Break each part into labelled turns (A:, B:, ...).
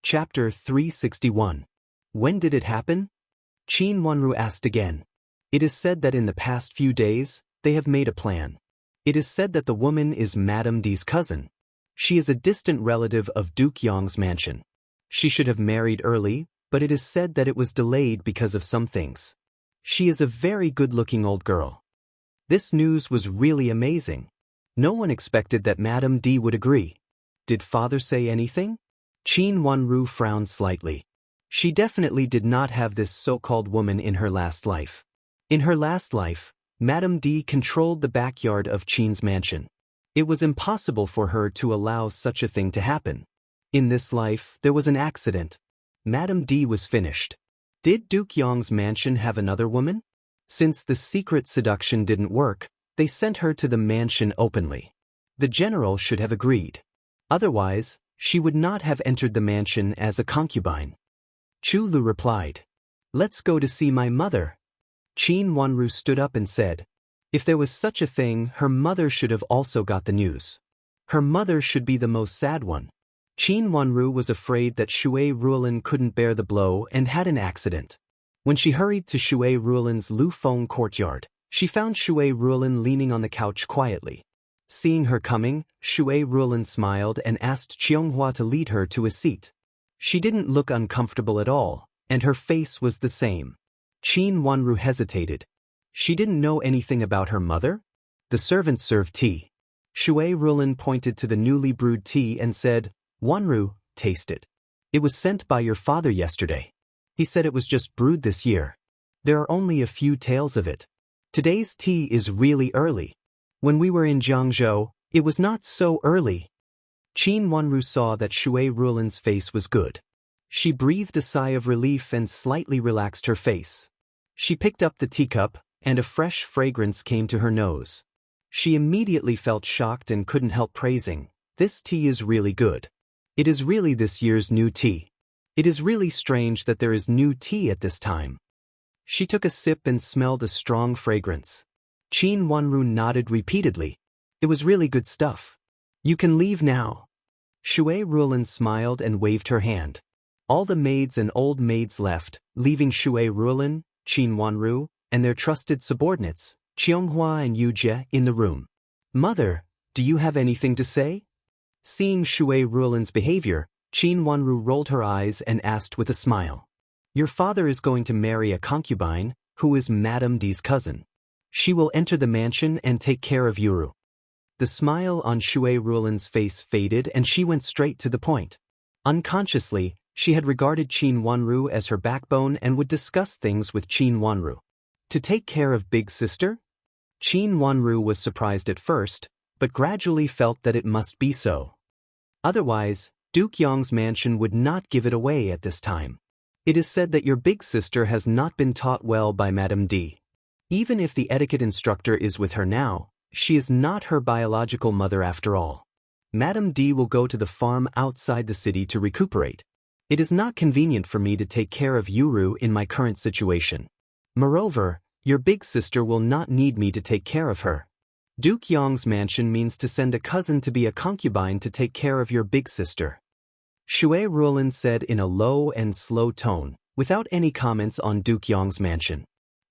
A: Chapter 361. When did it happen? Qin Wanru asked again. It is said that in the past few days, they have made a plan. It is said that the woman is Madame D's cousin. She is a distant relative of Duke Yong's mansion. She should have married early, but it is said that it was delayed because of some things. She is a very good-looking old girl. This news was really amazing. No one expected that Madame D would agree. Did father say anything? Qin Wanru frowned slightly. She definitely did not have this so-called woman in her last life. In her last life, Madame D controlled the backyard of Qin's mansion. It was impossible for her to allow such a thing to happen. In this life, there was an accident. Madame D was finished. Did Duke Yong's mansion have another woman? Since the secret seduction didn't work, they sent her to the mansion openly. The general should have agreed. Otherwise, she would not have entered the mansion as a concubine. Chu Lu replied. Let's go to see my mother. Qin Wanru stood up and said, if there was such a thing, her mother should have also got the news. Her mother should be the most sad one. Qin Wanru was afraid that Shui Ruolin couldn't bear the blow and had an accident. When she hurried to Shui Ruolin's Lu Feng courtyard, she found Shui Ruolin leaning on the couch quietly. Seeing her coming, Shui Ruolin smiled and asked Qianghua to lead her to a seat. She didn't look uncomfortable at all, and her face was the same. Qin Wanru hesitated. She didn't know anything about her mother? The servants served tea. Shui Ruolin pointed to the newly brewed tea and said, Wanru, taste it. It was sent by your father yesterday. He said it was just brewed this year. There are only a few tales of it. Today's tea is really early. When we were in Jiangzhou, it was not so early. Qin Wanru saw that Shui Ruolin's face was good. She breathed a sigh of relief and slightly relaxed her face. She picked up the teacup, and a fresh fragrance came to her nose. She immediately felt shocked and couldn't help praising, this tea is really good. It is really this year's new tea. It is really strange that there is new tea at this time. She took a sip and smelled a strong fragrance. Qin Wanru nodded repeatedly. It was really good stuff. You can leave now. Shui Ruolin smiled and waved her hand. All the maids and old maids left, leaving Shui Ruolin, Qin Wanru, and their trusted subordinates, Qianghua and Yujie, in the room. Mother, do you have anything to say? Seeing Shui Ruolin's behavior, Qin Wanru rolled her eyes and asked with a smile. Your father is going to marry a concubine, who is Madame D's cousin. She will enter the mansion and take care of Yuru. The smile on Shui Ruolin's face faded and she went straight to the point. Unconsciously, she had regarded Qin Wanru as her backbone and would discuss things with Qin Wanru. To take care of big sister? Qin Wanru was surprised at first, but gradually felt that it must be so. Otherwise, Duke Yong's mansion would not give it away at this time. It is said that your big sister has not been taught well by Madame D. Even if the etiquette instructor is with her now, she is not her biological mother after all. Madame D will go to the farm outside the city to recuperate. It is not convenient for me to take care of Yuru in my current situation. Moreover, your big sister will not need me to take care of her. Duke Yong's mansion means to send a cousin to be a concubine to take care of your big sister. Shui Ruolin said in a low and slow tone, without any comments on Duke Yong's mansion.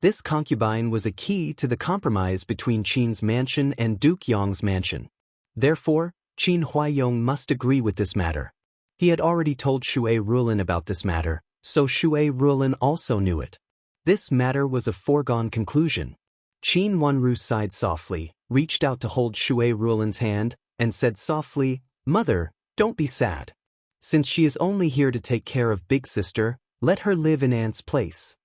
A: This concubine was a key to the compromise between Qin's mansion and Duke Yong's mansion. Therefore, Qin Huaiyong must agree with this matter. He had already told Shui Ruolin about this matter, so Shui Ruolin also knew it. This matter was a foregone conclusion. Qin Wanru sighed softly, reached out to hold Shui Ruolin's hand, and said softly, Mother, don't be sad. Since she is only here to take care of big sister, let her live in Aunt's place.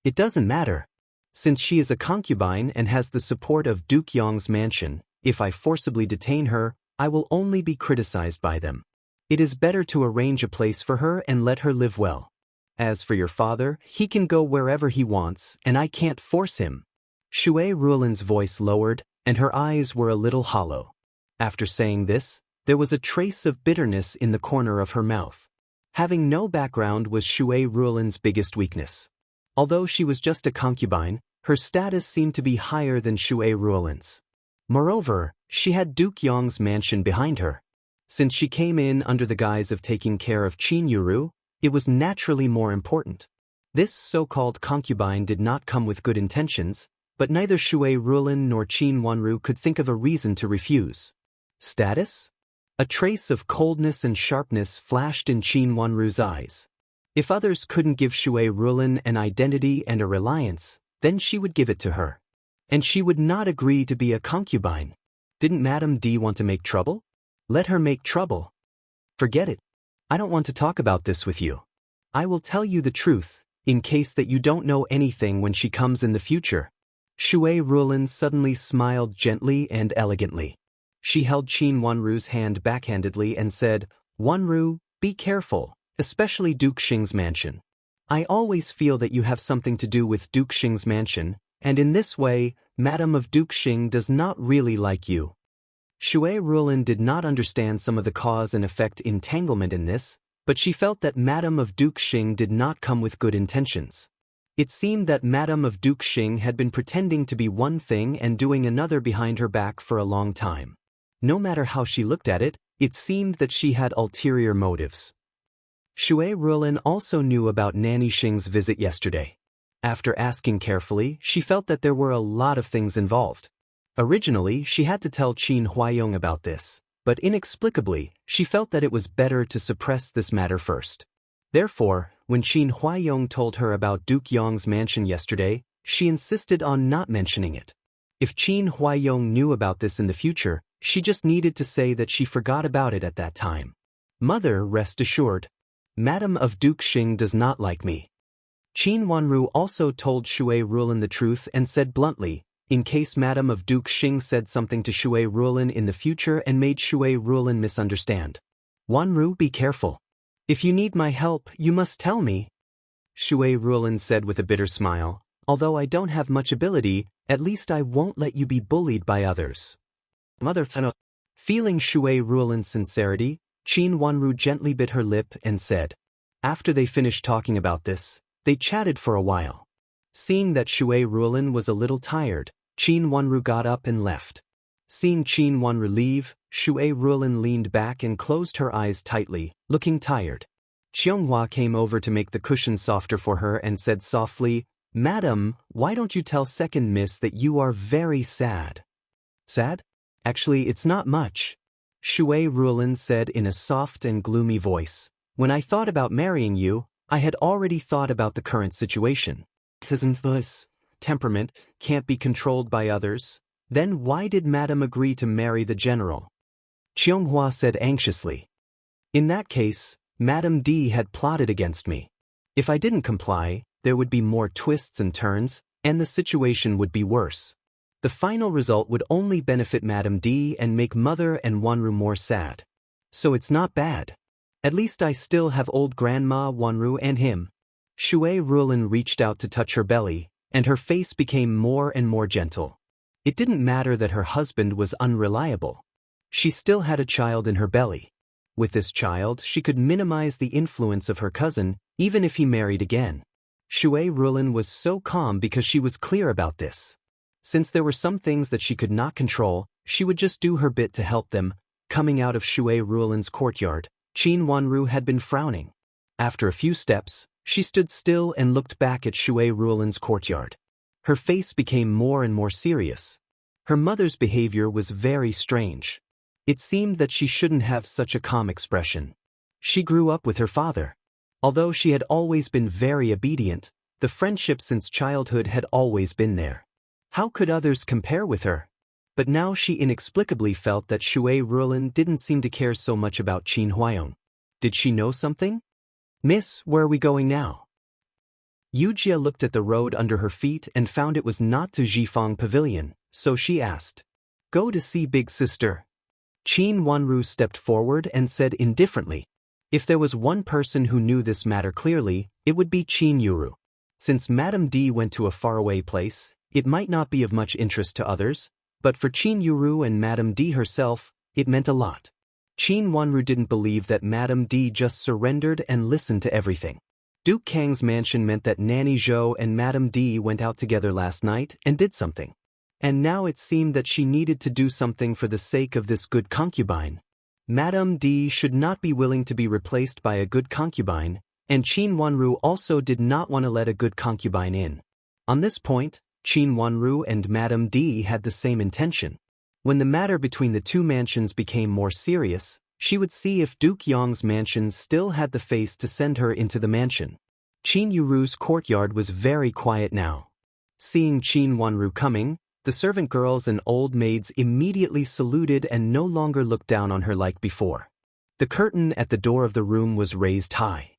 A: It doesn't matter. Since she is a concubine and has the support of Duke Yong's mansion, if I forcibly detain her, I will only be criticized by them. It is better to arrange a place for her and let her live well. As for your father, he can go wherever he wants, and I can't force him. Shui Ruolin's voice lowered, and her eyes were a little hollow. After saying this, there was a trace of bitterness in the corner of her mouth. Having no background was Shui Ruolin's biggest weakness. Although she was just a concubine, her status seemed to be higher than Shui Ruolin's. Moreover, she had Duke Yong's mansion behind her. Since she came in under the guise of taking care of Qin Yuru, it was naturally more important. This so-called concubine did not come with good intentions, but neither Shui Rulin nor Qin Wanru could think of a reason to refuse. Status? A trace of coldness and sharpness flashed in Qin Wanru's eyes. If others couldn't give Shui Rulin an identity and a reliance, then she would give it to her. And she would not agree to be a concubine. Didn't Madame D want to make trouble? Let her make trouble. Forget it. I don't want to talk about this with you. I will tell you the truth, in case that you don't know anything when she comes in the future. Shui Rulin suddenly smiled gently and elegantly. She held Qin Wanru's hand backhandedly and said, "Wanru, be careful, especially Duke Xing's mansion. I always feel that you have something to do with Duke Xing's mansion, and in this way, Madame of Duke Xing does not really like you." Shui Rulin did not understand some of the cause and effect entanglement in this, but she felt that Madame of Duke Xing did not come with good intentions. It seemed that Madame of Duke Xing had been pretending to be one thing and doing another behind her back for a long time. No matter how she looked at it, it seemed that she had ulterior motives. Shui Rulin also knew about Nanny Xing's visit yesterday. After asking carefully, she felt that there were a lot of things involved. Originally, she had to tell Qin Huaiyong about this, but inexplicably, she felt that it was better to suppress this matter first. Therefore, when Qin Huaiyong told her about Duke Yong's mansion yesterday, she insisted on not mentioning it. If Qin Huaiyong knew about this in the future, she just needed to say that she forgot about it at that time. "Mother, rest assured. Madame of Duke Xing does not like me." Qin Wanru also told Shui Rulin the truth and said bluntly, in case Madame of Duke Xing said something to Shui Rulin in the future and made Shui Rulin misunderstand. "Wanru, be careful. If you need my help, you must tell me." Shui Rulin said with a bitter smile, "Although I don't have much ability, at least I won't let you be bullied by others." Mother, feeling Shui Rulin's sincerity, Qin Wanru gently bit her lip and said. After they finished talking about this, they chatted for a while. Seeing that Shui Rulin was a little tired, Qin Wanru got up and left. Seeing Qin Wanru leave, Shui Rulin leaned back and closed her eyes tightly, looking tired. Qianghua came over to make the cushion softer for her and said softly, "Madam, why don't you tell second miss that you are very sad?" "Sad? Actually, it's not much," Shui Rulin said in a soft and gloomy voice. "When I thought about marrying you, I had already thought about the current situation. This temperament can't be controlled by others. Then why did Madam agree to marry the general?" Qianghua said anxiously. "In that case, Madam D had plotted against me. If I didn't comply, there would be more twists and turns, and the situation would be worse. The final result would only benefit Madam D and make Mother and Wanru more sad. So it's not bad. At least I still have old Grandma Wanru and him." Shui Rulin reached out to touch her belly, and her face became more and more gentle. It didn't matter that her husband was unreliable. She still had a child in her belly. With this child, she could minimize the influence of her cousin, even if he married again. Shui Rulin was so calm because she was clear about this. Since there were some things that she could not control, she would just do her bit to help them. Coming out of Shui Rulin's courtyard, Qin Wanru had been frowning. After a few steps, she stood still and looked back at Shui Rulin's courtyard. Her face became more and more serious. Her mother's behavior was very strange. It seemed that she shouldn't have such a calm expression. She grew up with her father. Although she had always been very obedient, the friendship since childhood had always been there. How could others compare with her? But now she inexplicably felt that Shui Rulin didn't seem to care so much about Qin Huaiyong. Did she know something? "Miss, where are we going now?" Yujia looked at the road under her feet and found it was not to Jifang Pavilion, so she asked. "Go to see Big Sister." Qin Wanru stepped forward and said indifferently. If there was one person who knew this matter clearly, it would be Qin Yuru. Since Madame D went to a faraway place, it might not be of much interest to others, but for Qin Yuru and Madame D herself, it meant a lot. Qin Wanru didn't believe that Madame D just surrendered and listened to everything. Duke Kang's mansion meant that Nanny Zhou and Madame D went out together last night and did something. And now it seemed that she needed to do something for the sake of this good concubine. Madame D should not be willing to be replaced by a good concubine, and Qin Wanru also did not want to let a good concubine in. On this point, Qin Wanru and Madame D had the same intention. When the matter between the two mansions became more serious, she would see if Duke Yong's mansion still had the face to send her into the mansion. Qin Yuru's courtyard was very quiet now. Seeing Qin Wanru coming, the servant girls and old maids immediately saluted and no longer looked down on her like before. The curtain at the door of the room was raised high.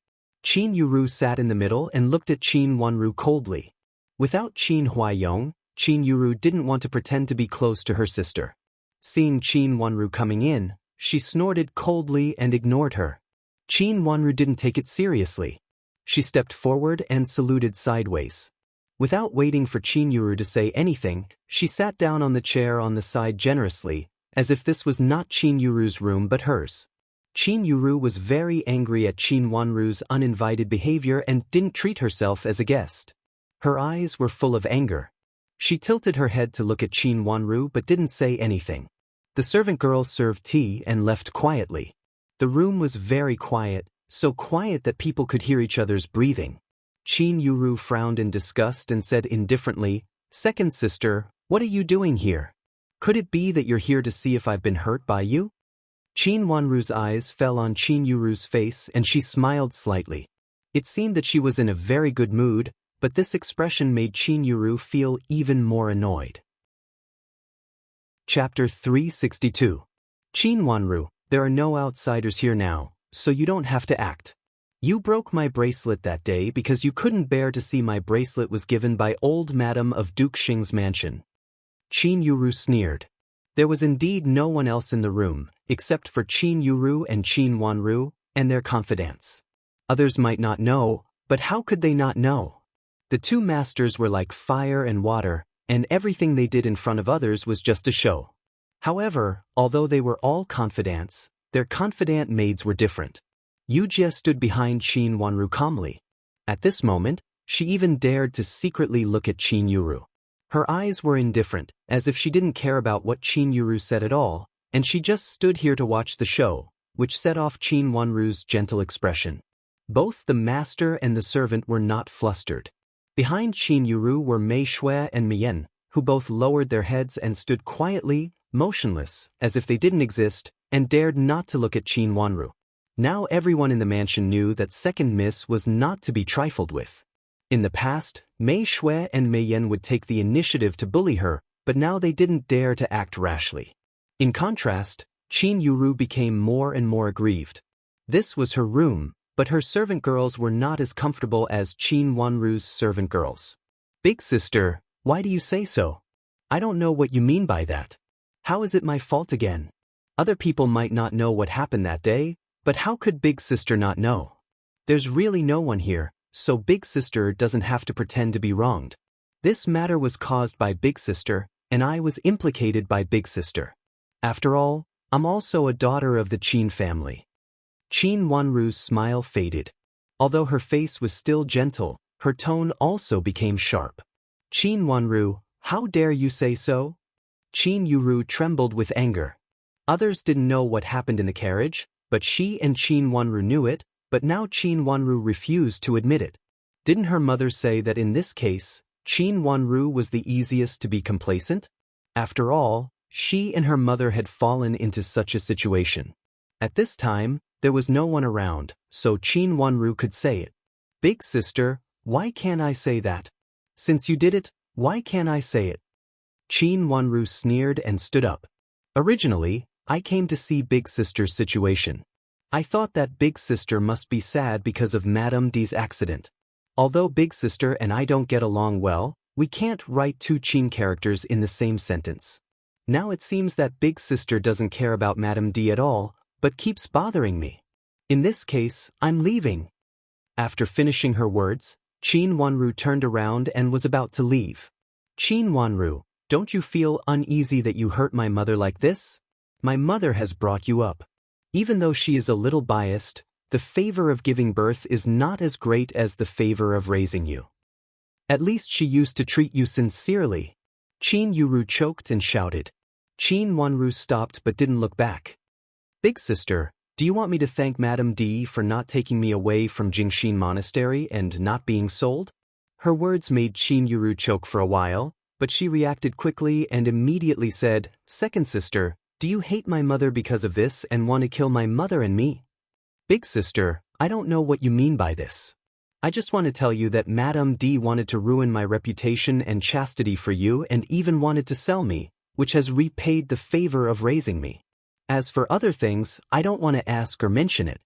A: Qin Yuru sat in the middle and looked at Qin Wanru coldly. Without Qin Huaiyong, Qin Yuru didn't want to pretend to be close to her sister. Seeing Qin Wanru coming in, she snorted coldly and ignored her. Qin Wanru didn't take it seriously. She stepped forward and saluted sideways. Without waiting for Qin Yuru to say anything, she sat down on the chair on the side generously, as if this was not Qin Yuru's room but hers. Qin Yuru was very angry at Qin Wanru's uninvited behavior and didn't treat herself as a guest. Her eyes were full of anger. She tilted her head to look at Qin Wanru but didn't say anything. The servant girl served tea and left quietly. The room was very quiet, so quiet that people could hear each other's breathing. Qin Yuru frowned in disgust and said indifferently, "Second sister, what are you doing here? Could it be that you're here to see if I've been hurt by you?" Qin Wanru's eyes fell on Qin Yuru's face and she smiled slightly. It seemed that she was in a very good mood, but this expression made Qin Yuru feel even more annoyed. Chapter 362. Qin Wanru, there are no outsiders here now, so you don't have to act. You broke my bracelet that day because you couldn't bear to see my bracelet was given by old Madam of Duke Xing's mansion. Qin Yuru sneered. There was indeed no one else in the room, except for Qin Yuru and Qin Wanru, and their confidants. Others might not know, but how could they not know? The two masters were like fire and water, and everything they did in front of others was just a show. However, although they were all confidants, their confidant maids were different. Yujia stood behind Qin Wanru calmly. At this moment, she even dared to secretly look at Qin Yuru. Her eyes were indifferent, as if she didn't care about what Qin Yuru said at all, and she just stood here to watch the show, which set off Qin Wanru's gentle expression. Both the master and the servant were not flustered. Behind Qin Yuru were Mei Shui and Mian, who both lowered their heads and stood quietly, motionless, as if they didn't exist, and dared not to look at Qin Wanru. Now everyone in the mansion knew that second miss was not to be trifled with. In the past, Mei Shui and Mei Yan would take the initiative to bully her, but now they didn't dare to act rashly. In contrast, Qin Yuru became more and more aggrieved. This was her room, but her servant girls were not as comfortable as Qin Wanru's servant girls. "Big sister, why do you say so? I don't know what you mean by that. How is it my fault again? Other people might not know what happened that day, but how could big sister not know? There's really no one here, so big sister doesn't have to pretend to be wronged. This matter was caused by big sister, and I was implicated by big sister. After all, I'm also a daughter of the Qin family." Qin Wanru's smile faded. Although her face was still gentle, her tone also became sharp. "Qin Wanru, how dare you say so?" Qin Yuru trembled with anger. Others didn't know what happened in the carriage, but she and Qin Wanru knew it, but now Qin Wanru refused to admit it. Didn't her mother say that in this case, Qin Wanru was the easiest to be complacent? After all, she and her mother had fallen into such a situation. At this time, there was no one around, so Qin Wanru could say it. "Big sister, why can't I say that? Since you did it, why can't I say it?" Qin Wanru sneered and stood up. "Originally, I came to see big sister's situation. I thought that big sister must be sad because of Madame D's accident. Although big sister and I don't get along well, we can't write two Qin characters in the same sentence. Now it seems that big sister doesn't care about Madame D at all, but keeps bothering me. In this case, I'm leaving." After finishing her words, Qin Wanru turned around and was about to leave. "Qin Wanru, don't you feel uneasy that you hurt my mother like this? My mother has brought you up. Even though she is a little biased, the favor of giving birth is not as great as the favor of raising you. At least she used to treat you sincerely." Qin Yuru choked and shouted. Qin Wanru stopped but didn't look back. Big sister, do you want me to thank Madame D for not taking me away from Jingxin Monastery and not being sold? Her words made Qin Yuru choke for a while, but she reacted quickly and immediately said, Second sister, do you hate my mother because of this and want to kill my mother and me? Big sister, I don't know what you mean by this. I just want to tell you that Madame D wanted to ruin my reputation and chastity for you and even wanted to sell me, which has repaid the favor of raising me. As for other things, I don't want to ask or mention it.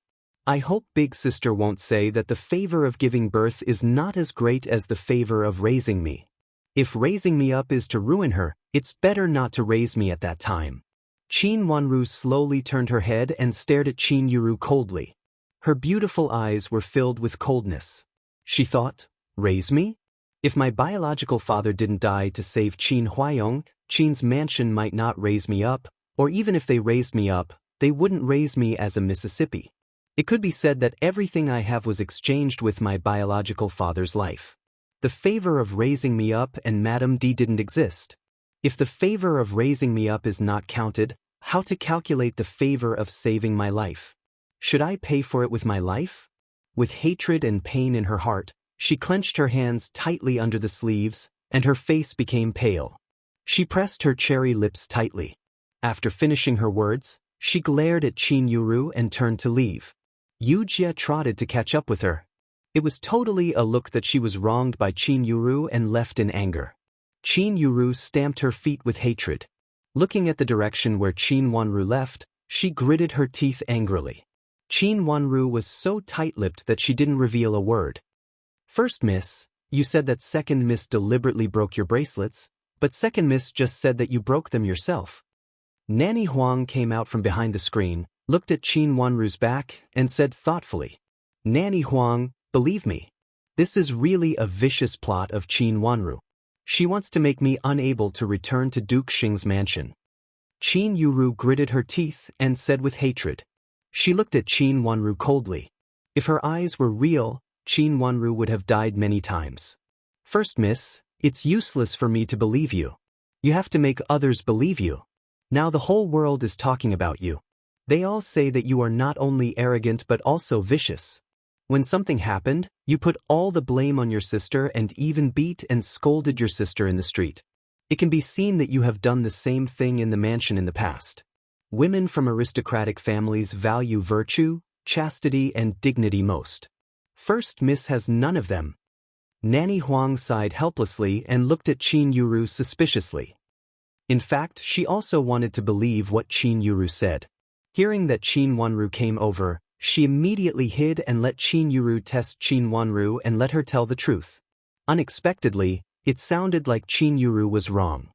A: I hope big sister won't say that the favor of giving birth is not as great as the favor of raising me. If raising me up is to ruin her, it's better not to raise me at that time. Qin Wanru slowly turned her head and stared at Qin Yuru coldly. Her beautiful eyes were filled with coldness. She thought, raise me? If my biological father didn't die to save Qin Huayong, Qin's mansion might not raise me up, or even if they raised me up, they wouldn't raise me as a Mississippi. It could be said that everything I have was exchanged with my biological father's life. The favor of raising me up and Madame D didn't exist. If the favor of raising me up is not counted, how to calculate the favor of saving my life? Should I pay for it with my life? With hatred and pain in her heart, she clenched her hands tightly under the sleeves, and her face became pale. She pressed her cherry lips tightly. After finishing her words, she glared at Qin Yuru and turned to leave. Yu Jie trotted to catch up with her. It was totally a look that she was wronged by Qin Yuru and left in anger. Qin Yuru stamped her feet with hatred. Looking at the direction where Qin Wanru left, she gritted her teeth angrily. Qin Wanru was so tight-lipped that she didn't reveal a word. First miss, you said that second miss deliberately broke your bracelets, but second miss just said that you broke them yourself. Nanny Huang came out from behind the screen, looked at Qin Wanru's back, and said thoughtfully, Nanny Huang, believe me. This is really a vicious plot of Qin Wanru. She wants to make me unable to return to Duke Xing's mansion. Qin Yuru gritted her teeth and said with hatred. She looked at Qin Wanru coldly. If her eyes were real, Qin Wanru would have died many times. First miss, it's useless for me to believe you. You have to make others believe you. Now the whole world is talking about you. They all say that you are not only arrogant but also vicious. When something happened, you put all the blame on your sister and even beat and scolded your sister in the street. It can be seen that you have done the same thing in the mansion in the past. Women from aristocratic families value virtue, chastity, and dignity most. First miss has none of them. Nanny Huang sighed helplessly and looked at Qin Yuru suspiciously. In fact, she also wanted to believe what Qin Yuru said. Hearing that Qin Wanru came over, she immediately hid and let Qin Yuru test Qin Wanru and let her tell the truth. Unexpectedly, it sounded like Qin Yuru was wrong.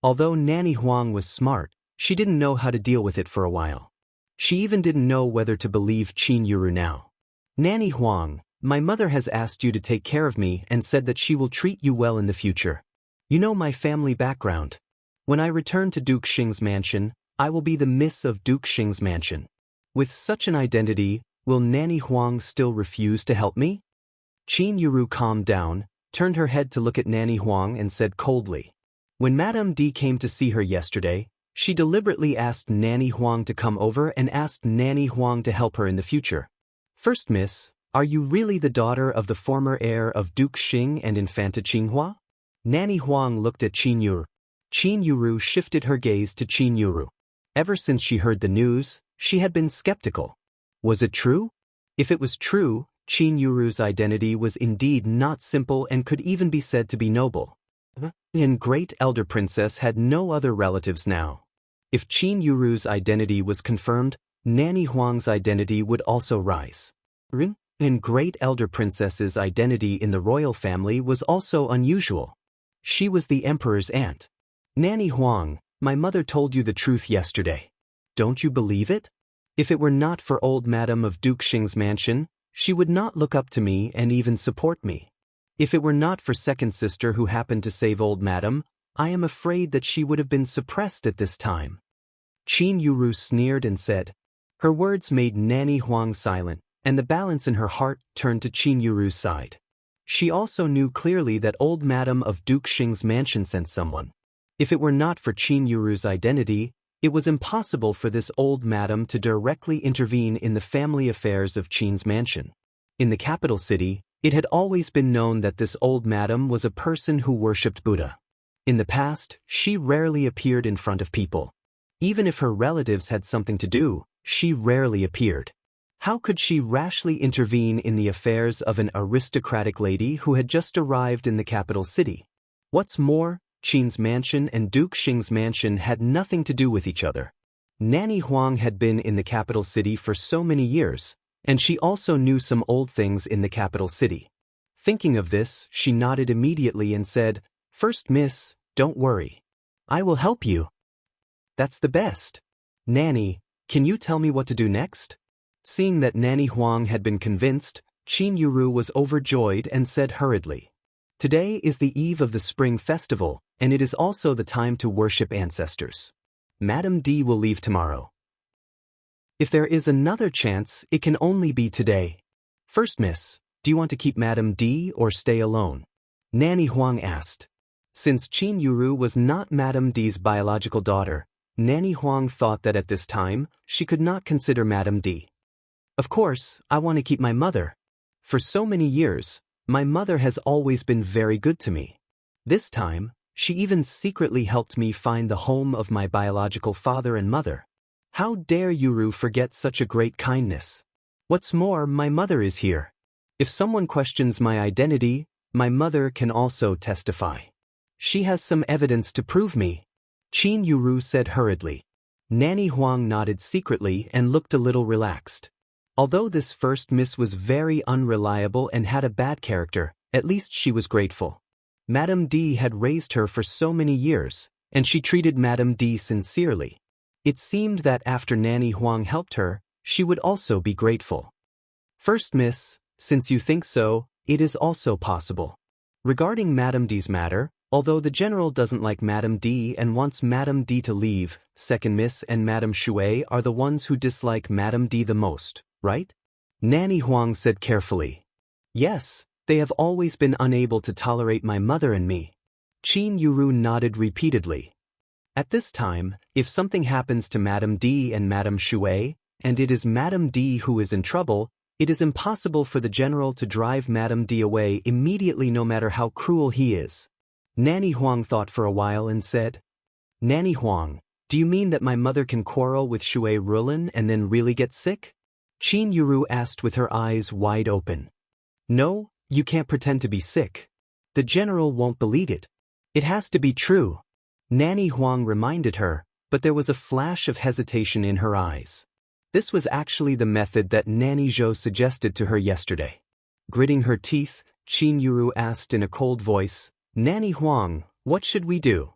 A: Although Nanny Huang was smart, she didn't know how to deal with it for a while. She even didn't know whether to believe Qin Yuru now. Nanny Huang, my mother has asked you to take care of me and said that she will treat you well in the future. You know my family background. When I return to Duke Xing's mansion, I will be the miss of Duke Xing's mansion. With such an identity, will Nanny Huang still refuse to help me? Qin Yuru calmed down, turned her head to look at Nanny Huang and said coldly. When Madame D came to see her yesterday, she deliberately asked Nanny Huang to come over and asked Nanny Huang to help her in the future. First miss, are you really the daughter of the former heir of Duke Xing and Infanta Qinghua? Nanny Huang looked at Qin Yuru. Qin Yuru shifted her gaze to Qin Yuru. Ever since she heard the news, she had been skeptical. Was it true? If it was true, Qin Yuru's identity was indeed not simple and could even be said to be noble. The great elder princess had no other relatives now. If Qin Yuru's identity was confirmed, Nanny Huang's identity would also rise. The great elder princess's identity in the royal family was also unusual. She was the emperor's aunt. Nanny Huang, my mother told you the truth yesterday. Don't you believe it? If it were not for old Madame of Duke Xing's mansion, she would not look up to me and even support me. If it were not for second sister who happened to save old Madame, I am afraid that she would have been suppressed at this time. Qin Yuru sneered and said. Her words made Nanny Huang silent, and the balance in her heart turned to Qin Yuru's side. She also knew clearly that old Madame of Duke Xing's mansion sent someone. If it were not for Qin Yuru's identity, It was impossible for this old madam to directly intervene in the family affairs of Qin's mansion. In the capital city, it had always been known that this old madam was a person who worshipped Buddha. In the past, she rarely appeared in front of people. Even if her relatives had something to do, she rarely appeared. How could she rashly intervene in the affairs of an aristocratic lady who had just arrived in the capital city? What's more, Qin's mansion and Duke Xing's mansion had nothing to do with each other. Nanny Huang had been in the capital city for so many years, and she also knew some old things in the capital city. Thinking of this, she nodded immediately and said, "First, miss, don't worry. I will help you." "That's the best. Nanny, can you tell me what to do next?" Seeing that Nanny Huang had been convinced, Qin Yuru was overjoyed and said hurriedly, "Today is the eve of the Spring Festival, and it is also the time to worship ancestors. Madame D will leave tomorrow. If there is another chance, it can only be today. First, miss, do you want to keep Madame D or stay alone?" Nanny Huang asked. Since Qin Yuru was not Madame D's biological daughter, Nanny Huang thought that at this time, she could not consider Madame D. "Of course, I want to keep my mother. For so many years, my mother has always been very good to me. This time, she even secretly helped me find the home of my biological father and mother. How dare Yuru forget such a great kindness? What's more, my mother is here. If someone questions my identity, my mother can also testify. She has some evidence to prove me," Qin Yuru said hurriedly. Nanny Huang nodded secretly and looked a little relaxed. Although this first miss was very unreliable and had a bad character, at least she was grateful. Madame D had raised her for so many years, and she treated Madame D sincerely. It seemed that after Nanny Huang helped her, she would also be grateful. "First, miss, since you think so, it is also possible. Regarding Madame D's matter, although the general doesn't like Madame D and wants Madame D to leave, second miss and Madame Shui are the ones who dislike Madame D the most, right?" Nanny Huang said carefully. "Yes, they have always been unable to tolerate my mother and me." Qin Yuru nodded repeatedly. At this time, if something happens to Madame D and Madame Shui, and it is Madame D who is in trouble, it is impossible for the general to drive Madame D away immediately no matter how cruel he is. Nanny Huang thought for a while and said, "Nanny Huang, do you mean that my mother can quarrel with Shui Rulin and then really get sick?" Qin Yuru asked with her eyes wide open. "No, you can't pretend to be sick. The general won't believe it. It has to be true," Nanny Huang reminded her, but there was a flash of hesitation in her eyes. This was actually the method that Nanny Zhou suggested to her yesterday. Gritting her teeth, Qin Yuru asked in a cold voice, "Nanny Huang, what should we do?"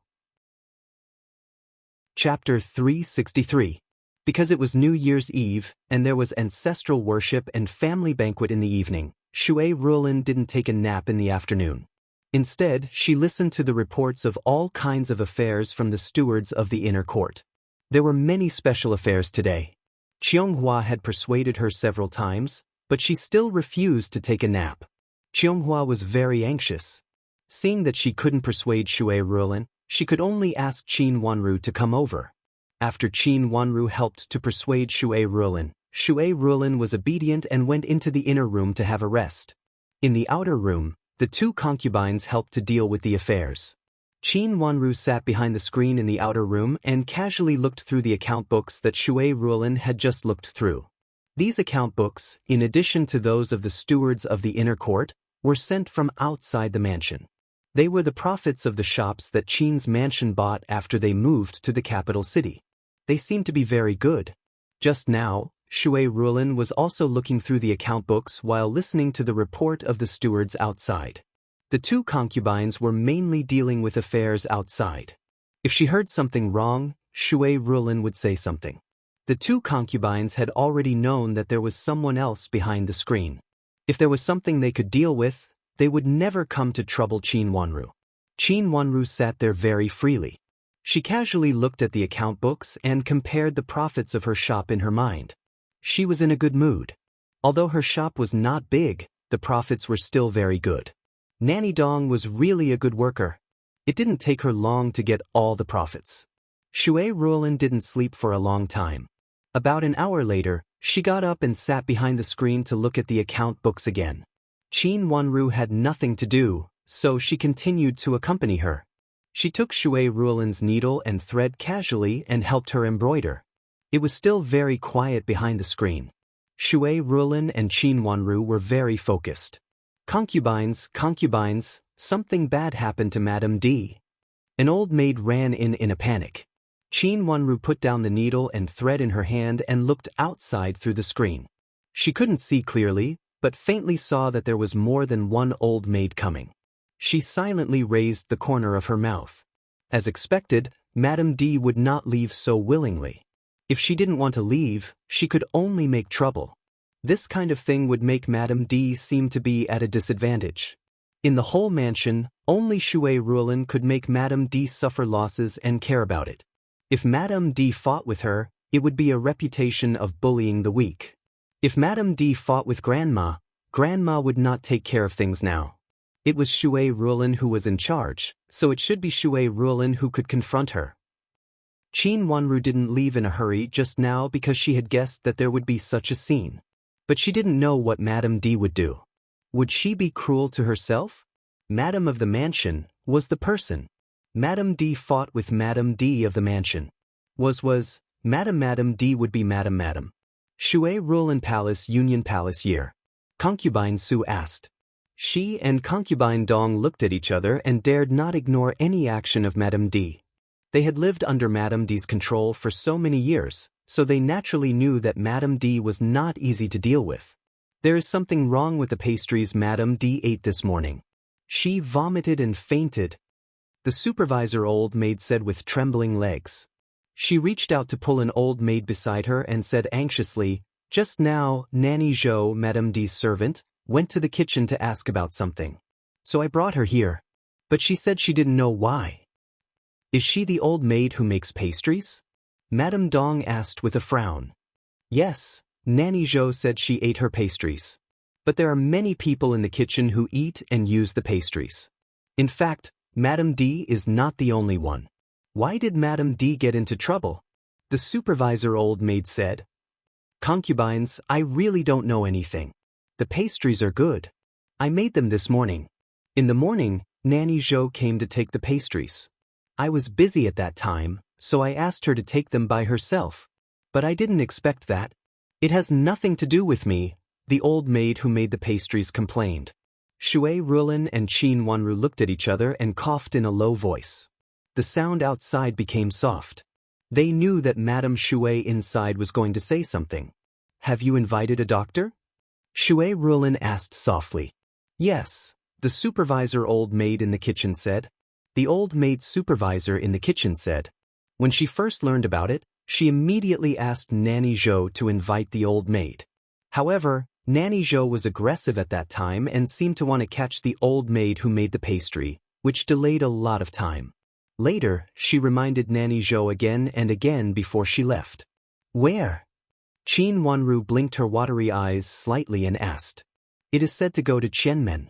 A: Chapter 363. Because it was New Year's Eve, and there was ancestral worship and family banquet in the evening, Shui Rulin didn't take a nap in the afternoon. Instead, she listened to the reports of all kinds of affairs from the stewards of the inner court. There were many special affairs today. Qianghua had persuaded her several times, but she still refused to take a nap. Qianghua was very anxious. Seeing that she couldn't persuade Shui Rulin, she could only ask Qin Wanru to come over. After Qin Wanru helped to persuade Shui Rulin was obedient and went into the inner room to have a rest. In the outer room, the two concubines helped to deal with the affairs. Qin Wanru sat behind the screen in the outer room and casually looked through the account books that Shui Rulin had just looked through. These account books, in addition to those of the stewards of the inner court, were sent from outside the mansion. They were the profits of the shops that Qin's mansion bought after they moved to the capital city. They seemed to be very good. Just now, Shui Rulin was also looking through the account books while listening to the report of the stewards outside. The two concubines were mainly dealing with affairs outside. If she heard something wrong, Shui Rulin would say something. The two concubines had already known that there was someone else behind the screen. If there was something they could deal with, they would never come to trouble Qin Wanru. Qin Wanru sat there very freely. She casually looked at the account books and compared the profits of her shop in her mind. She was in a good mood. Although her shop was not big, the profits were still very good. Nanny Dong was really a good worker. It didn't take her long to get all the profits. Shui Ruolin didn't sleep for a long time. About an hour later, she got up and sat behind the screen to look at the account books again. Qin Wanru had nothing to do, so she continued to accompany her. She took Shui Ruolin's needle and thread casually and helped her embroider. It was still very quiet behind the screen. Shui Ruolin and Qin Wanru were very focused. Concubines, something bad happened to Madame D. An old maid ran in a panic. Qin Wanru put down the needle and thread in her hand and looked outside through the screen. She couldn't see clearly, but faintly saw that there was more than one old maid coming. She silently raised the corner of her mouth. As expected, Madame D would not leave so willingly. If she didn't want to leave, she could only make trouble. This kind of thing would make Madame D seem to be at a disadvantage. In the whole mansion, only Shui Ruolin could make Madame D suffer losses and care about it. If Madame D fought with her, it would be a reputation of bullying the weak. If Madame D fought with Grandma would not take care of things now. It was Shui Ruolin who was in charge, so it should be Shui Ruolin who could confront her. Qin Wanru didn't leave in a hurry just now because she had guessed that there would be such a scene. But she didn't know what Madame D would do. Would she be cruel to herself? Madame of the mansion was the person. Madame D fought with Madame D of the mansion. Was Madame D would be Madame. Shui Ruolin Palace Union Palace year. Concubine Su asked. She and Concubine Dong looked at each other and dared not ignore any action of Madame D. They had lived under Madame D's control for so many years, so they naturally knew that Madame D was not easy to deal with. There is something wrong with the pastries Madame D ate this morning. She vomited and fainted. The supervisor old maid said with trembling legs. She reached out to pull an old maid beside her and said anxiously, just now, Nanny Zhou, Madame D's servant, went to the kitchen to ask about something. So I brought her here. But she said she didn't know why. Is she the old maid who makes pastries? Madame Dong asked with a frown. Yes, Nanny Zhou said she ate her pastries. But there are many people in the kitchen who eat and use the pastries. In fact, Madame D is not the only one. Why did Madame D get into trouble? The supervisor old maid said. Concubines, I really don't know anything. The pastries are good. I made them this morning. In the morning, Nanny Zhou came to take the pastries. I was busy at that time, so I asked her to take them by herself. But I didn't expect that. It has nothing to do with me, the old maid who made the pastries complained. Shui Ruolin and Qin Wanru looked at each other and coughed in a low voice. The sound outside became soft. They knew that Madame Shui inside was going to say something. Have you invited a doctor? Shui Ruolin asked softly. Yes, the supervisor old maid in the kitchen said. The old maid supervisor in the kitchen said. When she first learned about it, she immediately asked Nanny Zhou to invite the old maid. However, Nanny Zhou was aggressive at that time and seemed to want to catch the old maid who made the pastry, which delayed a lot of time. Later, she reminded Nanny Zhou again and again before she left. Where? Qin Wanru blinked her watery eyes slightly and asked. It is said to go to Qianmen.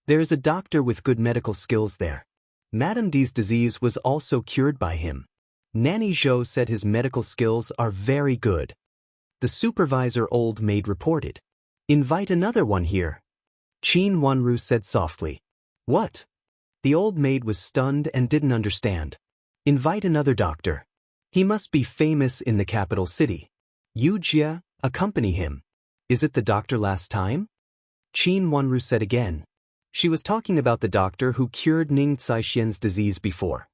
A: There is a doctor with good medical skills there. Madame D's disease was also cured by him. Nanny Zhou said his medical skills are very good. The supervisor old maid reported. Invite another one here. Qin Wanru said softly. What? The old maid was stunned and didn't understand. Invite another doctor. He must be famous in the capital city. Yu Jia, accompany him. Is it the doctor last time? Qin Wanru said again. She was talking about the doctor who cured Ning Caishien's disease before.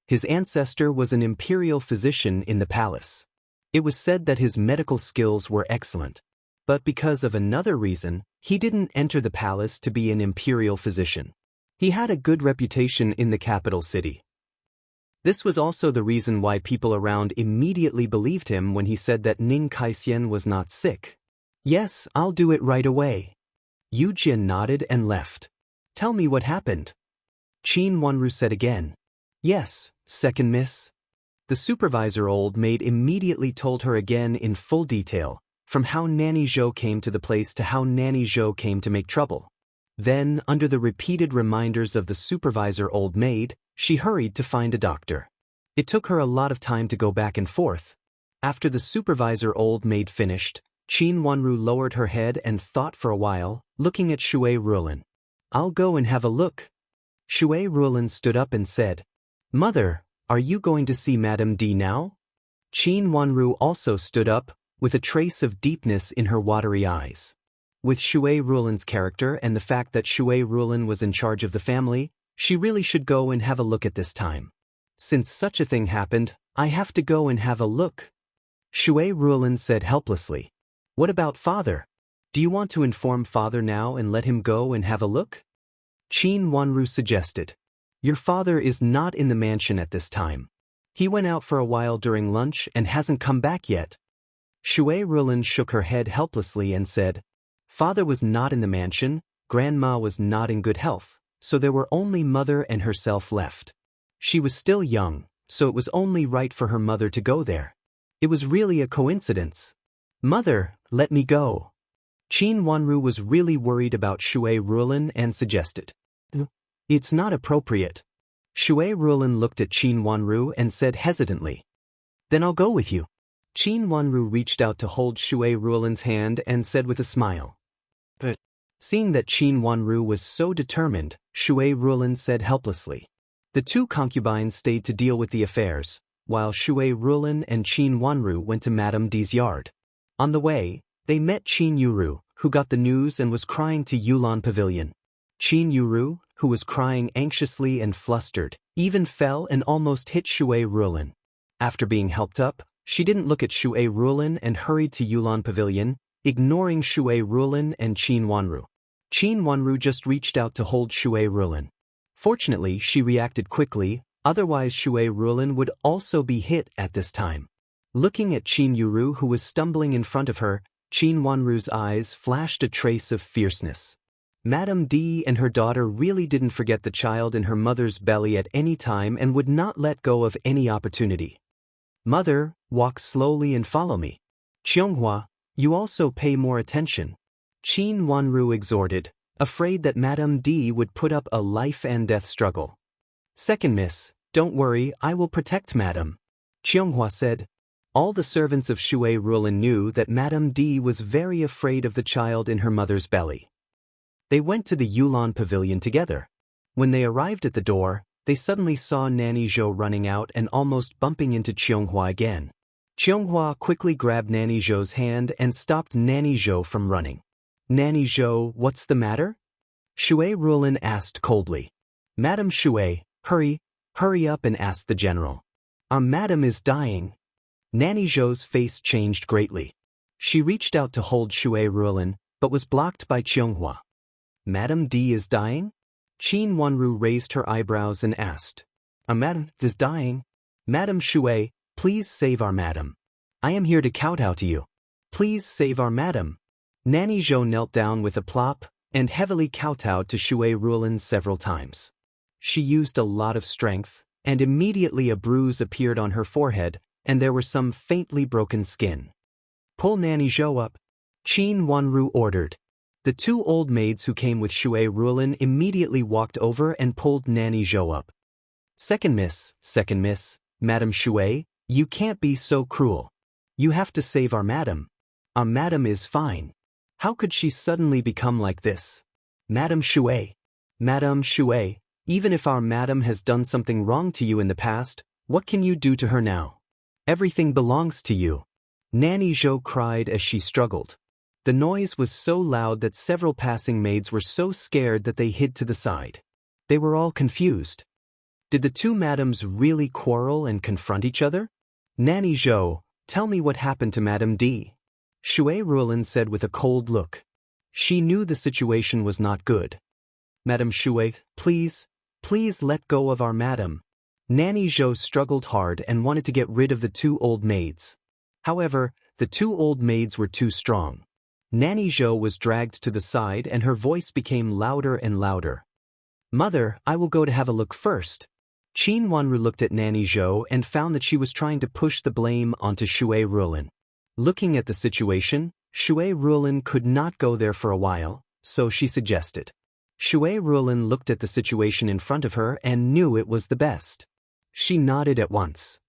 A: His ancestor was an imperial physician in the palace. It was said that his medical skills were excellent. But because of another reason, he didn't enter the palace to be an imperial physician. He had a good reputation in the capital city. This was also the reason why people around immediately believed him when he said that Ning Caishian was not sick. Yes, I'll do it right away. Yu Jia nodded and left. Tell me what happened. Qin Wanru said again. Yes, second miss. The supervisor old maid immediately told her again in full detail, from how Nanny Zhou came to the place to how Nanny Zhou came to make trouble. Then, under the repeated reminders of the supervisor old maid, she hurried to find a doctor. It took her a lot of time to go back and forth. After the supervisor old maid finished, Qin Wanru lowered her head and thought for a while, looking at Shui Rulin. I'll go and have a look. Shui Rulin stood up and said, Mother, are you going to see Madame D now? Qin Wanru also stood up, with a trace of deepness in her watery eyes. With Shui Rulin's character and the fact that Shui Rulin was in charge of the family, she really should go and have a look at this time. Since such a thing happened, I have to go and have a look. Shui Rulin said helplessly. What about father? Do you want to inform father now and let him go and have a look? Qin Wanru suggested. Your father is not in the mansion at this time. He went out for a while during lunch and hasn't come back yet. Shui Rulin shook her head helplessly and said, Father was not in the mansion, Grandma was not in good health, so there were only mother and herself left. She was still young, so it was only right for her mother to go there. It was really a coincidence. Mother, let me go. Qin Wanru was really worried about Shui Rulin and suggested. It's not appropriate. Shui Rulin looked at Qin Wanru and said hesitantly. Then I'll go with you. Qin Wanru reached out to hold Shui Rulin's hand and said with a smile. But, seeing that Qin Wanru was so determined, Shui Rulin said helplessly. The two concubines stayed to deal with the affairs, while Shui Rulin and Qin Wanru went to Madame D's yard. On the way, they met Qin Yuru, who got the news and was crying to Yulan Pavilion. Qin Yuru, who was crying anxiously and flustered, even fell and almost hit Shui Rulin. After being helped up, she didn't look at Shui Rulin and hurried to Yulan Pavilion, ignoring Shui Rulin and Qin Wanru. Qin Wanru just reached out to hold Shui Rulin. Fortunately, she reacted quickly, otherwise Shui Rulin would also be hit at this time. Looking at Qin Yuru who was stumbling in front of her, Qin Wanru's eyes flashed a trace of fierceness. Madame D and her daughter really didn't forget the child in her mother's belly at any time and would not let go of any opportunity. Mother, walk slowly and follow me. Qianghua, you also pay more attention. Qin Wanru exhorted, afraid that Madame D would put up a life-and-death struggle. Second miss, don't worry, I will protect Madame. Qianghua said. All the servants of Shui Rulin knew that Madame D was very afraid of the child in her mother's belly. They went to the Yulan Pavilion together. When they arrived at the door, they suddenly saw Nanny Zhou running out and almost bumping into Qianghua again. Qianghua quickly grabbed Nanny Zhou's hand and stopped Nanny Zhou from running. Nanny Zhou, what's the matter? Shui Rulin asked coldly. Madame Shui, hurry up and ask the general. Our madam is dying. Nanny Zhou's face changed greatly. She reached out to hold Shui Rulin, but was blocked by Qianghua. Madame D is dying? Qin Wanru raised her eyebrows and asked. Our madam is dying? Madame Shui, please save our madam. I am here to kowtow to you. Please save our madam. Nanny Zhou knelt down with a plop and heavily kowtowed to Shui Rulin several times. She used a lot of strength, and immediately a bruise appeared on her forehead, and there were some faintly broken skin. Pull Nanny Zhou up, Qin Wanru ordered. The two old maids who came with Shui Rulin immediately walked over and pulled Nanny Zhou up. Second miss, Madame Shui, you can't be so cruel. You have to save our madam. Our madam is fine. How could she suddenly become like this? Madame Shui, even if our madam has done something wrong to you in the past, what can you do to her now? Everything belongs to you. Nanny Zhou cried as she struggled. The noise was so loud that several passing maids were so scared that they hid to the side. They were all confused. Did the two madams really quarrel and confront each other? Nanny Zhou, tell me what happened to Madame D. Shui Rulin said with a cold look. She knew the situation was not good. Madame Shui, please let go of our madam. Nanny Zhou struggled hard and wanted to get rid of the two old maids. However, the two old maids were too strong. Nanny Zhou was dragged to the side and her voice became louder and louder. Mother, I will go to have a look first. Qin Wanru looked at Nanny Zhou and found that she was trying to push the blame onto Shui Rulin. Looking at the situation, Shui Rulin could not go there for a while, so she suggested. Shui Rulin looked at the situation in front of her and knew it was the best. She nodded at once.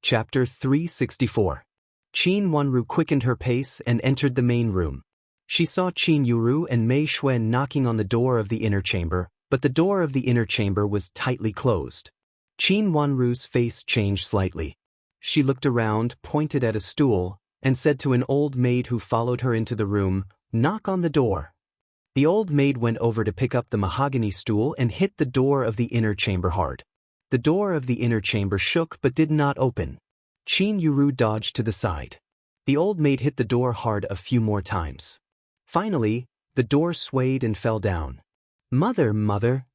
A: Chapter 364. Qin Wanru quickened her pace and entered the main room. She saw Qin Yuru and Mei Xuan knocking on the door of the inner chamber, but the door of the inner chamber was tightly closed. Qin Wanru's face changed slightly. She looked around, pointed at a stool, and said to an old maid who followed her into the room, "Knock on the door." The old maid went over to pick up the mahogany stool and hit the door of the inner chamber hard. The door of the inner chamber shook but did not open. Qin Yuru dodged to the side. The old maid hit the door hard a few more times. Finally, the door swayed and fell down. "Mother, mother."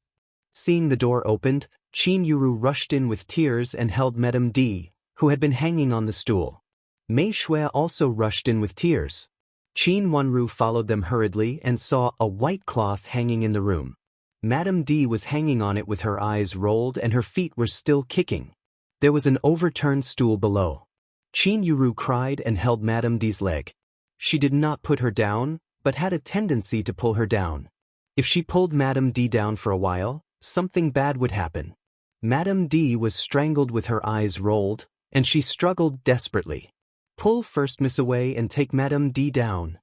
A: Seeing the door opened, Qin Yuru rushed in with tears and held Madame D, who had been hanging on the stool. Mei Shui also rushed in with tears. Qin Wanru followed them hurriedly and saw a white cloth hanging in the room. Madame D was hanging on it with her eyes rolled and her feet were still kicking. There was an overturned stool below. Qin Yuru cried and held Madame D's leg. She did not put her down, but had a tendency to pull her down. If she pulled Madame D down for a while, something bad would happen. Madame D was strangled with her eyes rolled, and she struggled desperately. "Pull first, Miss, away and take Madame D down,"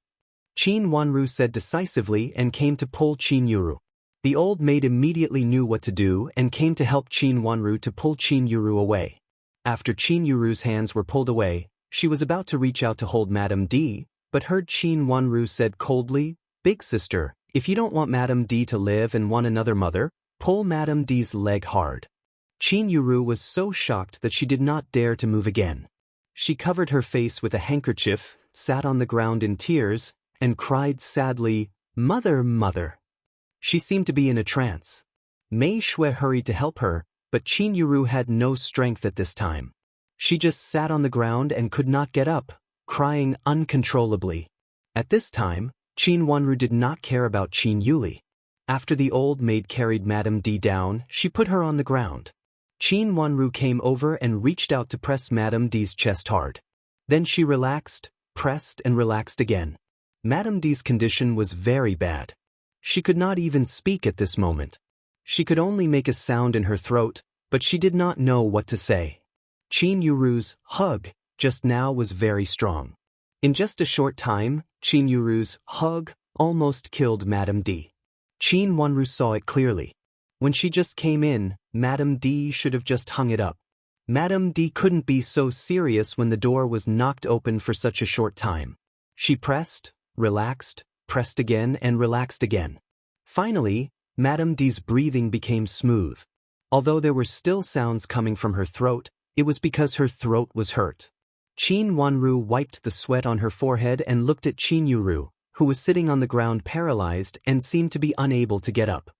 A: Qin Wanru said decisively and came to pull Qin Yuru. The old maid immediately knew what to do and came to help Qin Wanru to pull Qin Yuru away. After Qin Yuru's hands were pulled away, she was about to reach out to hold Madame D, but heard Qin Wanru said coldly, "Big sister, if you don't want Madame D to live and want another mother, pull Madame D's leg hard." Qin Yuru was so shocked that she did not dare to move again. She covered her face with a handkerchief, sat on the ground in tears, and cried sadly, "Mother, mother." She seemed to be in a trance. Mei Shui hurried to help her, but Qin Yuru had no strength at this time. She just sat on the ground and could not get up, crying uncontrollably. At this time, Qin Wanru did not care about Qin Yuli. After the old maid carried Madame D down, she put her on the ground. Qin Wanru came over and reached out to press Madame D's chest hard. Then she relaxed, pressed and relaxed again. Madame D's condition was very bad. She could not even speak at this moment. She could only make a sound in her throat, but she did not know what to say. Qin Yuru's hug just now was very strong. In just a short time, Qin Yuru's hug almost killed Madame D. Qin Wanru saw it clearly. When she just came in, Madame D should have just hung it up. Madame D couldn't be so serious when the door was knocked open for such a short time. She pressed, relaxed, pressed again and relaxed again. Finally, Madame D's breathing became smooth. Although there were still sounds coming from her throat, it was because her throat was hurt. Qin Wanru wiped the sweat on her forehead and looked at Qin Yuru, who was sitting on the ground paralyzed and seemed to be unable to get up.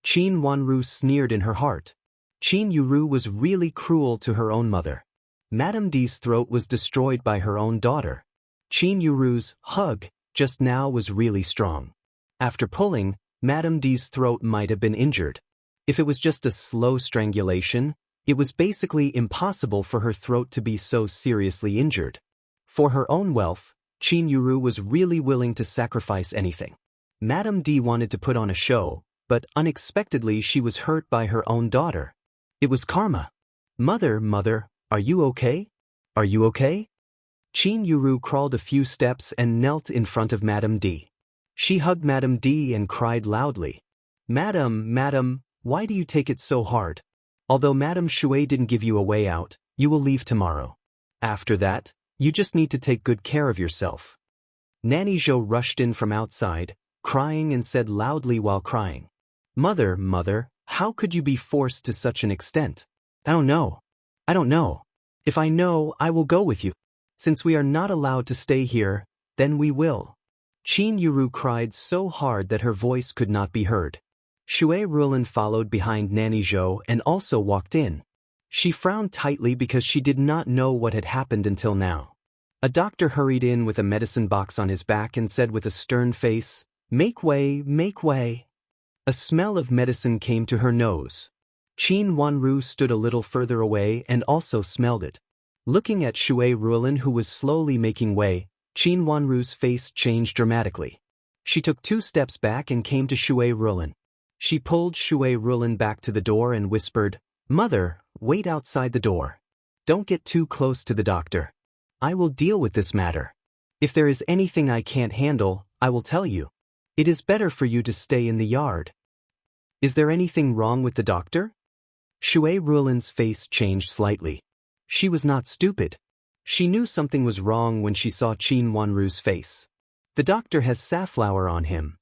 A: Qin Wanru sneered in her heart. Qin Yuru was really cruel to her own mother. Madame D's throat was destroyed by her own daughter. Qin Yuru's hug just now was really strong. After pulling, Madame D's throat might have been injured. If it was just a slow strangulation, it was basically impossible for her throat to be so seriously injured. For her own wealth, Qin Yuru was really willing to sacrifice anything. Madame D wanted to put on a show, but unexpectedly she was hurt by her own daughter. It was karma. "Mother, mother, are you okay? Are you okay?" Qin Yuru crawled a few steps and knelt in front of Madame D. She hugged Madame D and cried loudly. "Madam, madam, why do you take it so hard? Although Madame Shui didn't give you a way out, you will leave tomorrow. After that, you just need to take good care of yourself." Nanny Zhou rushed in from outside, crying and said loudly while crying, "Mother, mother, how could you be forced to such an extent? I don't know. I don't know. If I know, I will go with you. Since we are not allowed to stay here, then we will." Qin Yuru cried so hard that her voice could not be heard. Shui Rulin followed behind Nanny Zhou and also walked in. She frowned tightly because she did not know what had happened until now. A doctor hurried in with a medicine box on his back and said with a stern face, "Make way, make way." A smell of medicine came to her nose. Qin Wanru stood a little further away and also smelled it. Looking at Shui Rulin who was slowly making way, Qin Wanru's face changed dramatically. She took 2 steps back and came to Shui Rulin. She pulled Shui Rulin back to the door and whispered, "Mother, wait outside the door. Don't get too close to the doctor. I will deal with this matter. If there is anything I can't handle, I will tell you. It is better for you to stay in the yard." "Is there anything wrong with the doctor?" Shui Rulin's face changed slightly. She was not stupid. She knew something was wrong when she saw Qin Wanru's face. "The doctor has safflower on him."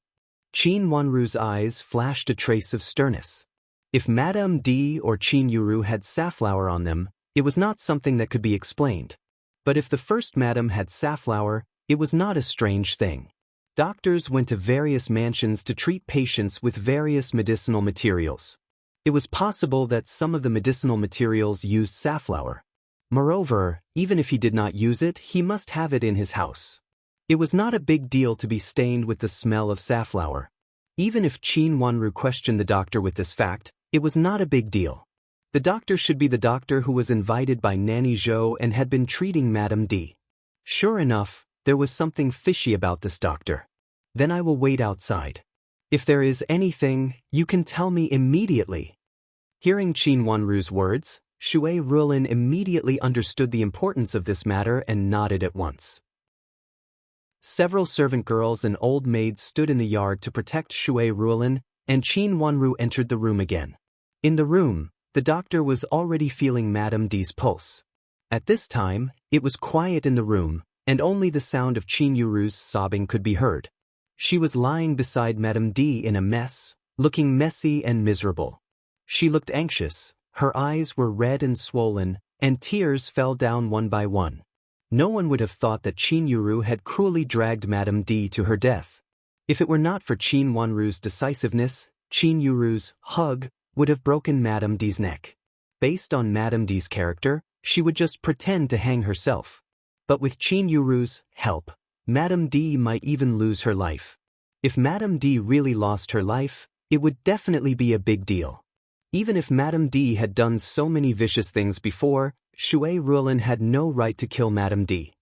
A: Qin Wanru's eyes flashed a trace of sternness. If Madame D or Qin Yuru had safflower on them, it was not something that could be explained. But if the first madam had safflower, it was not a strange thing. Doctors went to various mansions to treat patients with various medicinal materials. It was possible that some of the medicinal materials used safflower. Moreover, even if he did not use it, he must have it in his house. It was not a big deal to be stained with the smell of safflower. Even if Qin Wanru questioned the doctor with this fact, it was not a big deal. The doctor should be the doctor who was invited by Nanny Zhou and had been treating Madame D. Sure enough, there was something fishy about this doctor. "Then I will wait outside. If there is anything, you can tell me immediately." Hearing Qin Wanru's words, Shui Rulin immediately understood the importance of this matter and nodded at once. Several servant girls and old maids stood in the yard to protect Shui Rulin, and Qin Wanru entered the room again. In the room, the doctor was already feeling Madame D's pulse. At this time, it was quiet in the room, and only the sound of Qin Yuru's sobbing could be heard. She was lying beside Madame D in a mess, looking messy and miserable. She looked anxious, her eyes were red and swollen, and tears fell down one by one. No one would have thought that Qin Yuru had cruelly dragged Madame D to her death. If it were not for Qin Wanru's decisiveness, Qin Yuru's hug would have broken Madame D's neck. Based on Madame D's character, she would just pretend to hang herself. But with Qin Yuru's help, Madame D might even lose her life. If Madame D really lost her life, it would definitely be a big deal. Even if Madame D had done so many vicious things before, Shui Rulin had no right to kill Madame D.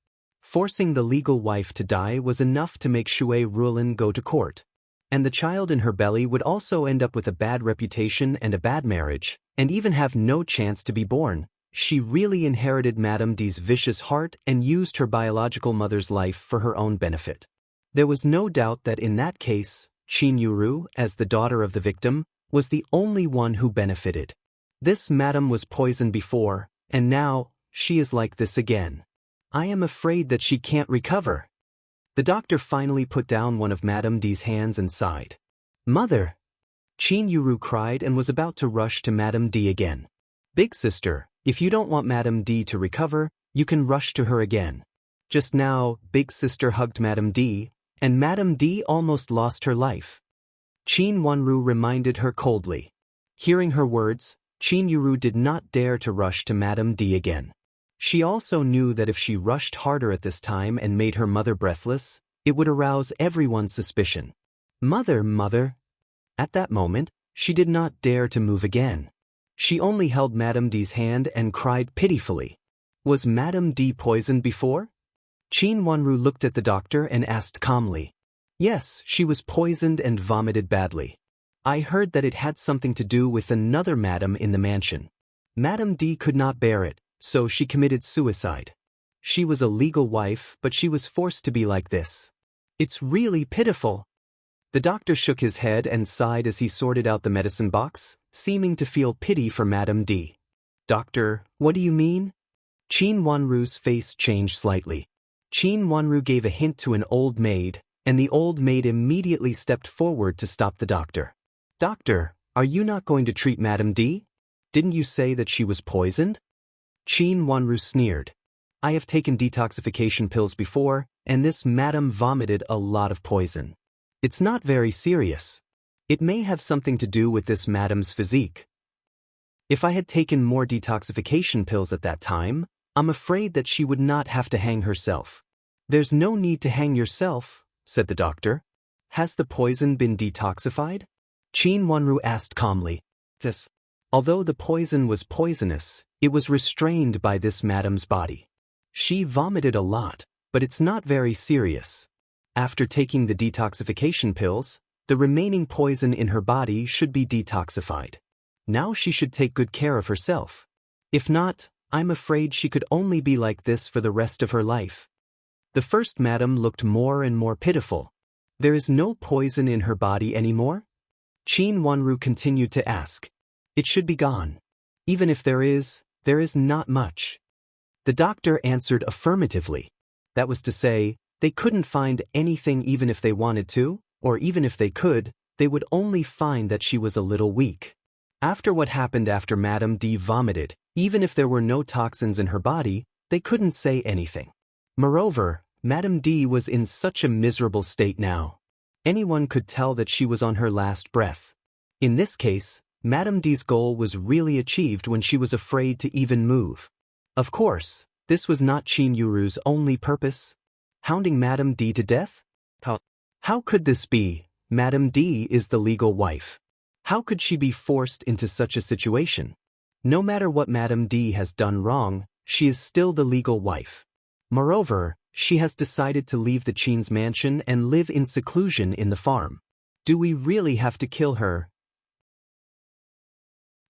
A: Forcing the legal wife to die was enough to make Shui Rulin go to court. And the child in her belly would also end up with a bad reputation and a bad marriage, and even have no chance to be born. She really inherited Madame D's vicious heart and used her biological mother's life for her own benefit. There was no doubt that in that case, Qin Yuru, as the daughter of the victim, was the only one who benefited. This madam was poisoned before, and now, she is like this again. I am afraid that she can't recover. The doctor finally put down one of Madame D's hands and sighed. "Mother!" Qin Yuru cried and was about to rush to Madame D again. "Big sister, if you don't want Madame D to recover, you can rush to her again." Just now, Big Sister hugged Madame D, and Madame D almost lost her life. Qin Wanru reminded her coldly. Hearing her words, Qin Yuru did not dare to rush to Madame D again. She also knew that if she rushed harder at this time and made her mother breathless, it would arouse everyone's suspicion. "Mother, mother!" At that moment, she did not dare to move again. She only held Madame D's hand and cried pitifully. Was Madame D poisoned before? Qin Wanru looked at the doctor and asked calmly. Yes, she was poisoned and vomited badly. I heard that it had something to do with another madam in the mansion. Madame D could not bear it, so she committed suicide. She was a legal wife, but she was forced to be like this. It's really pitiful. The doctor shook his head and sighed as he sorted out the medicine box, seeming to feel pity for Madame D. Doctor, what do you mean? Qin Wanru's face changed slightly. Qin Wanru gave a hint to an old maid, and the old maid immediately stepped forward to stop the doctor. Doctor, are you not going to treat Madame D? Didn't you say that she was poisoned? Qin Wanru sneered. I have taken detoxification pills before, and this madam vomited a lot of poison. It's not very serious. It may have something to do with this madam's physique. If I had taken more detoxification pills at that time, I'm afraid that she would not have to hang herself. There's no need to hang yourself, said the doctor. Has the poison been detoxified? Qin Wanru asked calmly. Yes. Although the poison was poisonous, it was restrained by this madam's body. She vomited a lot, but it's not very serious. After taking the detoxification pills, The remaining poison in her body should be detoxified. Now she should take good care of herself. If not, I'm afraid she could only be like this for the rest of her life. The first madam looked more and more pitiful. There is no poison in her body anymore? Qin Wanru continued to ask. It should be gone. Even if there is not much. The doctor answered affirmatively. That was to say, they couldn't find anything even if they wanted to, or even if they could, they would only find that she was a little weak. After what happened after Madame D vomited, even if there were no toxins in her body, they couldn't say anything. Moreover, Madame D was in such a miserable state now. Anyone could tell that she was on her last breath. In this case, Madame D's goal was really achieved when she was afraid to even move. Of course, this was not Qin Yuru's only purpose. Hounding Madame D to death? How could this be? Madame D is the legal wife. How could she be forced into such a situation? No matter what Madame D has done wrong, she is still the legal wife. Moreover, she has decided to leave the Qin's mansion and live in seclusion in the farm. Do we really have to kill her?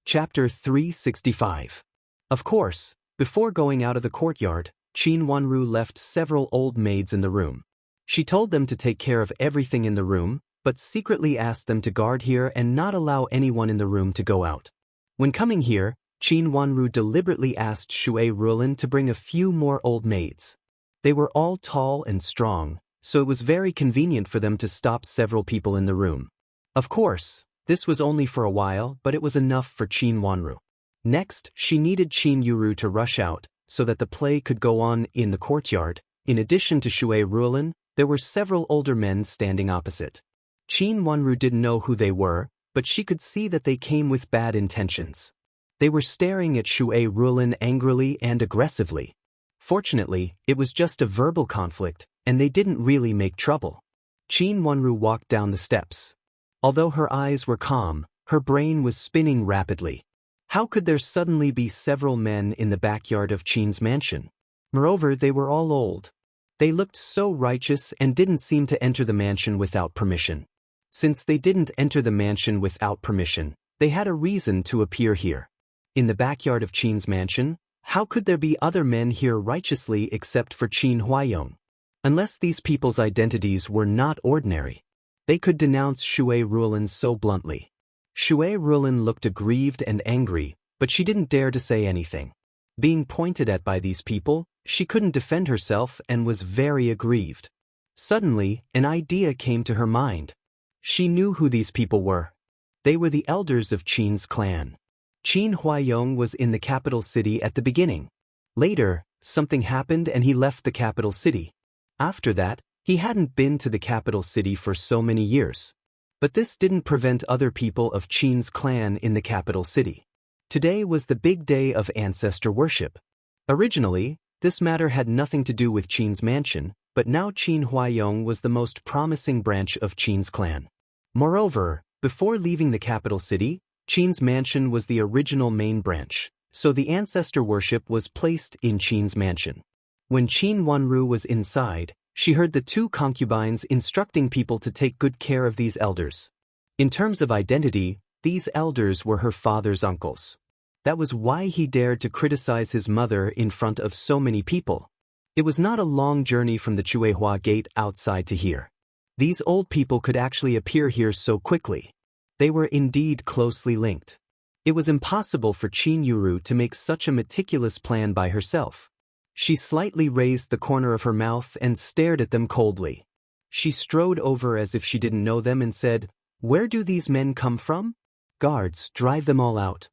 A: Chapter 365. Of course, before going out of the courtyard, Qin Wanru left several old maids in the room. She told them to take care of everything in the room, but secretly asked them to guard here and not allow anyone in the room to go out. When coming here, Qin Wanru deliberately asked Shui Rulin to bring a few more old maids. They were all tall and strong, so it was very convenient for them to stop several people in the room. Of course, this was only for a while, but it was enough for Qin Wanru. Next, she needed Qin Yuru to rush out, so that the play could go on in the courtyard. In addition to Shui Rulin, there were several older men standing opposite. Qin Wanru didn't know who they were, but she could see that they came with bad intentions. They were staring at Shui Rulin angrily and aggressively. Fortunately, it was just a verbal conflict, and they didn't really make trouble. Qin Wanru walked down the steps. Although her eyes were calm, her brain was spinning rapidly. How could there suddenly be several men in the backyard of Qin's mansion? Moreover, they were all old. They looked so righteous and didn't seem to enter the mansion without permission. Since they didn't enter the mansion without permission, they had a reason to appear here. In the backyard of Qin's mansion, how could there be other men here righteously except for Qin Huaiyong? Unless these people's identities were not ordinary, they could denounce Shui Rulin so bluntly. Shui Rulin looked aggrieved and angry, but she didn't dare to say anything. Being pointed at by these people, she couldn't defend herself and was very aggrieved. Suddenly, an idea came to her mind. She knew who these people were. They were the elders of Qin's clan. Qin Huaiyong was in the capital city at the beginning. Later, something happened and he left the capital city. After that, he hadn't been to the capital city for so many years. But this didn't prevent other people of Qin's clan in the capital city. Today was the big day of ancestor worship. Originally, this matter had nothing to do with Qin's mansion, but now Qin Huaiyong was the most promising branch of Qin's clan. Moreover, before leaving the capital city, Qin's mansion was the original main branch, so the ancestor worship was placed in Qin's mansion. When Qin Wanru was inside, she heard the two concubines instructing people to take good care of these elders. In terms of identity, these elders were her father's uncles. That was why he dared to criticize his mother in front of so many people. It was not a long journey from the Chuehua gate outside to here. These old people could actually appear here so quickly. They were indeed closely linked. It was impossible for Qin Yuru to make such a meticulous plan by herself. She slightly raised the corner of her mouth and stared at them coldly. She strode over as if she didn't know them and said, "Where do these men come from? Guards, drive them all out.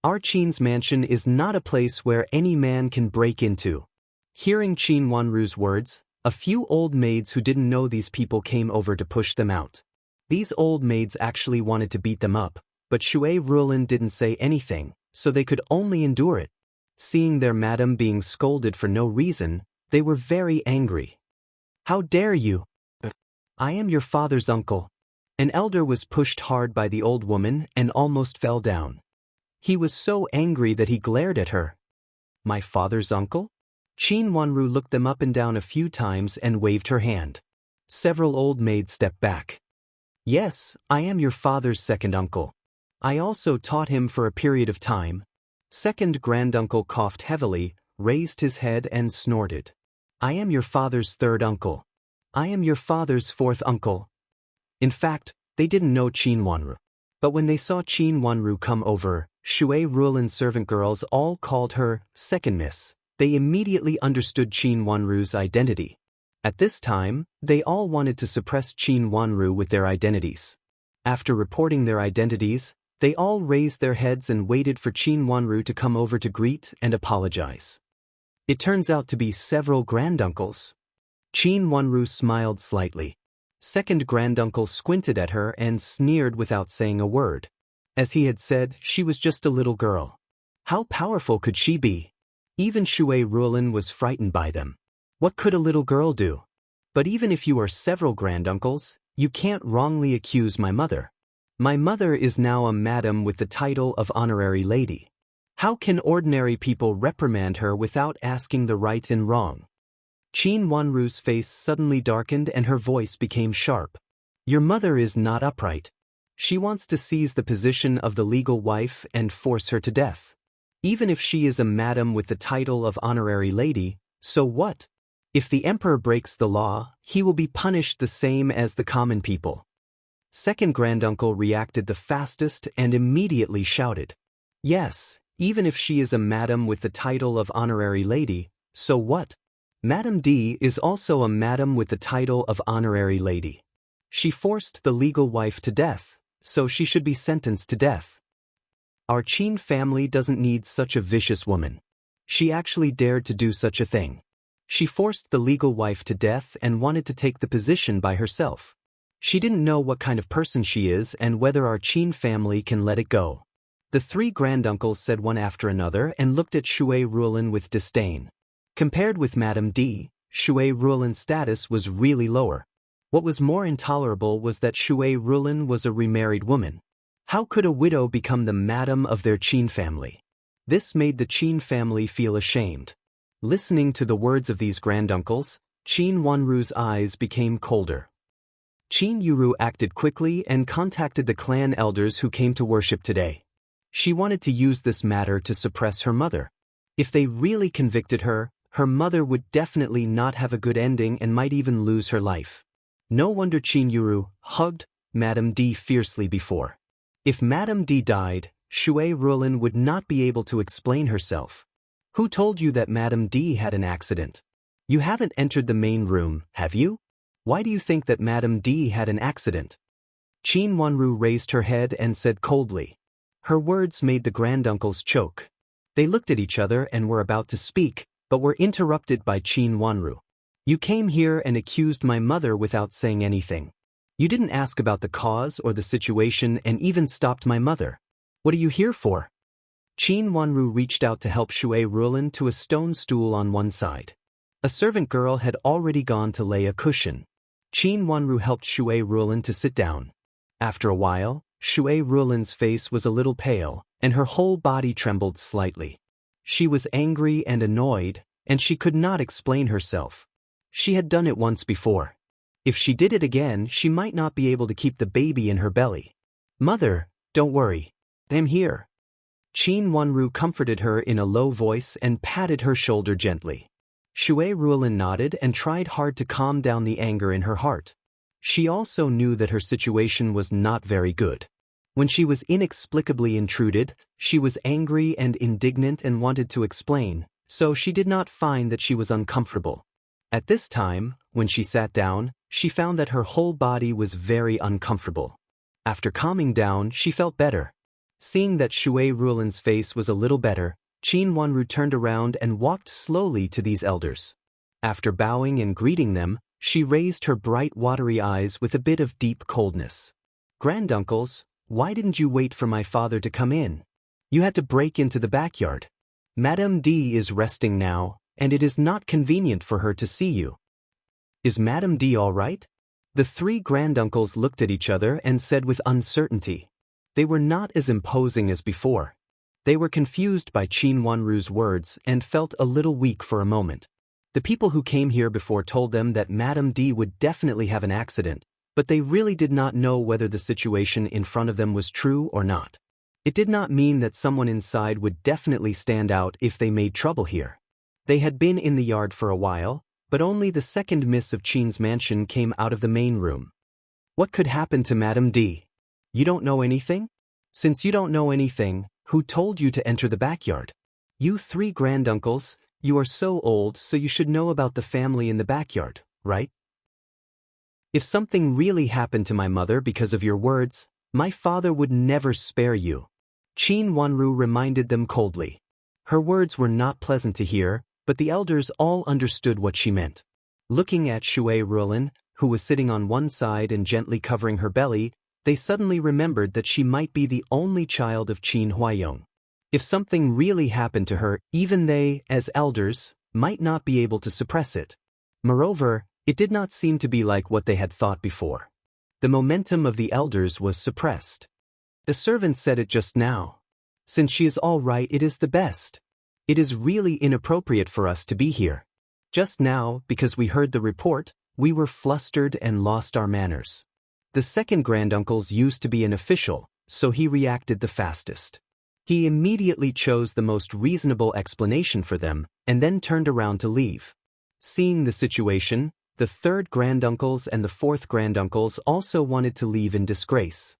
A: Our Qin's mansion is not a place where any man can break into." Hearing Qin Wanru's words, a few old maids who didn't know these people came over to push them out. These old maids actually wanted to beat them up, but Shui Rulin didn't say anything, so they could only endure it. Seeing their madam being scolded for no reason, they were very angry. "How dare you? I am your father's uncle." An elder was pushed hard by the old woman and almost fell down. He was so angry that he glared at her. "My father's uncle?" Qin Wanru looked them up and down a few times and waved her hand. Several old maids stepped back. Yes, I am your father's second uncle. I also taught him for a period of time. Second granduncle coughed heavily, raised his head and snorted. I am your father's third uncle. I am your father's fourth uncle. In fact, they didn't know Qin Wanru. But when they saw Qin Wanru come over, Shui Ruolin's servant girls all called her second miss. They immediately understood Qin Wanru's identity. At this time, they all wanted to suppress Qin Wanru with their identities. After reporting their identities, they all raised their heads and waited for Qin Wanru to come over to greet and apologize. It turns out to be several granduncles. Qin Wanru smiled slightly. Second granduncle squinted at her and sneered without saying a word. As he had said, she was just a little girl. How powerful could she be? Even Shui Ruolin was frightened by them. What could a little girl do? But even if you are several granduncles, you can't wrongly accuse my mother. My mother is now a madam with the title of honorary lady. How can ordinary people reprimand her without asking the right and wrong? Qin Wanru's face suddenly darkened and her voice became sharp. Your mother is not upright. She wants to seize the position of the legal wife and force her to death. Even if she is a madam with the title of honorary lady, so what? If the emperor breaks the law, he will be punished the same as the common people. Second granduncle reacted the fastest and immediately shouted. Yes, even if she is a madam with the title of honorary lady, so what? Madame D is also a madam with the title of honorary lady. She forced the legal wife to death, so she should be sentenced to death. Our Qin family doesn't need such a vicious woman. She actually dared to do such a thing. She forced the legal wife to death and wanted to take the position by herself. She didn't know what kind of person she is and whether our Qin family can let it go. The three granduncles said one after another and looked at Shui Ruolin with disdain. Compared with Madame D, Shui Ruolin's status was really lower. What was more intolerable was that Shui Ruolin was a remarried woman. How could a widow become the madam of their Qin family? This made the Qin family feel ashamed. Listening to the words of these granduncles, Qin Wanru's eyes became colder. Qin Yuru acted quickly and contacted the clan elders who came to worship today. She wanted to use this matter to suppress her mother. If they really convicted her, her mother would definitely not have a good ending and might even lose her life. No wonder Qin Yuru hugged Madame D fiercely before. If Madame D died, Shui Ruolin would not be able to explain herself. Who told you that Madame D had an accident? You haven't entered the main room, have you? Why do you think that Madame D had an accident? Qin Wanru raised her head and said coldly. Her words made the granduncles choke. They looked at each other and were about to speak, but were interrupted by Qin Wanru. You came here and accused my mother without saying anything. You didn't ask about the cause or the situation and even stopped my mother. What are you here for? Qin Wanru reached out to help Shui Ruolin to a stone stool on one side. A servant girl had already gone to lay a cushion. Qin Wanru helped Shui Ruolin to sit down. After a while, Shui Ruolin's face was a little pale, and her whole body trembled slightly. She was angry and annoyed, and she could not explain herself. She had done it once before. If she did it again, she might not be able to keep the baby in her belly. Mother, don't worry. I'm here. Qin Wanru comforted her in a low voice and patted her shoulder gently. Shui Ruolin nodded and tried hard to calm down the anger in her heart. She also knew that her situation was not very good. When she was inexplicably intruded, she was angry and indignant and wanted to explain, so she did not find that she was uncomfortable. At this time, when she sat down, she found that her whole body was very uncomfortable. After calming down, she felt better. Seeing that Shui Ruolin's face was a little better, Qin Wanru turned around and walked slowly to these elders. After bowing and greeting them, she raised her bright watery eyes with a bit of deep coldness. Granduncles, why didn't you wait for my father to come in? You had to break into the backyard. Madame D is resting now, and it is not convenient for her to see you. Is Madame D all right? The three granduncles looked at each other and said with uncertainty. They were not as imposing as before. They were confused by Qin Wanru's words and felt a little weak for a moment. The people who came here before told them that Madame D would definitely have an accident, but they really did not know whether the situation in front of them was true or not. It did not mean that someone inside would definitely stand out if they made trouble here. They had been in the yard for a while, but only the second miss of Qin's mansion came out of the main room. What could happen to Madame D? You don't know anything? Since you don't know anything, who told you to enter the backyard? You 3 granduncles, you are so old, so you should know about the family in the backyard, right? If something really happened to my mother because of your words, my father would never spare you. Qin Wanru reminded them coldly. Her words were not pleasant to hear, but the elders all understood what she meant. Looking at Shui Ruolin, who was sitting on one side and gently covering her belly, they suddenly remembered that she might be the only child of Qin Huaiyong. If something really happened to her, even they, as elders, might not be able to suppress it. Moreover, it did not seem to be like what they had thought before. The momentum of the elders was suppressed. The servant said it just now. Since she is all right, it is the best. It is really inappropriate for us to be here. Just now, because we heard the report, we were flustered and lost our manners. The second granduncles used to be an official, so he reacted the fastest. He immediately chose the most reasonable explanation for them, and then turned around to leave. Seeing the situation, the third granduncles and the fourth granduncles also wanted to leave in disgrace.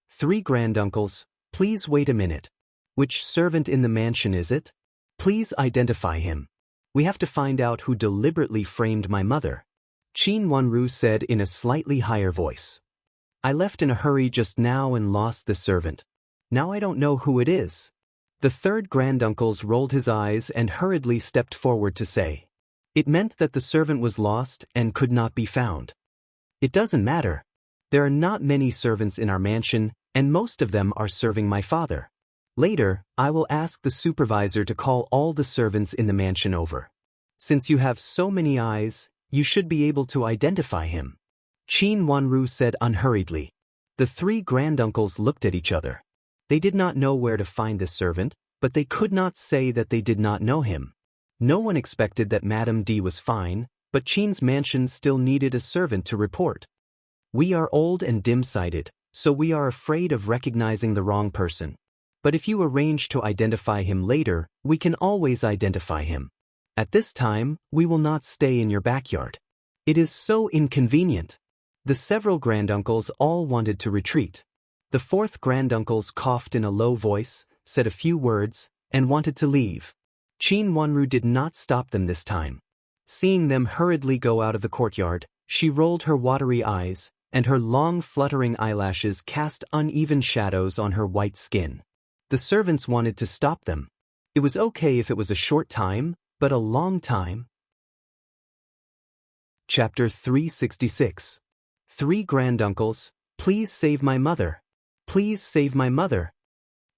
A: 3 granduncles, please wait a minute. Which servant in the mansion is it? Please identify him. We have to find out who deliberately framed my mother. Qin Wanru said in a slightly higher voice. I left in a hurry just now and lost the servant. Now I don't know who it is. The third granduncles rolled his eyes and hurriedly stepped forward to say. It meant that the servant was lost and could not be found. It doesn't matter. There are not many servants in our mansion, and most of them are serving my father. Later, I will ask the supervisor to call all the servants in the mansion over. Since you have so many eyes, you should be able to identify him. Qin Wanru said unhurriedly. The 3 granduncles looked at each other. They did not know where to find the servant, but they could not say that they did not know him. No one expected that Madame D was fine, but Qin's mansion still needed a servant to report. We are old and dim-sighted, so we are afraid of recognizing the wrong person. But if you arrange to identify him later, we can always identify him. At this time, we will not stay in your backyard. It is so inconvenient. The several granduncles all wanted to retreat. The 4th granduncles coughed in a low voice, said a few words, and wanted to leave. Qin Wanru did not stop them this time. Seeing them hurriedly go out of the courtyard, she rolled her watery eyes, and her long fluttering eyelashes cast uneven shadows on her white skin. The servants wanted to stop them. It was okay if it was a short time, but a long time. Chapter 366. 3 granduncles, please save my mother. Please save my mother.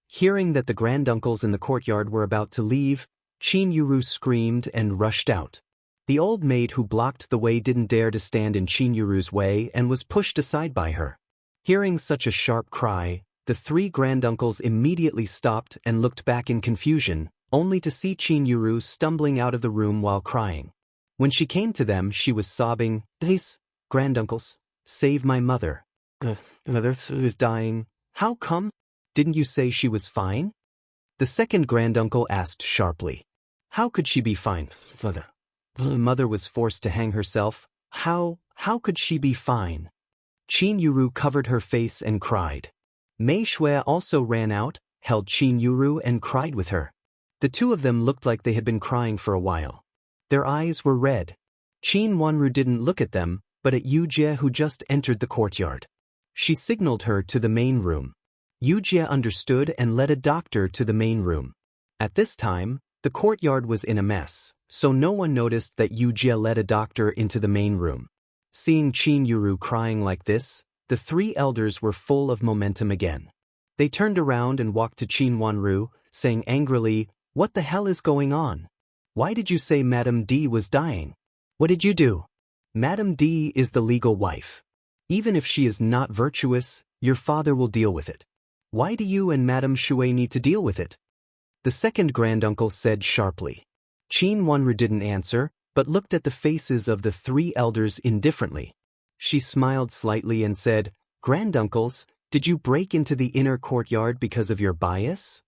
A: Hearing that the granduncles in the courtyard were about to leave, Qin Yuru screamed and rushed out. The old maid who blocked the way didn't dare to stand in Qin Yuru's way and was pushed aside by her. Hearing such a sharp cry, the 3 granduncles immediately stopped and looked back in confusion, only to see Qin Yuru stumbling out of the room while crying. When she came to them, she was sobbing, Please, granduncles, save my mother. Mother is dying. How come? Didn't you say she was fine? The second granduncle asked sharply. How could she be fine, mother? Mother was forced to hang herself. How could she be fine? Qin Yuru covered her face and cried. Mei Shui also ran out, held Qin Yuru and cried with her. The 2 of them looked like they had been crying for a while. Their eyes were red. Qin Wanru didn't look at them, but at Yujie who just entered the courtyard. She signaled her to the main room. Yujie understood and led a doctor to the main room. At this time, the courtyard was in a mess, so no one noticed that Yujie led a doctor into the main room. Seeing Qin Yuru crying like this, the 3 elders were full of momentum again. They turned around and walked to Qin Wanru, saying angrily, What the hell is going on? Why did you say Madame D was dying? What did you do? Madame D is the legal wife. Even if she is not virtuous, your father will deal with it. Why do you and Madame Shui need to deal with it? The second granduncle said sharply. Qin Wanru didn't answer, but looked at the faces of the 3 elders indifferently. She smiled slightly and said, "Granduncles, did you break into the inner courtyard because of your bias?"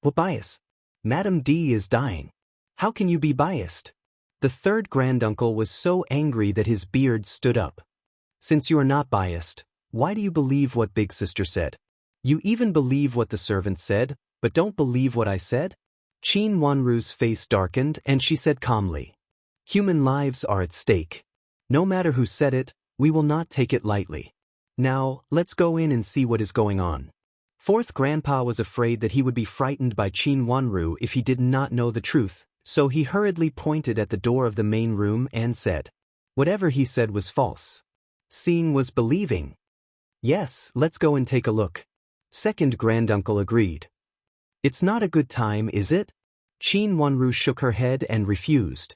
A: "What bias? Madame D is dying. How can you be biased?" The third granduncle was so angry that his beard stood up. "Since you are not biased, why do you believe what Big Sister said? You even believe what the servants said, but don't believe what I said?" Qin Wanru's face darkened and she said calmly, "Human lives are at stake. No matter who said it, we will not take it lightly. Now, let's go in and see what is going on." Fourth Grandpa was afraid that he would be frightened by Qin Wanru if he did not know the truth, so he hurriedly pointed at the door of the main room and said, whatever he said was false. Seeing was believing. "Yes, let's go and take a look." Second granduncle agreed. "It's not a good time, is it?" Qin Wanru shook her head and refused.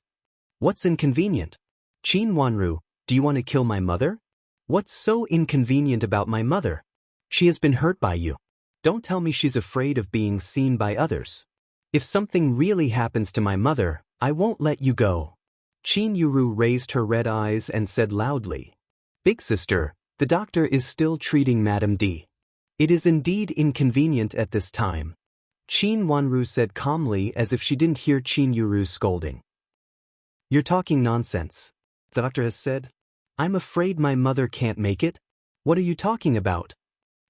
A: "What's inconvenient? Qin Wanru, do you want to kill my mother? What's so inconvenient about my mother? She has been hurt by you. Don't tell me she's afraid of being seen by others. If something really happens to my mother, I won't let you go." Qin Yuru raised her red eyes and said loudly, "Big Sister, the doctor is still treating Madame D. It is indeed inconvenient at this time." Qin Wanru said calmly as if she didn't hear Qin Yuru's scolding. "You're talking nonsense. The doctor has said, I'm afraid my mother can't make it. What are you talking about?"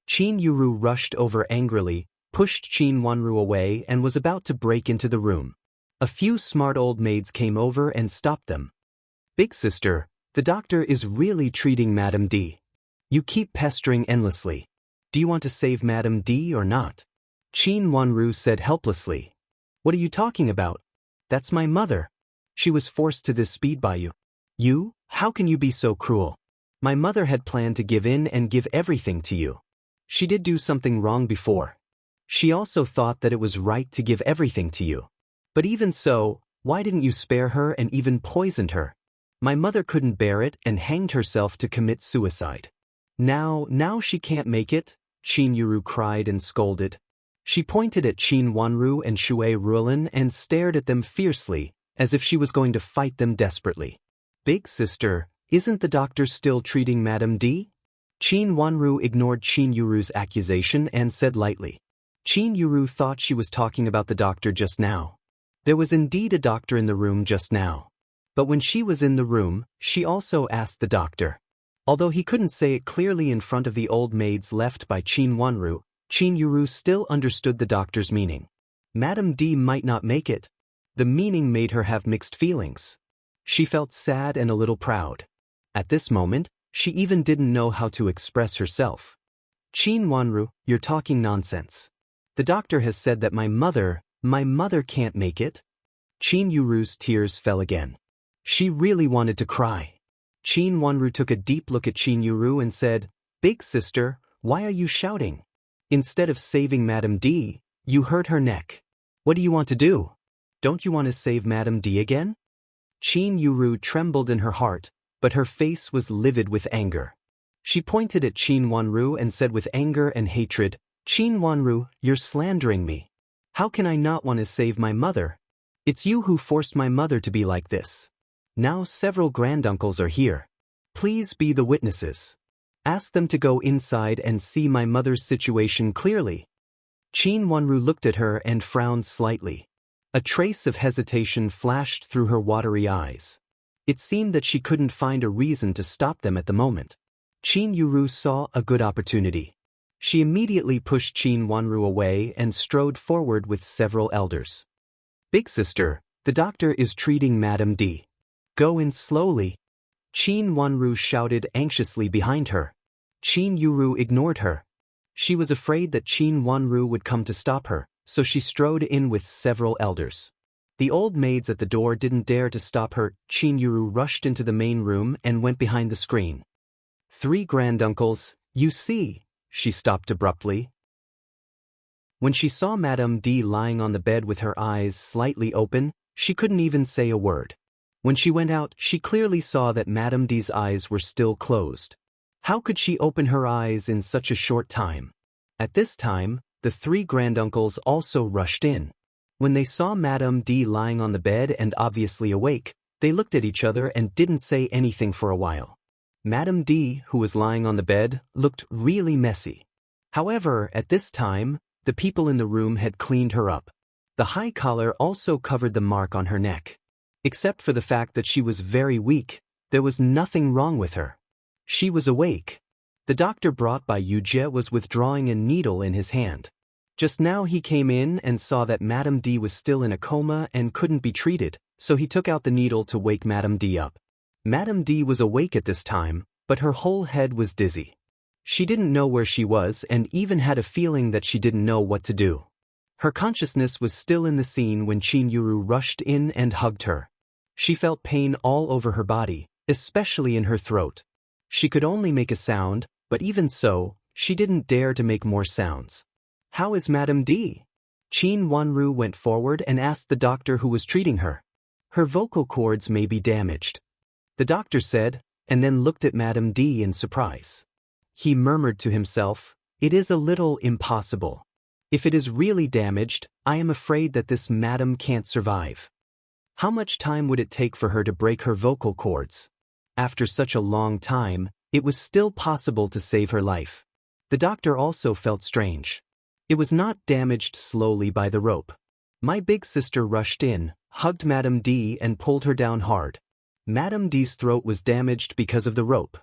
A: Qin Yuru rushed over angrily, pushed Qin Wanru away and was about to break into the room. A few smart old maids came over and stopped them. "Big Sister, the doctor is really treating Madame D. You keep pestering endlessly. Do you want to save Madame D or not?" Qin Wanru said helplessly. "What are you talking about? That's my mother. She was forced to this speed by you. You? How can you be so cruel? My mother had planned to give in and give everything to you. She did do something wrong before. She also thought that it was right to give everything to you. But even so, why didn't you spare her and even poisoned her? My mother couldn't bear it and hanged herself to commit suicide. Now she can't make it," Qin Yuru cried and scolded. She pointed at Qin Wanru and Shui Ruolin and stared at them fiercely, as if she was going to fight them desperately. "Big Sister, isn't the doctor still treating Madame D?" Qin Wanru ignored Qin Yuru's accusation and said lightly. Qin Yuru thought she was talking about the doctor just now. There was indeed a doctor in the room just now. But when she was in the room, she also asked the doctor. Although he couldn't say it clearly in front of the old maids left by Qin Wanru, Qin Yuru still understood the doctor's meaning. Madame D might not make it. The meaning made her have mixed feelings. She felt sad and a little proud. At this moment, she even didn't know how to express herself. "Qin Wanru, you're talking nonsense. The doctor has said that my mother can't make it." Qin Yuru's tears fell again. She really wanted to cry. Qin Wanru took a deep look at Qin Yuru and said, "Big Sister, why are you shouting? Instead of saving Madame D, you hurt her neck. What do you want to do? Don't you want to save Madame D again?" Qin Yuru trembled in her heart, but her face was livid with anger. She pointed at Qin Wanru and said with anger and hatred, "Qin Wanru, you're slandering me. How can I not want to save my mother? It's you who forced my mother to be like this. Now several granduncles are here. Please be the witnesses. Ask them to go inside and see my mother's situation clearly." Qin Wanru looked at her and frowned slightly. A trace of hesitation flashed through her watery eyes. It seemed that she couldn't find a reason to stop them at the moment. Qin Yuru saw a good opportunity. She immediately pushed Qin Wanru away and strode forward with several elders. "Big Sister, the doctor is treating Madame D. Go in slowly." Qin Wanru shouted anxiously behind her. Qin Yuru ignored her. She was afraid that Qin Wanru would come to stop her, so she strode in with several elders. The old maids at the door didn't dare to stop her. Qin Yuru rushed into the main room and went behind the screen. "Three granduncles, you see," she stopped abruptly. When she saw Madame D lying on the bed with her eyes slightly open, she couldn't even say a word. When she went out, she clearly saw that Madame D's eyes were still closed. How could she open her eyes in such a short time? At this time, the three granduncles also rushed in. When they saw Madame D lying on the bed and obviously awake, they looked at each other and didn't say anything for a while. Madam D, who was lying on the bed, looked really messy. However, at this time, the people in the room had cleaned her up. The high collar also covered the mark on her neck. Except for the fact that she was very weak, there was nothing wrong with her. She was awake. The doctor brought by Yujie was withdrawing a needle in his hand. Just now he came in and saw that Madam D was still in a coma and couldn't be treated, so he took out the needle to wake Madam D up. Madam D was awake at this time, but her whole head was dizzy. She didn't know where she was and even had a feeling that she didn't know what to do. Her consciousness was still in the scene when Qin Yuru rushed in and hugged her. She felt pain all over her body, especially in her throat. She could only make a sound, but even so, she didn't dare to make more sounds. "How is Madam D?" Qin Wanru went forward and asked the doctor who was treating her. "Her vocal cords may be damaged," the doctor said, and then looked at Madam D in surprise. He murmured to himself, "It is a little impossible. If it is really damaged, I am afraid that this madam can't survive." How much time would it take for her to break her vocal cords? After such a long time, it was still possible to save her life. The doctor also felt strange. It was not damaged slowly by the rope. My big sister rushed in, hugged Madam D and pulled her down hard. Madam D's throat was damaged because of the rope.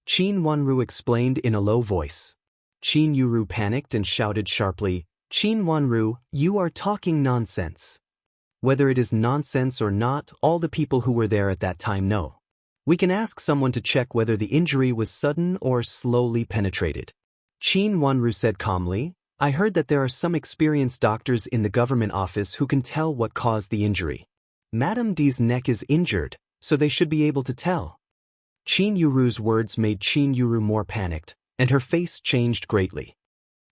A: Qin Wanru explained in a low voice. Qin Yuru panicked and shouted sharply, "Qin Wanru, you are talking nonsense." Whether it is nonsense or not, all the people who were there at that time know. We can ask someone to check whether the injury was sudden or slowly penetrated. Qin Wanru said calmly, "I heard that there are some experienced doctors in the government office who can tell what caused the injury. Madam D's neck is injured, so they should be able to tell." Qin Yuru's words made Qin Yuru more panicked, and her face changed greatly.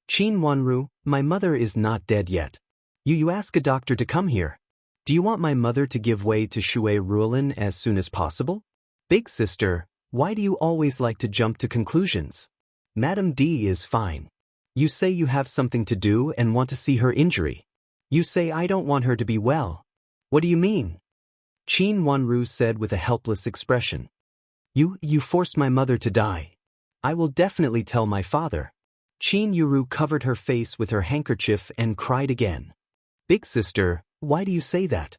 A: "Qin Wanru, my mother is not dead yet. You ask a doctor to come here. Do you want my mother to give way to Shui Ruolin as soon as possible? Big sister, why do you always like to jump to conclusions? Madam D is fine. You say you have something to do and want to see her injury. You say I don't want her to be well. What do you mean?" Qin Wanru said with a helpless expression. You forced my mother to die. I will definitely tell my father." Qin Yuru covered her face with her handkerchief and cried again. "Big sister, why do you say that?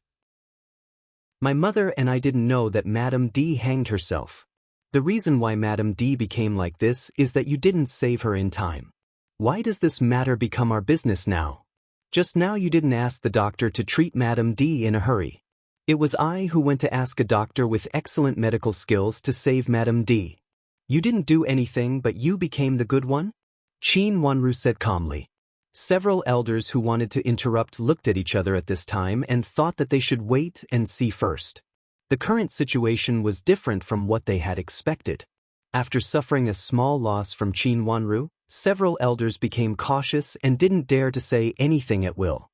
A: My mother and I didn't know that Madam D hanged herself. The reason why Madam D became like this is that you didn't save her in time. Why does this matter become our business now? Just now you didn't ask the doctor to treat Madam D in a hurry. It was I who went to ask a doctor with excellent medical skills to save Madam D. You didn't do anything, but you became the good one?" Qin Wanru said calmly. Several elders who wanted to interrupt looked at each other at this time and thought that they should wait and see first. The current situation was different from what they had expected. After suffering a small loss from Qin Wanru, several elders became cautious and didn't dare to say anything at will.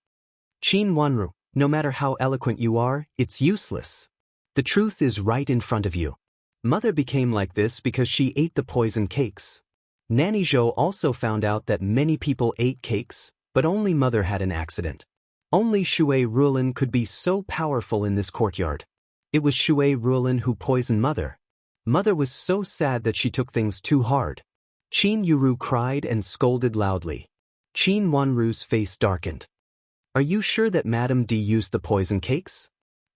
A: "Qin Wanru, no matter how eloquent you are, it's useless. The truth is right in front of you. Mother became like this because she ate the poison cakes. Nanny Zhou also found out that many people ate cakes, but only Mother had an accident. Only Shui Ruolin could be so powerful in this courtyard. It was Shui Ruolin who poisoned Mother. Mother was so sad that she took things too hard." Qin Yuru cried and scolded loudly. Qin Wanru's face darkened. "Are you sure that Madam D used the poison cakes?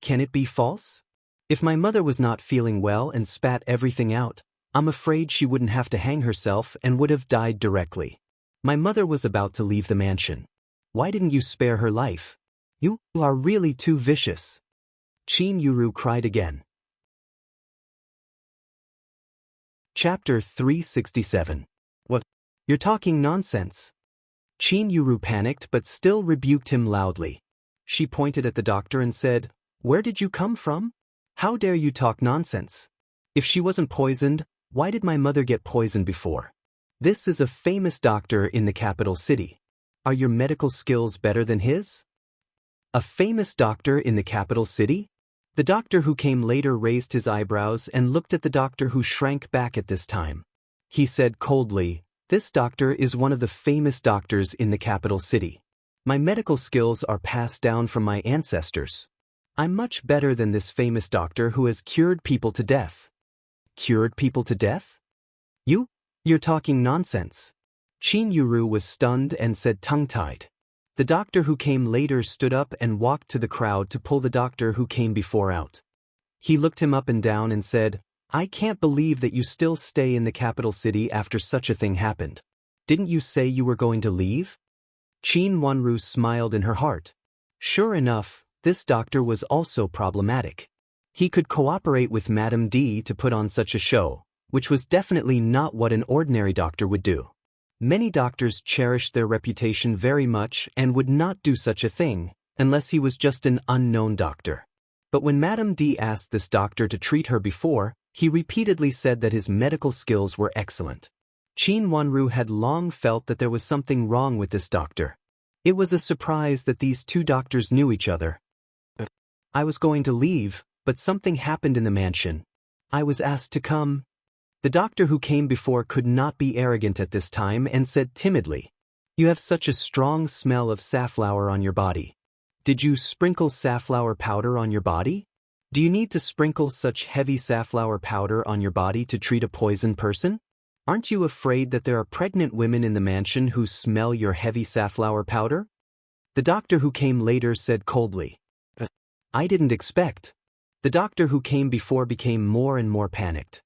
A: Can it be false? If my mother was not feeling well and spat everything out, I'm afraid she wouldn't have to hang herself and would have died directly. My mother was about to leave the mansion. Why didn't you spare her life? You are really too vicious." Qin Yuru cried again. Chapter 367. "What? You're talking nonsense." Qin Yuru panicked but still rebuked him loudly. She pointed at the doctor and said, "Where did you come from? How dare you talk nonsense? If she wasn't poisoned, why did my mother get poisoned before? This is a famous doctor in the capital city. Are your medical skills better than his?" "A famous doctor in the capital city?" The doctor who came later raised his eyebrows and looked at the doctor who shrank back at this time. He said coldly, "This doctor is one of the famous doctors in the capital city. My medical skills are passed down from my ancestors. I'm much better than this famous doctor who has cured people to death." cured people to death? You're talking nonsense. Qin Yuru was stunned and said tongue-tied. The doctor who came later stood up and walked to the crowd to pull the doctor who came before out. He looked him up and down and said, I can't believe that you still stay in the capital city after such a thing happened. Didn't you say you were going to leave? Qin Wanru smiled in her heart. Sure enough, this doctor was also problematic. He could cooperate with Madame D to put on such a show, which was definitely not what an ordinary doctor would do. Many doctors cherished their reputation very much and would not do such a thing, unless he was just an unknown doctor. But when Madame D asked this doctor to treat her before, he repeatedly said that his medical skills were excellent. Qin Wanru had long felt that there was something wrong with this doctor. It was a surprise that these two doctors knew each other. I was going to leave, but something happened in the mansion. I was asked to come. The doctor who came before could not be arrogant at this time and said timidly, You have such a strong smell of safflower on your body. Did you sprinkle safflower powder on your body? Do you need to sprinkle such heavy safflower powder on your body to treat a poisoned person? Aren't you afraid that there are pregnant women in the mansion who smell your heavy safflower powder? The doctor who came later said coldly, I didn't expect. The doctor who came before became more and more panicked.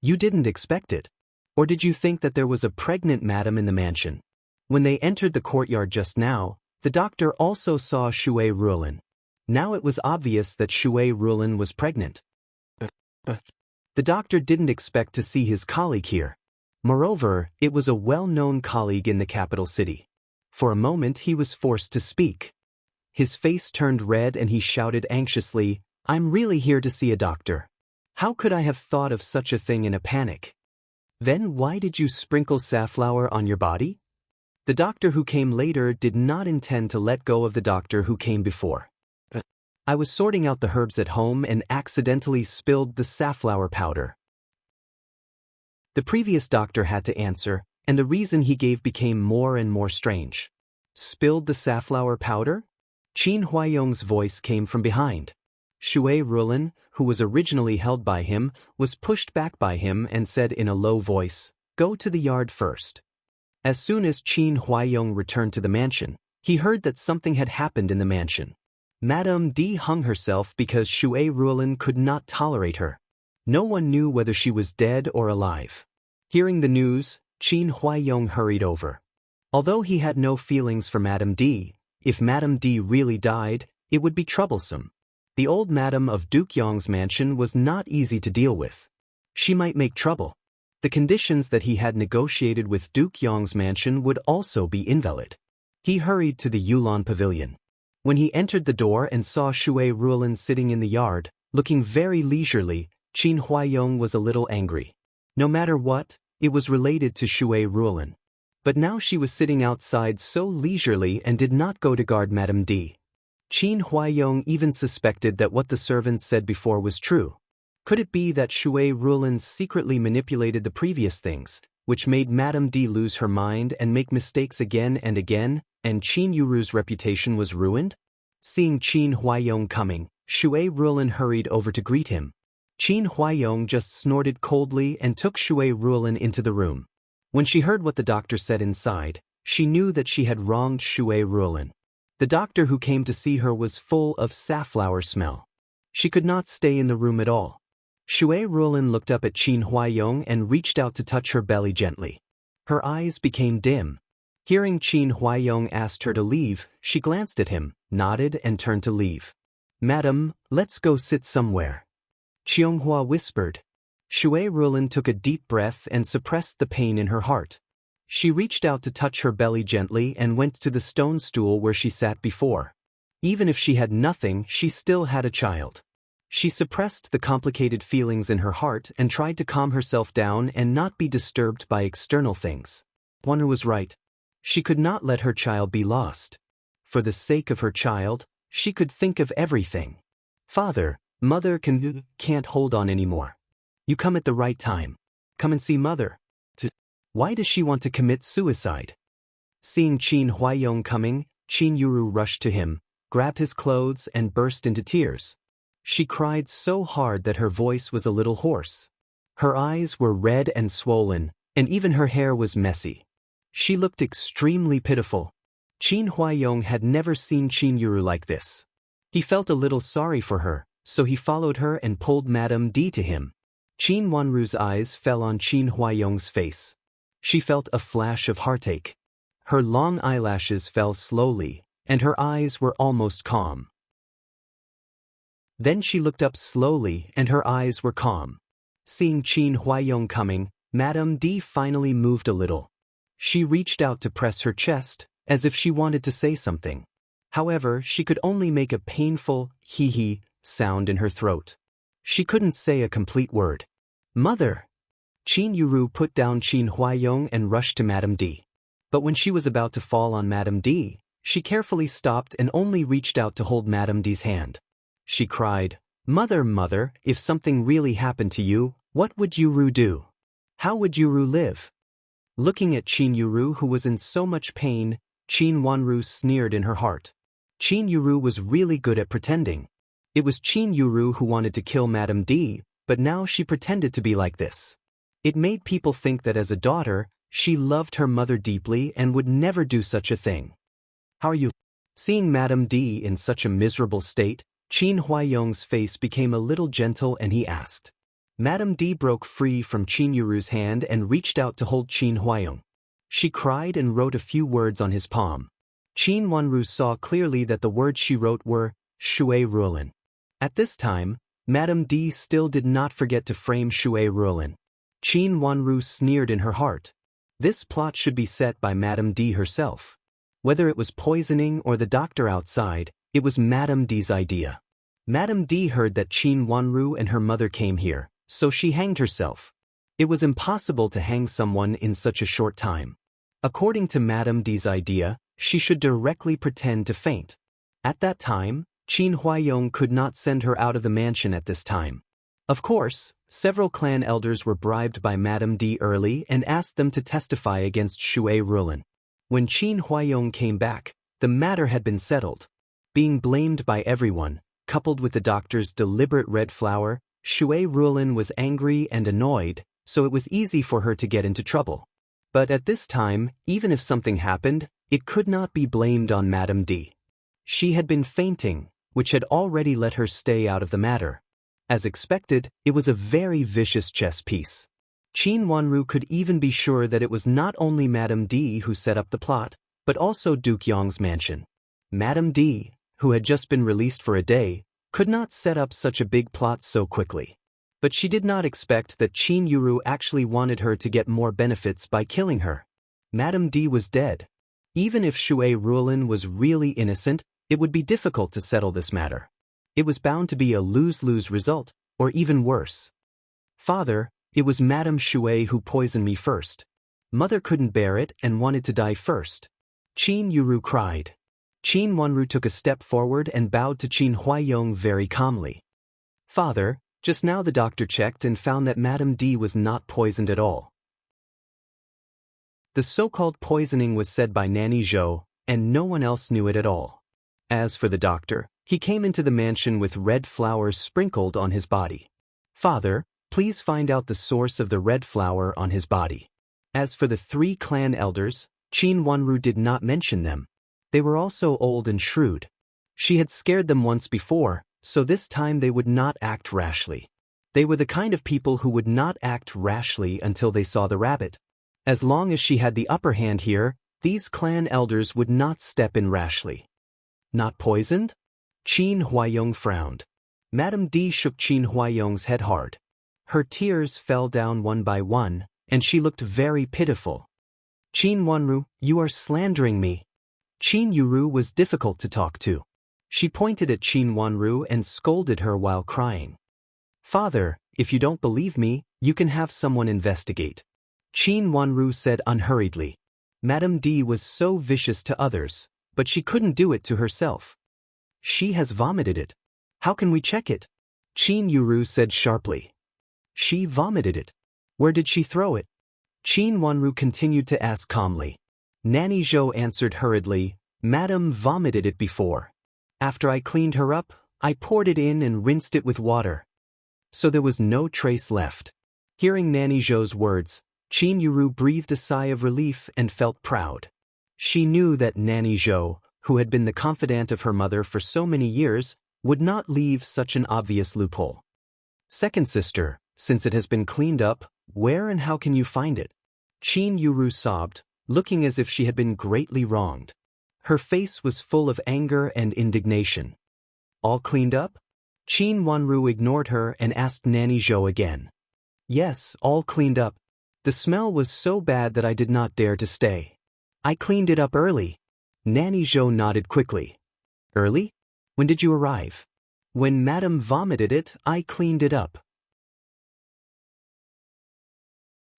A: You didn't expect it? Or did you think that there was a pregnant madam in the mansion? When they entered the courtyard just now, the doctor also saw Shui Ruolin. Now it was obvious that Shui Ruolin was pregnant. The doctor didn't expect to see his colleague here. Moreover, it was a well-known colleague in the capital city. For a moment he was forced to speak. His face turned red and he shouted anxiously, I'm really here to see a doctor. How could I have thought of such a thing in a panic? Then why did you sprinkle safflower on your body? The doctor who came later did not intend to let go of the doctor who came before. I was sorting out the herbs at home and accidentally spilled the safflower powder. The previous doctor had to answer, and the reason he gave became more and more strange. Spilled the safflower powder? Qin Huayong's voice came from behind. Shui Ruolin, who was originally held by him, was pushed back by him and said in a low voice, Go to the yard first. As soon as Qin Huayong returned to the mansion, he heard that something had happened in the mansion. Madame D hung herself because Shui Ruolin could not tolerate her. No one knew whether she was dead or alive. Hearing the news, Qin Huayong hurried over. Although he had no feelings for Madame D, if Madame D really died, it would be troublesome. The old madam of Duke Yong's mansion was not easy to deal with. She might make trouble. The conditions that he had negotiated with Duke Yong's mansion would also be invalid. He hurried to the Yulon pavilion. When he entered the door and saw Shui Ruolin sitting in the yard, looking very leisurely, Qin Huayong was a little angry. No matter what, it was related to Shui Ruolin. But now she was sitting outside so leisurely and did not go to guard Madame D. Qin Huayong even suspected that what the servants said before was true. Could it be that Shui Ruolin secretly manipulated the previous things, which made Madame D lose her mind and make mistakes again and again, and Qin Yuru's reputation was ruined? Seeing Qin Huayong coming, Shui Ruolin hurried over to greet him. Qin Huayong just snorted coldly and took Shui Ruolin into the room. When she heard what the doctor said inside, she knew that she had wronged Shui Ruolin. The doctor who came to see her was full of safflower smell. She could not stay in the room at all. Shui Ruolin looked up at Qin Huayong and reached out to touch her belly gently. Her eyes became dim. Hearing Qin Huayong asked her to leave, she glanced at him, nodded and turned to leave. Madam, let's go sit somewhere. Qianghua whispered. Shui Ruolin took a deep breath and suppressed the pain in her heart. She reached out to touch her belly gently and went to the stone stool where she sat before. Even if she had nothing, she still had a child. She suppressed the complicated feelings in her heart and tried to calm herself down and not be disturbed by external things. Wanu was right. She could not let her child be lost. For the sake of her child, she could think of everything. Father, Mother can't hold on anymore. You come at the right time. Come and see Mother. Why does she want to commit suicide? Seeing Qin Huayong coming, Qin Yuru rushed to him, grabbed his clothes and burst into tears. She cried so hard that her voice was a little hoarse. Her eyes were red and swollen, and even her hair was messy. She looked extremely pitiful. Qin Huaiyong had never seen Qin Yuru like this. He felt a little sorry for her, so he followed her and pulled Madame D to him. Qin Wanru's eyes fell on Qin Huaiyong's face. She felt a flash of heartache. Her long eyelashes fell slowly, and her eyes were almost calm. Then she looked up slowly and her eyes were calm. Seeing Qin Huaiyong coming, Madame D finally moved a little. She reached out to press her chest, as if she wanted to say something. However, she could only make a painful hee-hee sound in her throat. She couldn't say a complete word. "Mother!" Qin Yuru put down Qin Huaiyong and rushed to Madame D. But when she was about to fall on Madame D, she carefully stopped and only reached out to hold Madame D's hand. She cried, "Mother, mother, if something really happened to you, what would Yuru do? How would Yuru live?" Looking at Qin Yuru who was in so much pain, Qin Wanru sneered in her heart. Qin Yuru was really good at pretending. It was Qin Yuru who wanted to kill Madame D, but now she pretended to be like this. It made people think that as a daughter, she loved her mother deeply and would never do such a thing. "How are you?" Seeing Madame D in such a miserable state, Qin Huaiyong's face became a little gentle and he asked. Madame D broke free from Qin Yuru's hand and reached out to hold Qin Huaiyong. She cried and wrote a few words on his palm. Qin Wanru saw clearly that the words she wrote were Shui Ruolin. At this time, Madame D still did not forget to frame Shui Ruolin. Qin Wanru sneered in her heart. This plot should be set by Madame D herself. Whether it was poisoning or the doctor outside, it was Madame D's idea. Madame D heard that Qin Wanru and her mother came here, so she hanged herself. It was impossible to hang someone in such a short time. According to Madame D's idea, she should directly pretend to faint. At that time, Qin Huaiyong could not send her out of the mansion at this time. Of course, several clan elders were bribed by Madame D early and asked them to testify against Shui Ruolin. When Qin Huaiyong came back, the matter had been settled. Being blamed by everyone, coupled with the doctor's deliberate red flower, Shui Ruolin was angry and annoyed, so it was easy for her to get into trouble. But at this time, even if something happened, it could not be blamed on Madame D. She had been fainting, which had already let her stay out of the matter. As expected, it was a very vicious chess piece. Qin Wanru could even be sure that it was not only Madame D who set up the plot, but also Duke Yong's mansion. Madame D, who had just been released for a day, could not set up such a big plot so quickly. But she did not expect that Qin Yuru actually wanted her to get more benefits by killing her. Madame D was dead. Even if Shui Ruolin was really innocent, it would be difficult to settle this matter. It was bound to be a lose-lose result, or even worse. "Father, it was Madame Shui who poisoned me first. Mother couldn't bear it and wanted to die first." Qin Yuru cried. Qin Wanru took a step forward and bowed to Qin Huaiyong very calmly. "Father, just now the doctor checked and found that Madame D was not poisoned at all. The so-called poisoning was said by Nanny Zhou, and no one else knew it at all. As for the doctor, he came into the mansion with red flowers sprinkled on his body. Father, please find out the source of the red flower on his body." As for the 3 clan elders, Qin Wanru did not mention them. They were also old and shrewd. She had scared them once before, so this time they would not act rashly. They were the kind of people who would not act rashly until they saw the rabbit. As long as she had the upper hand here, these clan elders would not step in rashly. "Not poisoned?" Qin Huaiyong frowned. Madame D shook Qin Huaiyong's head hard. Her tears fell down one by one, and she looked very pitiful. "Qin Wanru, you are slandering me." Qin Yuru was difficult to talk to. She pointed at Qin Wanru and scolded her while crying. "Father, if you don't believe me, you can have someone investigate," Qin Wanru said unhurriedly. Madame D was so vicious to others, but she couldn't do it to herself. "She has vomited it. How can we check it?" Qin Yuru said sharply. "She vomited it. Where did she throw it?" Qin Wanru continued to ask calmly. Nanny Zhou answered hurriedly, "Madame vomited it before. After I cleaned her up, I poured it in and rinsed it with water. So there was no trace left." Hearing Nanny Zhou's words, Qin Yuru breathed a sigh of relief and felt proud. She knew that Nanny Zhou, who had been the confidant of her mother for so many years, would not leave such an obvious loophole. Second sister, since it has been cleaned up, where and how can you find it? Qin Yuru sobbed, looking as if she had been greatly wronged. Her face was full of anger and indignation. All cleaned up? Qin Wanru ignored her and asked Nanny Zhou again. Yes, all cleaned up. The smell was so bad that I did not dare to stay. I cleaned it up early. Nanny Zhou nodded quickly. Early? When did you arrive? When Madame vomited it, I cleaned it up.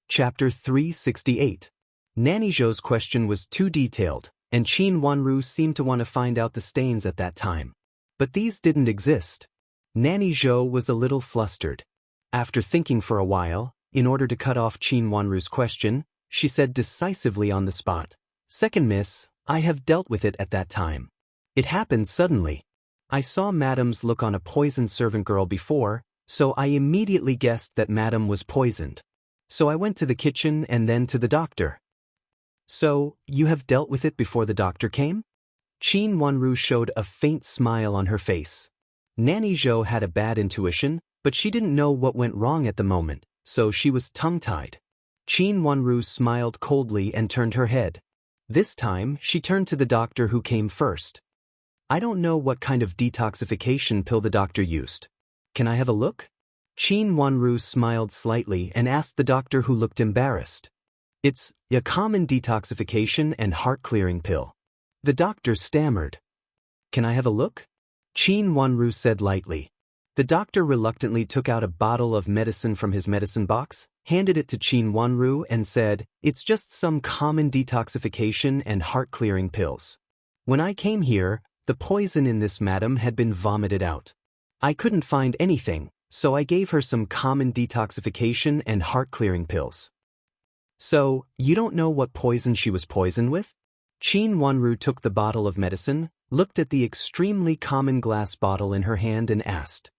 A: Chapter 368. Nanny Zhou's question was too detailed, and Qin Wanru seemed to want to find out the stains at that time. But these didn't exist. Nanny Zhou was a little flustered. After thinking for a while, in order to cut off Qin Wanru's question, she said decisively on the spot, Second miss, I have dealt with it at that time. It happened suddenly. I saw Madame's look on a poisoned servant girl before, so I immediately guessed that Madame was poisoned. So I went to the kitchen and then to the doctor. So, you have dealt with it before the doctor came? Qin Wanru showed a faint smile on her face. Nanny Zhou had a bad intuition, but she didn't know what went wrong at the moment, so she was tongue-tied. Qin Wanru smiled coldly and turned her head. This time, she turned to the doctor who came first. I don't know what kind of detoxification pill the doctor used. Can I have a look? Qin Wanru smiled slightly and asked the doctor who looked embarrassed. It's a common detoxification and heart-clearing pill. The doctor stammered. Can I have a look? Qin Wanru said lightly. The doctor reluctantly took out a bottle of medicine from his medicine box, handed it to Qin Wanru and said, It's just some common detoxification and heart-clearing pills. When I came here, the poison in this madam had been vomited out. I couldn't find anything, so I gave her some common detoxification and heart-clearing pills. So, you don't know what poison she was poisoned with? Qin Wanru took the bottle of medicine, looked at the extremely common glass bottle in her hand and asked.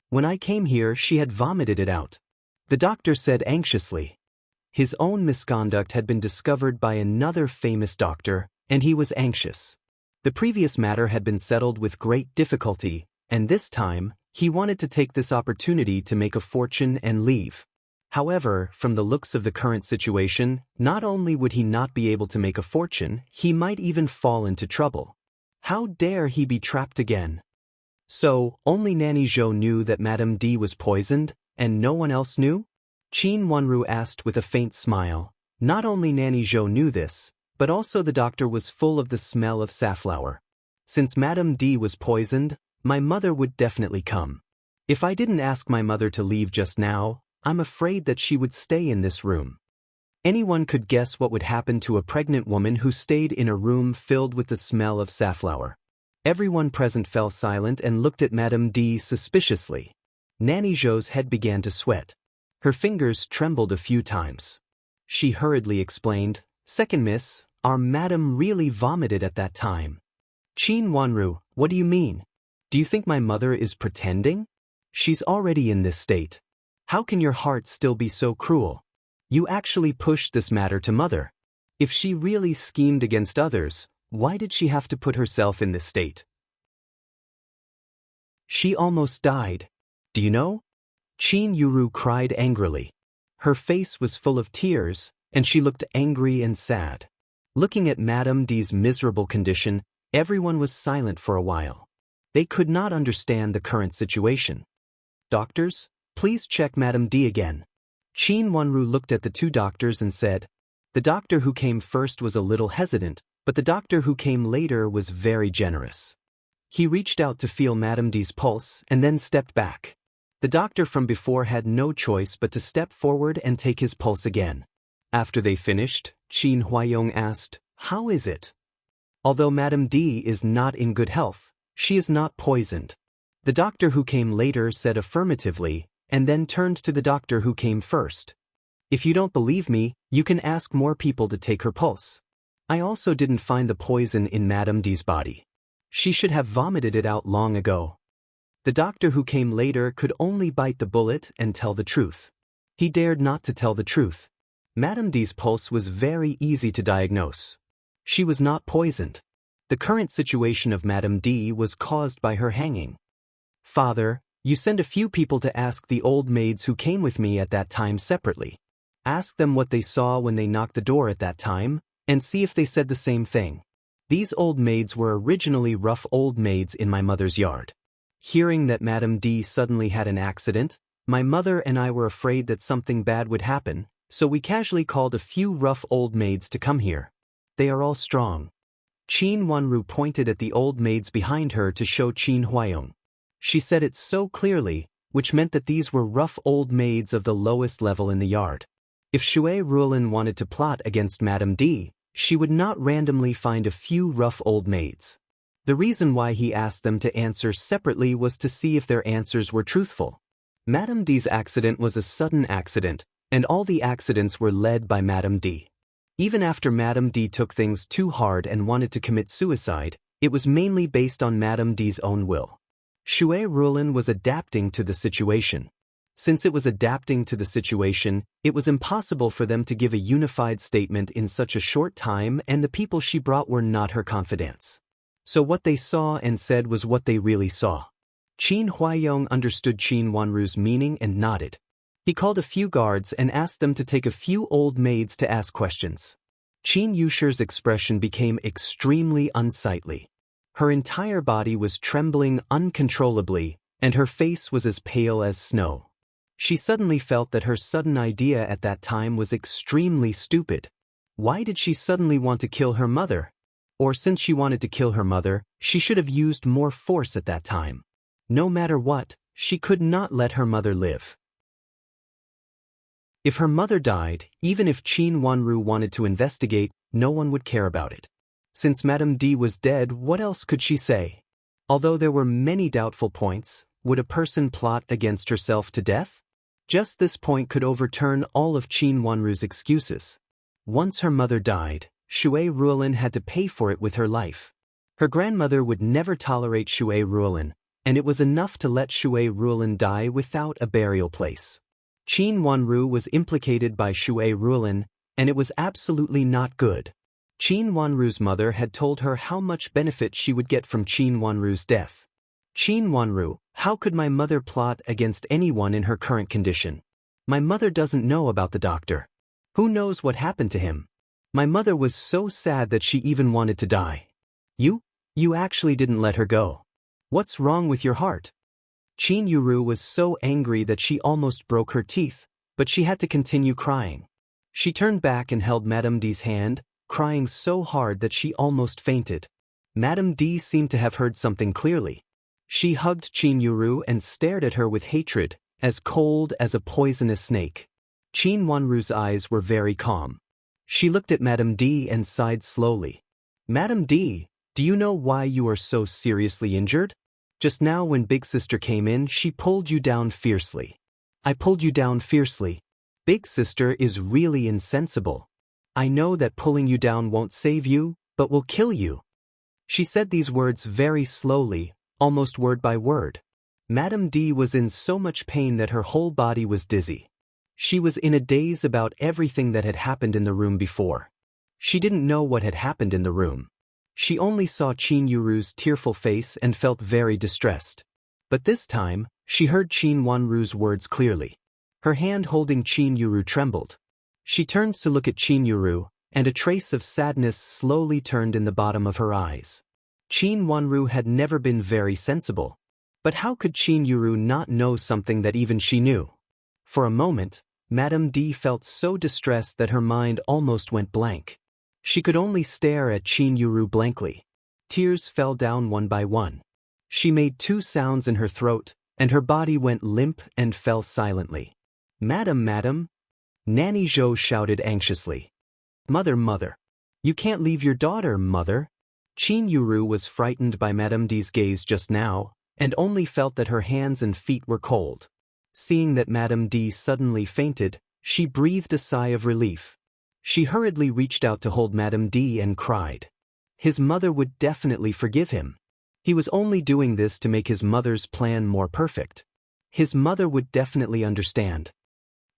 A: When I came here, she had vomited it out. The doctor said anxiously. His own misconduct had been discovered by another famous doctor, and he was anxious. The previous matter had been settled with great difficulty, and this time, he wanted to take this opportunity to make a fortune and leave. However, from the looks of the current situation, not only would he not be able to make a fortune, he might even fall into trouble. How dare he be trapped again? So, only Nanny Zhou knew that Madame D was poisoned, and no one else knew? Qin Wanru asked with a faint smile. Not only Nanny Zhou knew this, but also the doctor was full of the smell of safflower. Since Madame D was poisoned, my mother would definitely come. If I didn't ask my mother to leave just now, I'm afraid that she would stay in this room. Anyone could guess what would happen to a pregnant woman who stayed in a room filled with the smell of safflower. Everyone present fell silent and looked at Madame D suspiciously. Nanny Zhou's head began to sweat. Her fingers trembled a few times. She hurriedly explained, Second miss, our madam really vomited at that time. Qin Wanru, what do you mean? Do you think my mother is pretending? She's already in this state. How can your heart still be so cruel? You actually pushed this matter to mother. If she really schemed against others, why did she have to put herself in this state? She almost died. Do you know? Qin Yuru cried angrily. Her face was full of tears, and she looked angry and sad. Looking at Madame D's miserable condition, everyone was silent for a while. They could not understand the current situation. Doctors, please check Madame D again. Qin Wanru looked at the two doctors and said, The doctor who came first was a little hesitant, but the doctor who came later was very generous. He reached out to feel Madame D's pulse and then stepped back. The doctor from before had no choice but to step forward and take his pulse again. After they finished, Qin Huayong asked, How is it? Although Madame D is not in good health, she is not poisoned. The doctor who came later said affirmatively, and then turned to the doctor who came first. If you don't believe me, you can ask more people to take her pulse. I also didn't find the poison in Madame D's body. She should have vomited it out long ago. The doctor who came later could only bite the bullet and tell the truth. He dared not to tell the truth. Madame D's pulse was very easy to diagnose. She was not poisoned. The current situation of Madame D was caused by her hanging. Father, you send a few people to ask the old maids who came with me at that time separately. Ask them what they saw when they knocked the door at that time, and see if they said the same thing. These old maids were originally rough old maids in my mother's yard. Hearing that Madame D suddenly had an accident, my mother and I were afraid that something bad would happen, so we casually called a few rough old maids to come here. They are all strong. Qin Wanru pointed at the old maids behind her to show Qin Huayong. She said it so clearly, which meant that these were rough old maids of the lowest level in the yard. If Shui Ruolin wanted to plot against Madame D, she would not randomly find a few rough old maids. The reason why he asked them to answer separately was to see if their answers were truthful. Madame D's accident was a sudden accident, and all the accidents were led by Madame D. Even after Madame D took things too hard and wanted to commit suicide, it was mainly based on Madame D's own will. Shui Ruolin was adapting to the situation. Since it was adapting to the situation, it was impossible for them to give a unified statement in such a short time, and the people she brought were not her confidants. So what they saw and said was what they really saw. Qin Huayong understood Qin Wanru's meaning and nodded. He called a few guards and asked them to take a few old maids to ask questions. Qin Yusher's expression became extremely unsightly. Her entire body was trembling uncontrollably, and her face was as pale as snow. She suddenly felt that her sudden idea at that time was extremely stupid. Why did she suddenly want to kill her mother? Or since she wanted to kill her mother, she should have used more force at that time. No matter what, she could not let her mother live. If her mother died, even if Qin Wanru wanted to investigate, no one would care about it. Since Madame D was dead, what else could she say? Although there were many doubtful points, would a person plot against herself to death? Just this point could overturn all of Qin Wanru's excuses. Once her mother died, Shui Ruolin had to pay for it with her life. Her grandmother would never tolerate Shui Ruolin, and it was enough to let Shui Ruolin die without a burial place. Qin Wanru was implicated by Shui Ruolin, and it was absolutely not good. Qin Wanru's mother had told her how much benefit she would get from Qin Wanru's death. Qin Wanru, how could my mother plot against anyone in her current condition? My mother doesn't know about the doctor. Who knows what happened to him? My mother was so sad that she even wanted to die. You actually didn't let her go. What's wrong with your heart? Qin Yuru was so angry that she almost broke her teeth, but she had to continue crying. She turned back and held Madame D's hand, crying so hard that she almost fainted. Madame D seemed to have heard something clearly. She hugged Qin Yuru and stared at her with hatred, as cold as a poisonous snake. Qin Wanru's eyes were very calm. She looked at Madame D and sighed slowly. Madame D, do you know why you are so seriously injured? Just now when Big Sister came in, she pulled you down fiercely. I pulled you down fiercely. Big Sister is really insensible. I know that pulling you down won't save you, but will kill you. She said these words very slowly, almost word by word. Madame D was in so much pain that her whole body was dizzy. She was in a daze about everything that had happened in the room before. She didn't know what had happened in the room. She only saw Qin Yuru's tearful face and felt very distressed. But this time, she heard Qin Wanru's words clearly. Her hand holding Qin Yuru trembled. She turned to look at Qin Yuru, and a trace of sadness slowly turned in the bottom of her eyes. Qin Wanru had never been very sensible. But how could Qin Yuru not know something that even she knew? For a moment, Madame D felt so distressed that her mind almost went blank. She could only stare at Qin Yuru blankly. Tears fell down one by one. She made two sounds in her throat, and her body went limp and fell silently. Madam, Nanny Zhou shouted anxiously. Mother. You can't leave your daughter, mother. Qin Yuru was frightened by Madame D's gaze just now, and only felt that her hands and feet were cold. Seeing that Madame D suddenly fainted, she breathed a sigh of relief. She hurriedly reached out to hold Madame D and cried. His mother would definitely forgive him. He was only doing this to make his mother's plan more perfect. His mother would definitely understand.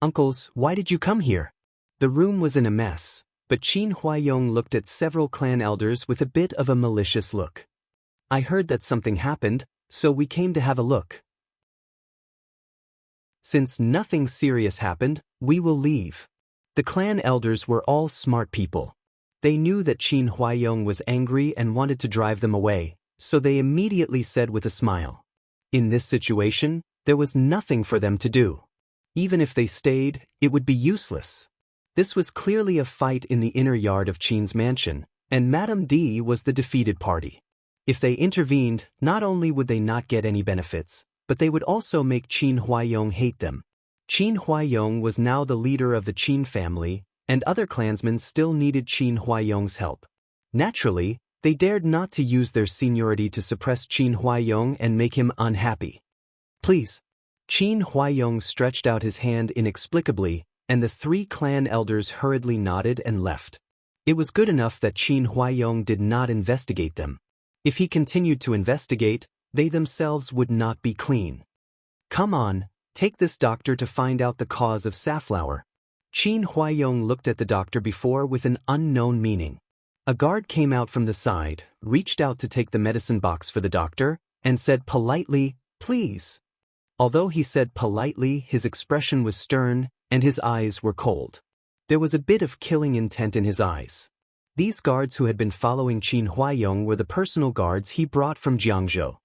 A: Uncles, why did you come here? The room was in a mess, but Qin Huaiyong looked at several clan elders with a bit of a malicious look. I heard that something happened, so we came to have a look. Since nothing serious happened, we will leave. The clan elders were all smart people. They knew that Qin Huaiyong was angry and wanted to drive them away, so they immediately said with a smile. In this situation, there was nothing for them to do. Even if they stayed, it would be useless. This was clearly a fight in the inner yard of Qin's mansion, and Madame D was the defeated party. If they intervened, not only would they not get any benefits, but they would also make Qin Huaiyong hate them. Qin Huaiyong was now the leader of the Qin family, and other clansmen still needed Qin Huaiyong's help. Naturally, they dared not to use their seniority to suppress Qin Huaiyong and make him unhappy. Please. Qin Huaiyong stretched out his hand inexplicably, and the 3 clan elders hurriedly nodded and left. It was good enough that Qin Huaiyong did not investigate them. If he continued to investigate, they themselves would not be clean. Come on, take this doctor to find out the cause of safflower. Qin Huaiyong looked at the doctor before with an unknown meaning. A guard came out from the side, reached out to take the medicine box for the doctor, and said politely, "Please." Although he said politely, his expression was stern, and his eyes were cold. There was a bit of killing intent in his eyes. These guards who had been following Qin Huaiyong were the personal guards he brought from Jiangzhou.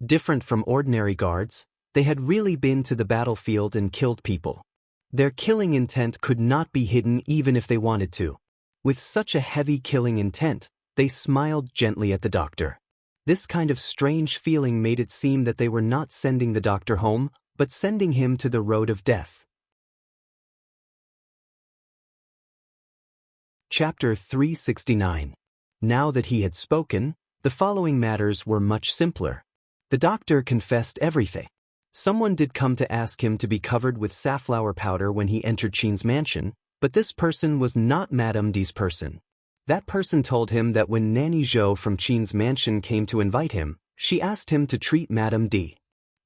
A: Different from ordinary guards, they had really been to the battlefield and killed people. Their killing intent could not be hidden even if they wanted to. With such a heavy killing intent, they smiled gently at the doctor. This kind of strange feeling made it seem that they were not sending the doctor home, but sending him to the road of death. Chapter 369. Now that he had spoken, the following matters were much simpler. The doctor confessed everything. Someone did come to ask him to be covered with safflower powder when he entered Qin's mansion, but this person was not Madame D's person. That person told him that when Nanny Zhou from Qin's mansion came to invite him, she asked him to treat Madame D.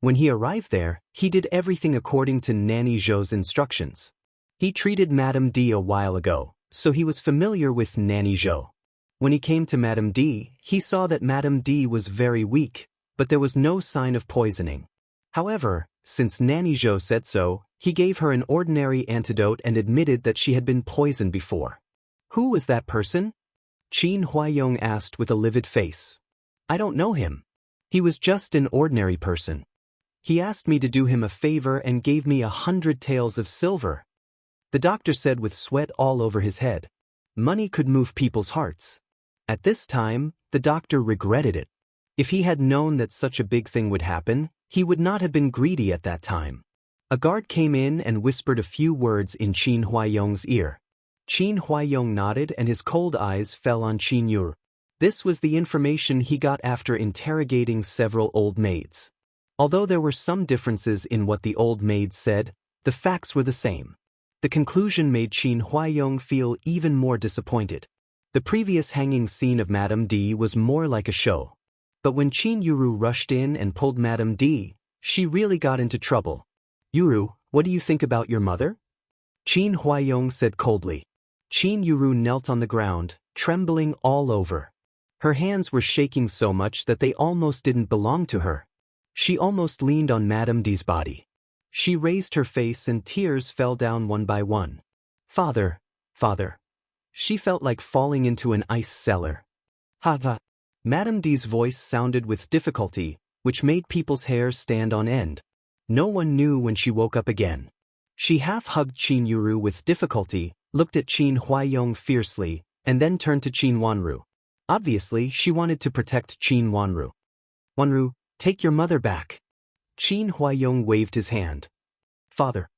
A: When he arrived there, he did everything according to Nanny Zhou's instructions. He treated Madame D a while ago, so he was familiar with Nanny Zhou. When he came to Madame D, he saw that Madame D was very weak, but there was no sign of poisoning. However, since Nanny Zhou said so, he gave her an ordinary antidote and admitted that she had been poisoned before. Who was that person? Qin Huaiyong asked with a livid face. I don't know him. He was just an ordinary person. He asked me to do him a favor and gave me 100 taels of silver. The doctor said with sweat all over his head. Money could move people's hearts. At this time, the doctor regretted it. If he had known that such a big thing would happen, he would not have been greedy at that time. A guard came in and whispered a few words in Qin Huaiyong's ear. Qin Huaiyong nodded and his cold eyes fell on Qin Yu. This was the information he got after interrogating several old maids. Although there were some differences in what the old maids said, the facts were the same. The conclusion made Qin Huaiyong feel even more disappointed. The previous hanging scene of Madame D was more like a show. But when Qin Yuru rushed in and pulled Madame D, she really got into trouble. Yuru, what do you think about your mother? Qin Huaiyong said coldly. Qin Yuru knelt on the ground, trembling all over. Her hands were shaking so much that they almost didn't belong to her. She almost leaned on Madame D's body. She raised her face and tears fell down one by one. Father, father. She felt like falling into an ice cellar. Ha ha. Madame D's voice sounded with difficulty, which made people's hair stand on end. No one knew when she woke up again. She half-hugged Qin Yuru with difficulty, looked at Qin Huaiyong fiercely, and then turned to Qin Wanru. Obviously, she wanted to protect Qin Wanru. Wanru, take your mother back. Qin Huaiyong waved his hand. Father.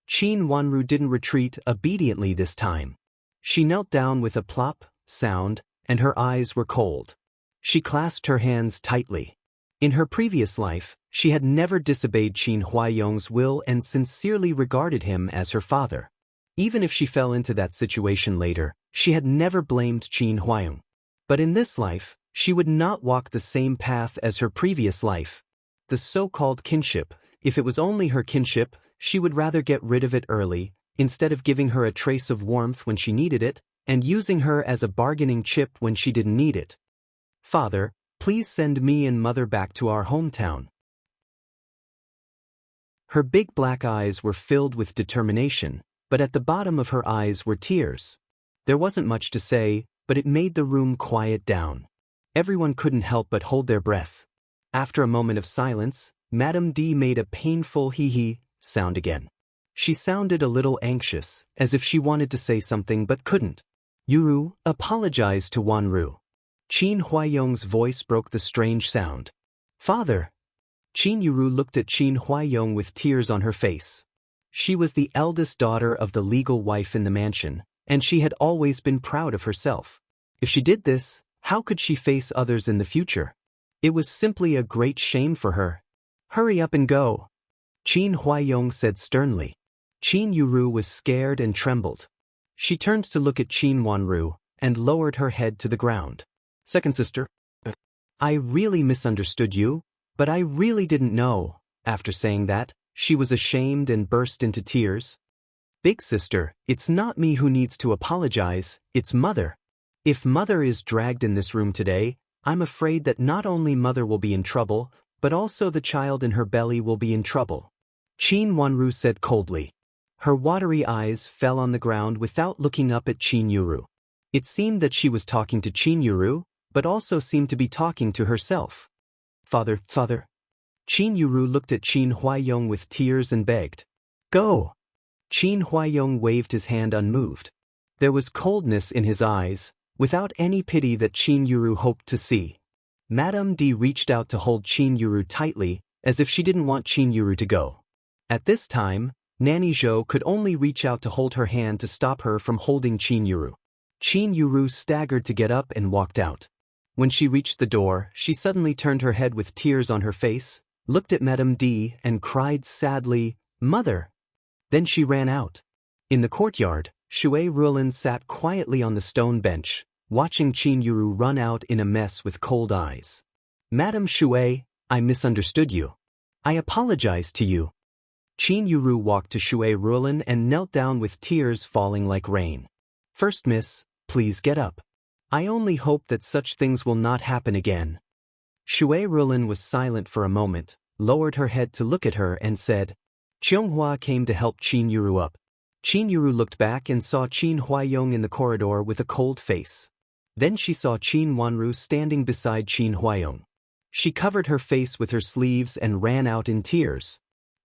A: Qin Wanru didn't retreat obediently this time. She knelt down with a plop sound, and her eyes were cold. She clasped her hands tightly. In her previous life, she had never disobeyed Qin Huaiyong's will and sincerely regarded him as her father. Even if she fell into that situation later, she had never blamed Qin Huaiyong. But in this life, she would not walk the same path as her previous life. The so-called kinship, if it was only her kinship, she would rather get rid of it early, instead of giving her a trace of warmth when she needed it, and using her as a bargaining chip when she didn't need it. Father, please send me and Mother back to our hometown. Her big black eyes were filled with determination, but at the bottom of her eyes were tears. There wasn't much to say, but it made the room quiet down. Everyone couldn't help but hold their breath. After a moment of silence, Madame D made a painful hee-hee sound again. She sounded a little anxious, as if she wanted to say something but couldn't. Yuru, apologize to Wanru. Qin Huaiyong's voice broke the strange sound. Father! Qin Yuru looked at Qin Huaiyong with tears on her face. She was the eldest daughter of the legal wife in the mansion, and she had always been proud of herself. If she did this, how could she face others in the future? It was simply a great shame for her. Hurry up and go, Qin Huaiyong said sternly. Qin Yuru was scared and trembled. She turned to look at Qin Wanru, and lowered her head to the ground. Second sister. I really misunderstood you, but I really didn't know. After saying that, she was ashamed and burst into tears. Big sister, it's not me who needs to apologize, it's Mother. If Mother is dragged in this room today, I'm afraid that not only Mother will be in trouble, but also the child in her belly will be in trouble. Qin Wanru said coldly. Her watery eyes fell on the ground without looking up at Qin Yuru. It seemed that she was talking to Qin Yuru, but also seemed to be talking to herself. Father. Qin Yuru looked at Qin Huaiyong with tears and begged. Go! Qin Huaiyong waved his hand unmoved. There was coldness in his eyes, without any pity that Qin Yuru hoped to see. Madame D reached out to hold Qin Yuru tightly, as if she didn't want Qin Yuru to go. At this time, Nanny Zhou could only reach out to hold her hand to stop her from holding Qin Yuru. Qin Yuru staggered to get up and walked out. When she reached the door, she suddenly turned her head with tears on her face, looked at Madame D and cried sadly, Mother! Then she ran out. In the courtyard, Shui Ruolin sat quietly on the stone bench, watching Qin Yuru run out in a mess with cold eyes. Madame Shui, I misunderstood you. I apologize to you. Qin Yuru walked to Shui Ruolin and knelt down with tears falling like rain. First miss, please get up. I only hope that such things will not happen again. Shui Ruolin was silent for a moment, lowered her head to look at her and said, Qianghua came to help Qin Yuru up. Qin Yuru looked back and saw Qin Huaiyong in the corridor with a cold face. Then she saw Qin Wanru standing beside Qin Huaiyong. She covered her face with her sleeves and ran out in tears.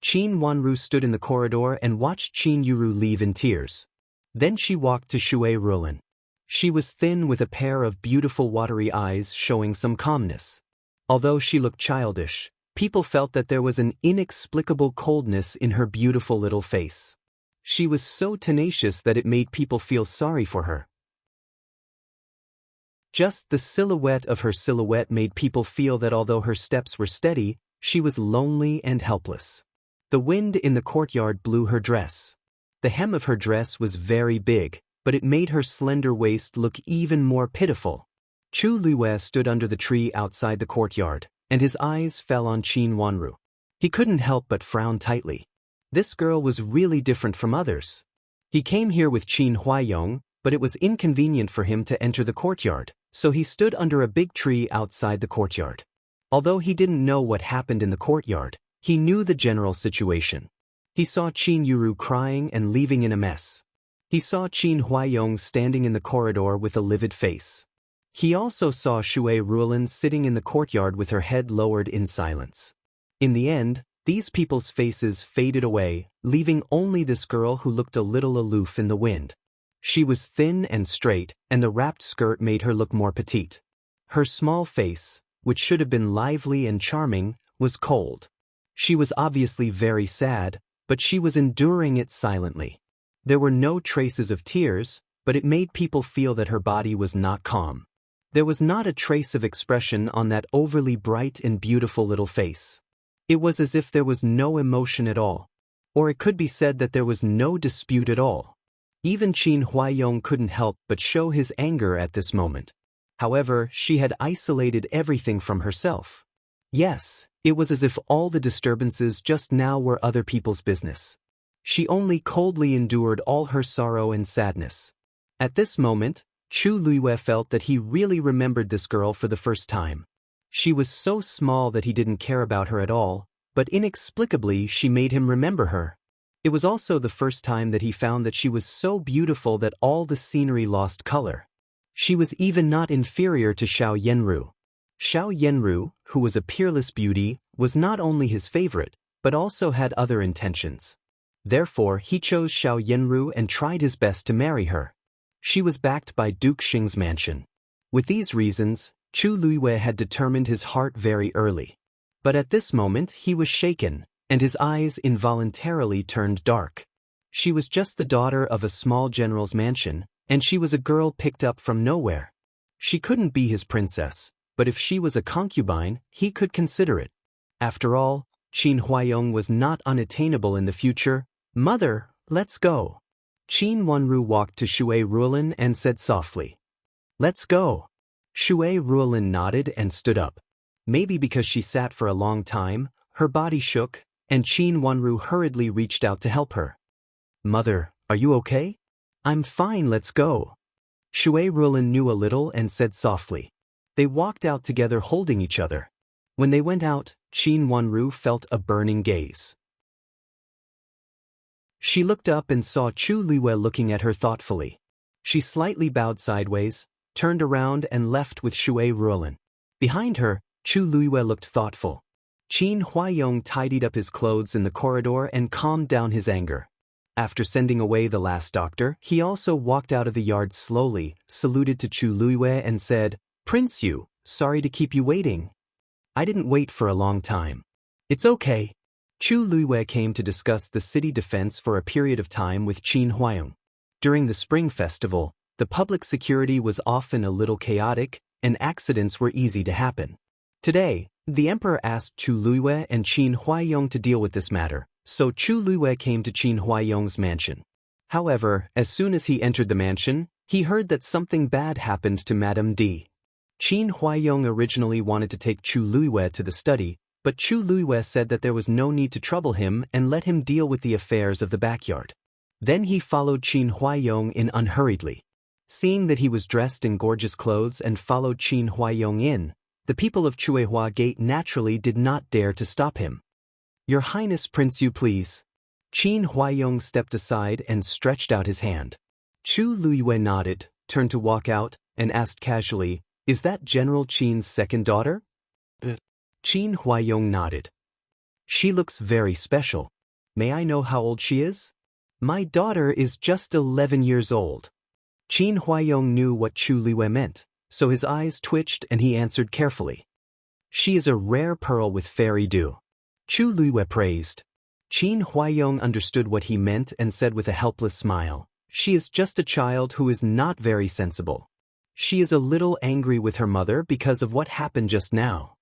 A: Qin Wanru stood in the corridor and watched Qin Yuru leave in tears. Then she walked to Shui Ruolin. She was thin with a pair of beautiful watery eyes showing some calmness. Although she looked childish, people felt that there was an inexplicable coldness in her beautiful little face. She was so tenacious that it made people feel sorry for her. Just the silhouette of her silhouette made people feel that although her steps were steady, she was lonely and helpless. The wind in the courtyard blew her dress. The hem of her dress was very big, but it made her slender waist look even more pitiful. Chu Liwei stood under the tree outside the courtyard, and his eyes fell on Qin Wanru. He couldn't help but frown tightly. This girl was really different from others. He came here with Qin Huaiyong, but it was inconvenient for him to enter the courtyard, so he stood under a big tree outside the courtyard. Although he didn't know what happened in the courtyard, he knew the general situation. He saw Qin Yuru crying and leaving in a mess. He saw Qin Huaiyong standing in the corridor with a livid face. He also saw Shui Ruolin sitting in the courtyard with her head lowered in silence. In the end, these people's faces faded away, leaving only this girl who looked a little aloof in the wind. She was thin and straight, and the wrapped skirt made her look more petite. Her small face, which should have been lively and charming, was cold. She was obviously very sad, but she was enduring it silently. There were no traces of tears, but it made people feel that her body was not calm. There was not a trace of expression on that overly bright and beautiful little face. It was as if there was no emotion at all. Or it could be said that there was no dispute at all. Even Qin Huaiyong couldn't help but show his anger at this moment. However, she had isolated everything from herself. Yes, it was as if all the disturbances just now were other people's business. She only coldly endured all her sorrow and sadness. At this moment, Chu Luiyue felt that he really remembered this girl for the first time. She was so small that he didn't care about her at all, but inexplicably she made him remember her. It was also the first time that he found that she was so beautiful that all the scenery lost color. She was even not inferior to Xiao Yanru. Xiao Yanru, who was a peerless beauty, was not only his favorite, but also had other intentions. Therefore, he chose Xiao Yanru and tried his best to marry her. She was backed by Duke Xing's mansion. With these reasons, Chu Luiyue had determined his heart very early. But at this moment he was shaken, and his eyes involuntarily turned dark. She was just the daughter of a small general's mansion, and she was a girl picked up from nowhere. She couldn't be his princess, but if she was a concubine, he could consider it. After all, Qin Huaiyong was not unattainable in the future. "Mother, let's go." Qin Wanru walked to Shui Ruolin and said softly, "Let's go." Shui Ruolin nodded and stood up. Maybe because she sat for a long time, her body shook, and Qin Wanru hurriedly reached out to help her. "Mother, are you okay?" "I'm fine, let's go." Shui Ruolin knew a little and said softly. They walked out together holding each other. When they went out, Qin Wanru felt a burning gaze. She looked up and saw Chu Luiyue looking at her thoughtfully. She slightly bowed sideways, turned around and left with Shui Ruolin. Behind her, Chu Luiyue looked thoughtful. Qin Huaiyong tidied up his clothes in the corridor and calmed down his anger. After sending away the last doctor, he also walked out of the yard slowly, saluted to Chu Luiyue and said, "Prince Yu, sorry to keep you waiting. I didn't wait for a long time." "It's okay." Chu Luiyue came to discuss the city defense for a period of time with Qin Huaiyong. During the Spring Festival, the public security was often a little chaotic, and accidents were easy to happen. Today, the emperor asked Chu Luiyue and Qin Huaiyong to deal with this matter, so Chu Luiyue came to Qin Huaiyong's mansion. However, as soon as he entered the mansion, he heard that something bad happened to Madame D. Qin Huaiyong originally wanted to take Chu Luiyue to the study, but Chu Luiyue said that there was no need to trouble him and let him deal with the affairs of the backyard. Then he followed Qin Huaiyong in unhurriedly. Seeing that he was dressed in gorgeous clothes and followed Qin Huaiyong in, the people of Chuehua Gate naturally did not dare to stop him. "Your Highness, Prince Yu, please." Qin Huaiyong stepped aside and stretched out his hand. Chu Luiyue nodded, turned to walk out, and asked casually, "Is that General Qin's second daughter?" Qin Huaiyong nodded. "She looks very special. May I know how old she is?" "My daughter is just 11 years old." Qin Huaiyong knew what Chu Luiyue meant, so his eyes twitched and he answered carefully. "She is a rare pearl with fairy dew." Chu Luiyue praised. Qin Huaiyong understood what he meant and said with a helpless smile, "She is just a child who is not very sensible. She is a little angry with her mother because of what happened just now."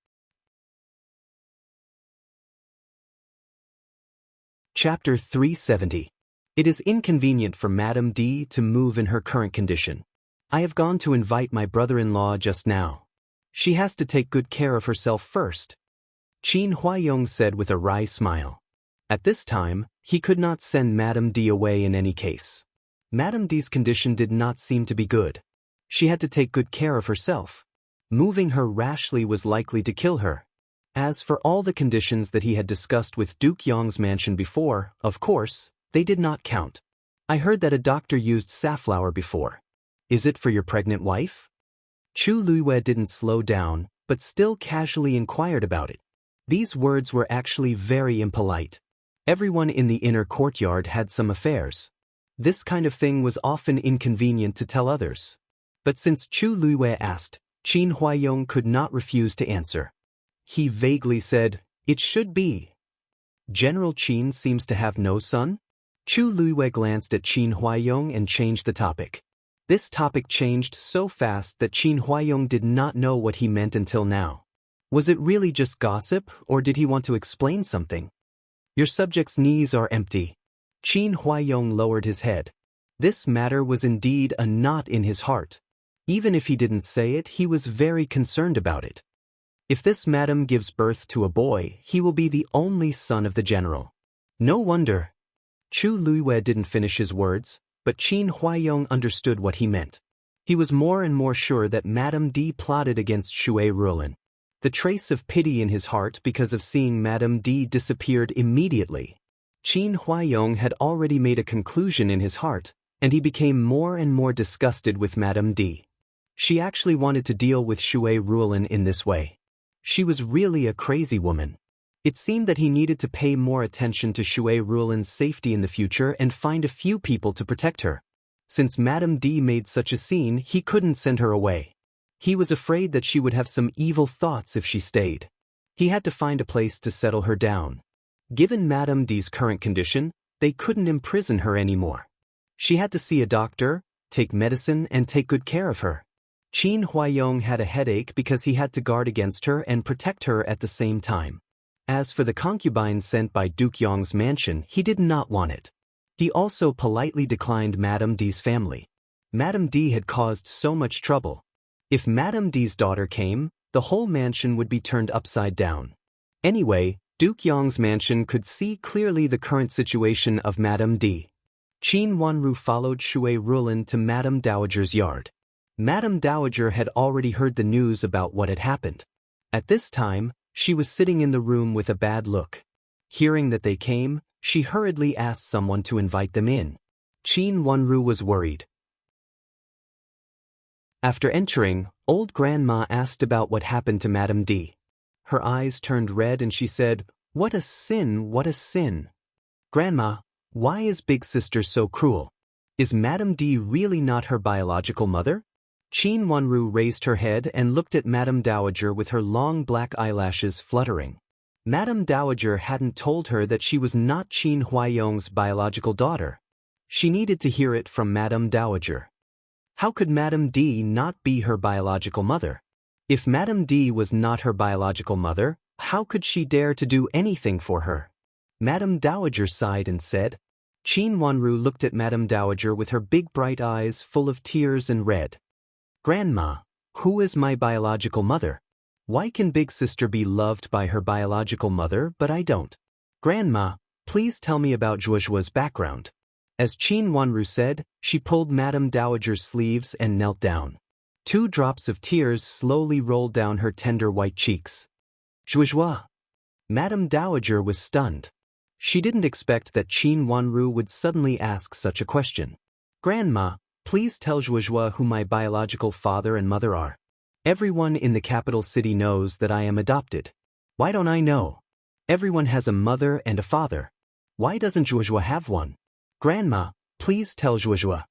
A: Chapter 370. It is inconvenient for Madame D to move in her current condition. I have gone to invite my brother-in-law just now. She has to take good care of herself first. Qin Huaiyong said with a wry smile. At this time, he could not send Madame D away in any case. Madame D's condition did not seem to be good. She had to take good care of herself. Moving her rashly was likely to kill her. As for all the conditions that he had discussed with Duke Yong's mansion before, of course, they did not count. "I heard that a doctor used safflower before. Is it for your pregnant wife?" Chu Luiyue didn't slow down, but still casually inquired about it. These words were actually very impolite. Everyone in the inner courtyard had some affairs. This kind of thing was often inconvenient to tell others. But since Chu Luiyue asked, Qin Huaiyong could not refuse to answer. He vaguely said, "It should be." "General Qin seems to have no son?" Chu Luiyue glanced at Qin Huaiyong and changed the topic. This topic changed so fast that Qin Huaiyong did not know what he meant until now. Was it really just gossip, or did he want to explain something? "Your subject's knees are empty." Qin Huaiyong lowered his head. This matter was indeed a knot in his heart. Even if he didn't say it, he was very concerned about it. If this madam gives birth to a boy, he will be the only son of the general. No wonder. Chu Luiwei didn't finish his words, but Qin Huaiyong understood what he meant. He was more and more sure that Madame D plotted against Shui Rulin. The trace of pity in his heart because of seeing Madame D disappeared immediately. Qin Huaiyong had already made a conclusion in his heart, and he became more and more disgusted with Madame D. She actually wanted to deal with Shui Rulin in this way. She was really a crazy woman. It seemed that he needed to pay more attention to Shui Rulin's safety in the future and find a few people to protect her. Since Madame D made such a scene, he couldn't send her away. He was afraid that she would have some evil thoughts if she stayed. He had to find a place to settle her down. Given Madame D's current condition, they couldn't imprison her anymore. She had to see a doctor, take medicine, and take good care of her. Qin Huaiyong had a headache because he had to guard against her and protect her at the same time. As for the concubine sent by Duke Yong's mansion, he did not want it. He also politely declined Madame D's family. Madame D had caused so much trouble. If Madame D's daughter came, the whole mansion would be turned upside down. Anyway, Duke Yong's mansion could see clearly the current situation of Madame D. Qin Wanru followed Shui Rulin to Madame Dowager's yard. Madame Dowager had already heard the news about what had happened. At this time, she was sitting in the room with a bad look. Hearing that they came, she hurriedly asked someone to invite them in. Qin Wanru was worried. After entering, old grandma asked about what happened to Madame D. Her eyes turned red and she said, "What a sin, what a sin. Grandma, why is big sister so cruel? Is Madame D really not her biological mother?" Qin Wanru raised her head and looked at Madame Dowager with her long black eyelashes fluttering. Madame Dowager hadn't told her that she was not Qin Huaiyong's biological daughter. She needed to hear it from Madame Dowager. How could Madame D not be her biological mother? If Madame D was not her biological mother, how could she dare to do anything for her? Madame Dowager sighed and said. Qin Wanru looked at Madame Dowager with her big bright eyes full of tears and read. "Grandma, who is my biological mother? Why can big sister be loved by her biological mother but I don't? Grandma, please tell me about Zhuozhuo's background." As Qin Wanru said, she pulled Madame Dowager's sleeves and knelt down. 2 drops of tears slowly rolled down her tender white cheeks. "Zhuozhuo." Madame Dowager was stunned. She didn't expect that Qin Wanru would suddenly ask such a question. "Grandma, please tell Zhuozhuo who my biological father and mother are. Everyone in the capital city knows that I am adopted. Why don't I know? Everyone has a mother and a father. Why doesn't Zhuozhuo have one? Grandma, please tell Zhuozhuo."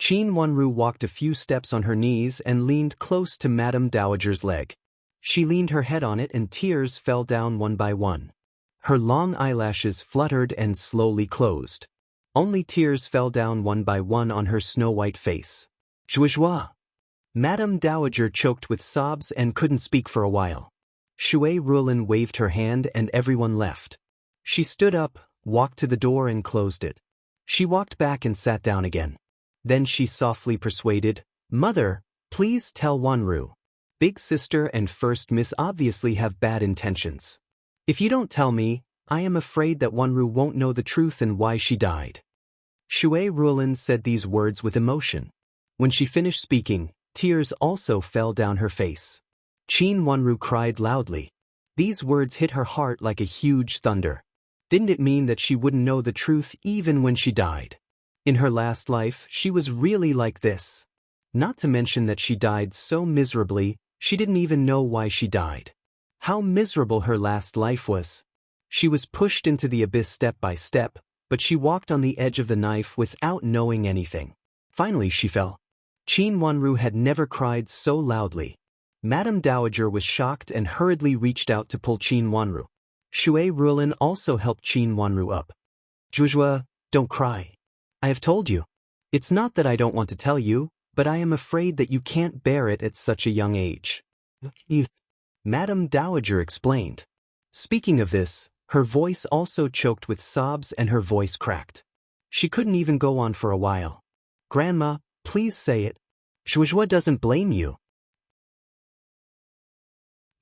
A: Qin Wanru walked a few steps on her knees and leaned close to Madame Dowager's leg. She leaned her head on it and tears fell down one by one. Her long eyelashes fluttered and slowly closed. Only tears fell down one by one on her snow-white face. "Zhuozhuo." Madame Dowager choked with sobs and couldn't speak for a while. Shui Rulin waved her hand and everyone left. She stood up, walked to the door and closed it. She walked back and sat down again. Then she softly persuaded, "Mother, please tell Wanru. Big sister and first miss obviously have bad intentions. If you don't tell me, I am afraid that Wanru won't know the truth and why she died." Shui Rulin said these words with emotion. When she finished speaking, tears also fell down her face. Qin Wanru cried loudly. These words hit her heart like a huge thunder. Didn't it mean that she wouldn't know the truth even when she died? In her last life, she was really like this. Not to mention that she died so miserably, she didn't even know why she died. How miserable her last life was. She was pushed into the abyss step by step, but she walked on the edge of the knife without knowing anything. Finally she fell. Qin Wanru had never cried so loudly. Madame Dowager was shocked and hurriedly reached out to pull Qin Wanru. Shui Rulin also helped Qin Wanru up. "Zhuozhuo, don't cry. I have told you. It's not that I don't want to tell you, but I am afraid that you can't bear it at such a young age." Madame Dowager explained. Speaking of this, her voice also choked with sobs and her voice cracked. She couldn't even go on for a while. "Grandma, please say it. Zhuozhuo doesn't blame you."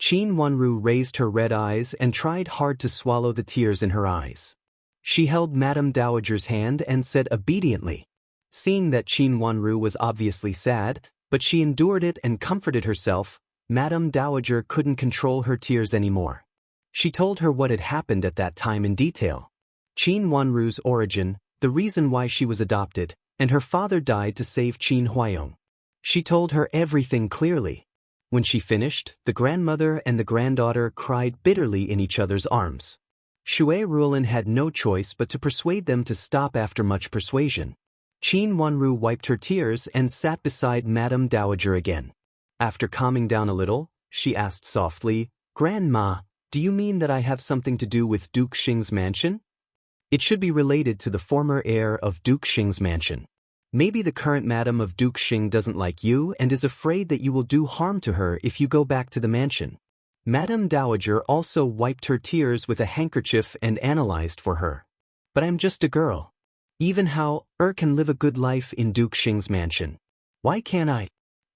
A: Qin Wanru raised her red eyes and tried hard to swallow the tears in her eyes. She held Madame Dowager's hand and said obediently. Seeing that Qin Wanru was obviously sad, but she endured it and comforted herself, Madame Dowager couldn't control her tears anymore. She told her what had happened at that time in detail. Qin Wanru's origin, the reason why she was adopted, and her father died to save Qin Huaiyong. She told her everything clearly. When she finished, the grandmother and the granddaughter cried bitterly in each other's arms. Shui Ruolin had no choice but to persuade them to stop after much persuasion. Qin Wanru wiped her tears and sat beside Madame Dowager again. After calming down a little, she asked softly, "Grandma, do you mean that I have something to do with Duke Xing's mansion?" "It should be related to the former heir of Duke Xing's mansion. Maybe the current madam of Duke Xing doesn't like you and is afraid that you will do harm to her if you go back to the mansion." Madame Dowager also wiped her tears with a handkerchief and analyzed for her. "But I'm just a girl. Even how can live a good life in Duke Xing's mansion. Why can't I?"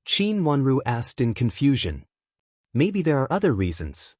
A: Qin Wanru asked in confusion. "Maybe there are other reasons.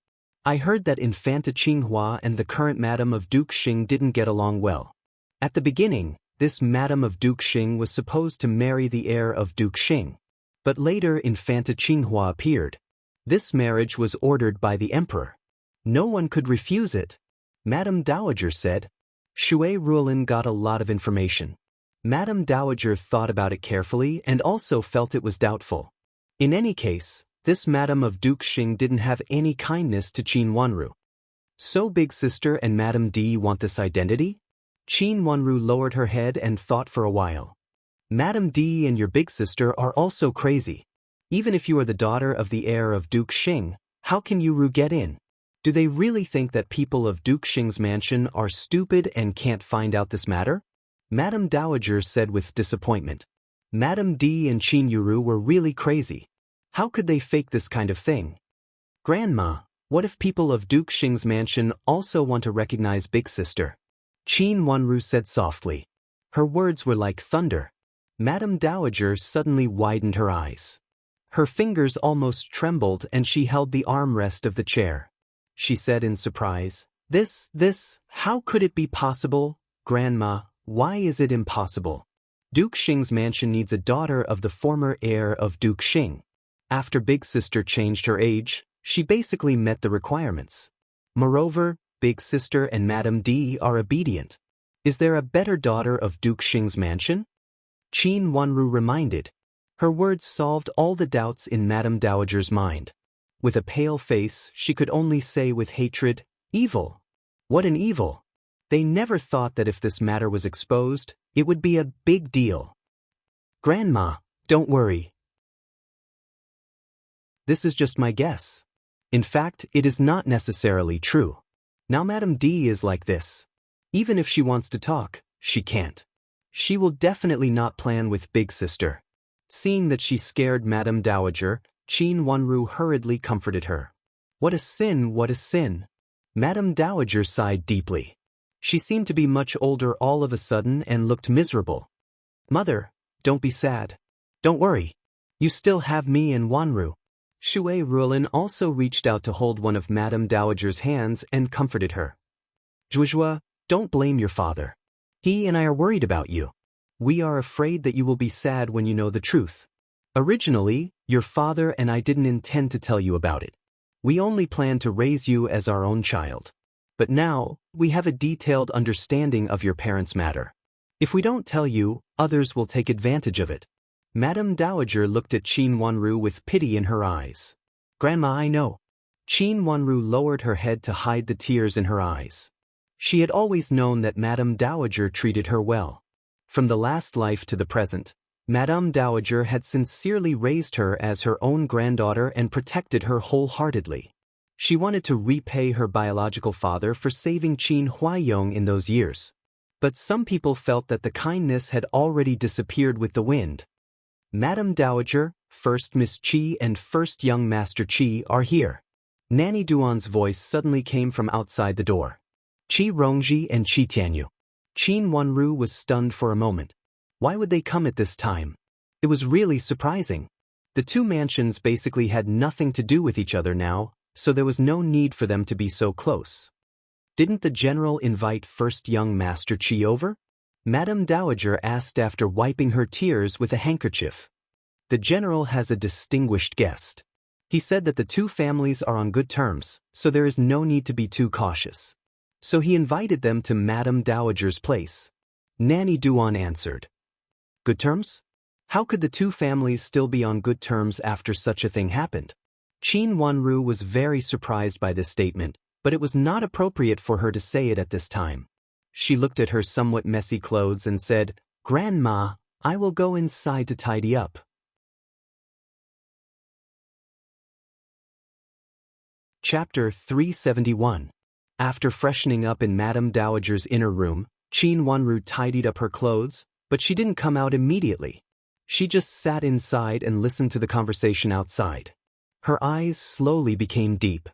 A: I heard that Infanta Qinghua and the current madam of Duke Xing didn't get along well. At the beginning, this madam of Duke Xing was supposed to marry the heir of Duke Xing. But later Infanta Qinghua appeared. This marriage was ordered by the emperor. No one could refuse it," Madame Dowager said. Shui Ruolin got a lot of information. Madame Dowager thought about it carefully and also felt it was doubtful. In any case, this madam of Duke Xing didn't have any kindness to Qin Wanru. "So Big Sister and Madame D want this identity?" Qin Wanru lowered her head and thought for a while. "Madame D and your big sister are also crazy. Even if you are the daughter of the heir of Duke Xing, how can you get in? Do they really think that people of Duke Xing's mansion are stupid and can't find out this matter?" Madame Dowager said with disappointment. Madame D and Qin Yuru were really crazy. How could they fake this kind of thing? "Grandma, what if people of Duke Xing's mansion also want to recognize Big Sister?" Qin Wanru said softly. Her words were like thunder. Madame Dowager suddenly widened her eyes. Her fingers almost trembled and she held the armrest of the chair. She said in surprise, This, how could it be possible? Grandma, why is it impossible? Duke Xing's mansion needs a daughter of the former heir of Duke Xing. After Big Sister changed her age, she basically met the requirements. Moreover, Big Sister and Madame D are obedient. Is there a better daughter of Duke Xing's mansion? Qin Wanru reminded. Her words solved all the doubts in Madame Dowager's mind. With a pale face, she could only say with hatred, "Evil! What an evil!" They never thought that if this matter was exposed, it would be a big deal. "Grandma, don't worry. This is just my guess. In fact, it is not necessarily true. Now Madame D is like this. Even if she wants to talk, she can't. She will definitely not plan with Big Sister." Seeing that she scared Madame Dowager, Qin Wanru hurriedly comforted her. What a sin, what a sin. Madame Dowager sighed deeply. She seemed to be much older all of a sudden and looked miserable. "Mother, don't be sad. Don't worry. You still have me and Wanru." Shui Ruolin also reached out to hold one of Madame Dowager's hands and comforted her. "Zhuozhua, don't blame your father. He and I are worried about you. We are afraid that you will be sad when you know the truth. Originally, your father and I didn't intend to tell you about it. We only planned to raise you as our own child. But now, we have a detailed understanding of your parents' matter. If we don't tell you, others will take advantage of it." Madame Dowager looked at Qin Wanru with pity in her eyes. "Grandma, I know." Qin Wanru lowered her head to hide the tears in her eyes. She had always known that Madame Dowager treated her well. From the last life to the present, Madame Dowager had sincerely raised her as her own granddaughter and protected her wholeheartedly. She wanted to repay her biological father for saving Qin Huaiyong in those years. But some people felt that the kindness had already disappeared with the wind. "Madame Dowager, First Miss Qi and First Young Master Qi are here." Nanny Duan's voice suddenly came from outside the door. "Qi Rongji and Qi Tianyu." Qin Wanru was stunned for a moment. Why would they come at this time? It was really surprising. The two mansions basically had nothing to do with each other now, so there was no need for them to be so close. Didn't the general invite first young Master Qi over? Madame Dowager asked after wiping her tears with a handkerchief. The general has a distinguished guest. He said that the two families are on good terms, so there is no need to be too cautious. So he invited them to Madame Dowager's place. Nanny Duan answered. Good terms? How could the two families still be on good terms after such a thing happened? Qin Wanru was very surprised by this statement, but it was not appropriate for her to say it at this time. She looked at her somewhat messy clothes and said, Grandma, I will go inside to tidy up. Chapter 371. After freshening up in Madame Dowager's inner room, Qin Wanru tidied up her clothes, but she didn't come out immediately. She just sat inside and listened to the conversation outside. Her eyes slowly became deep.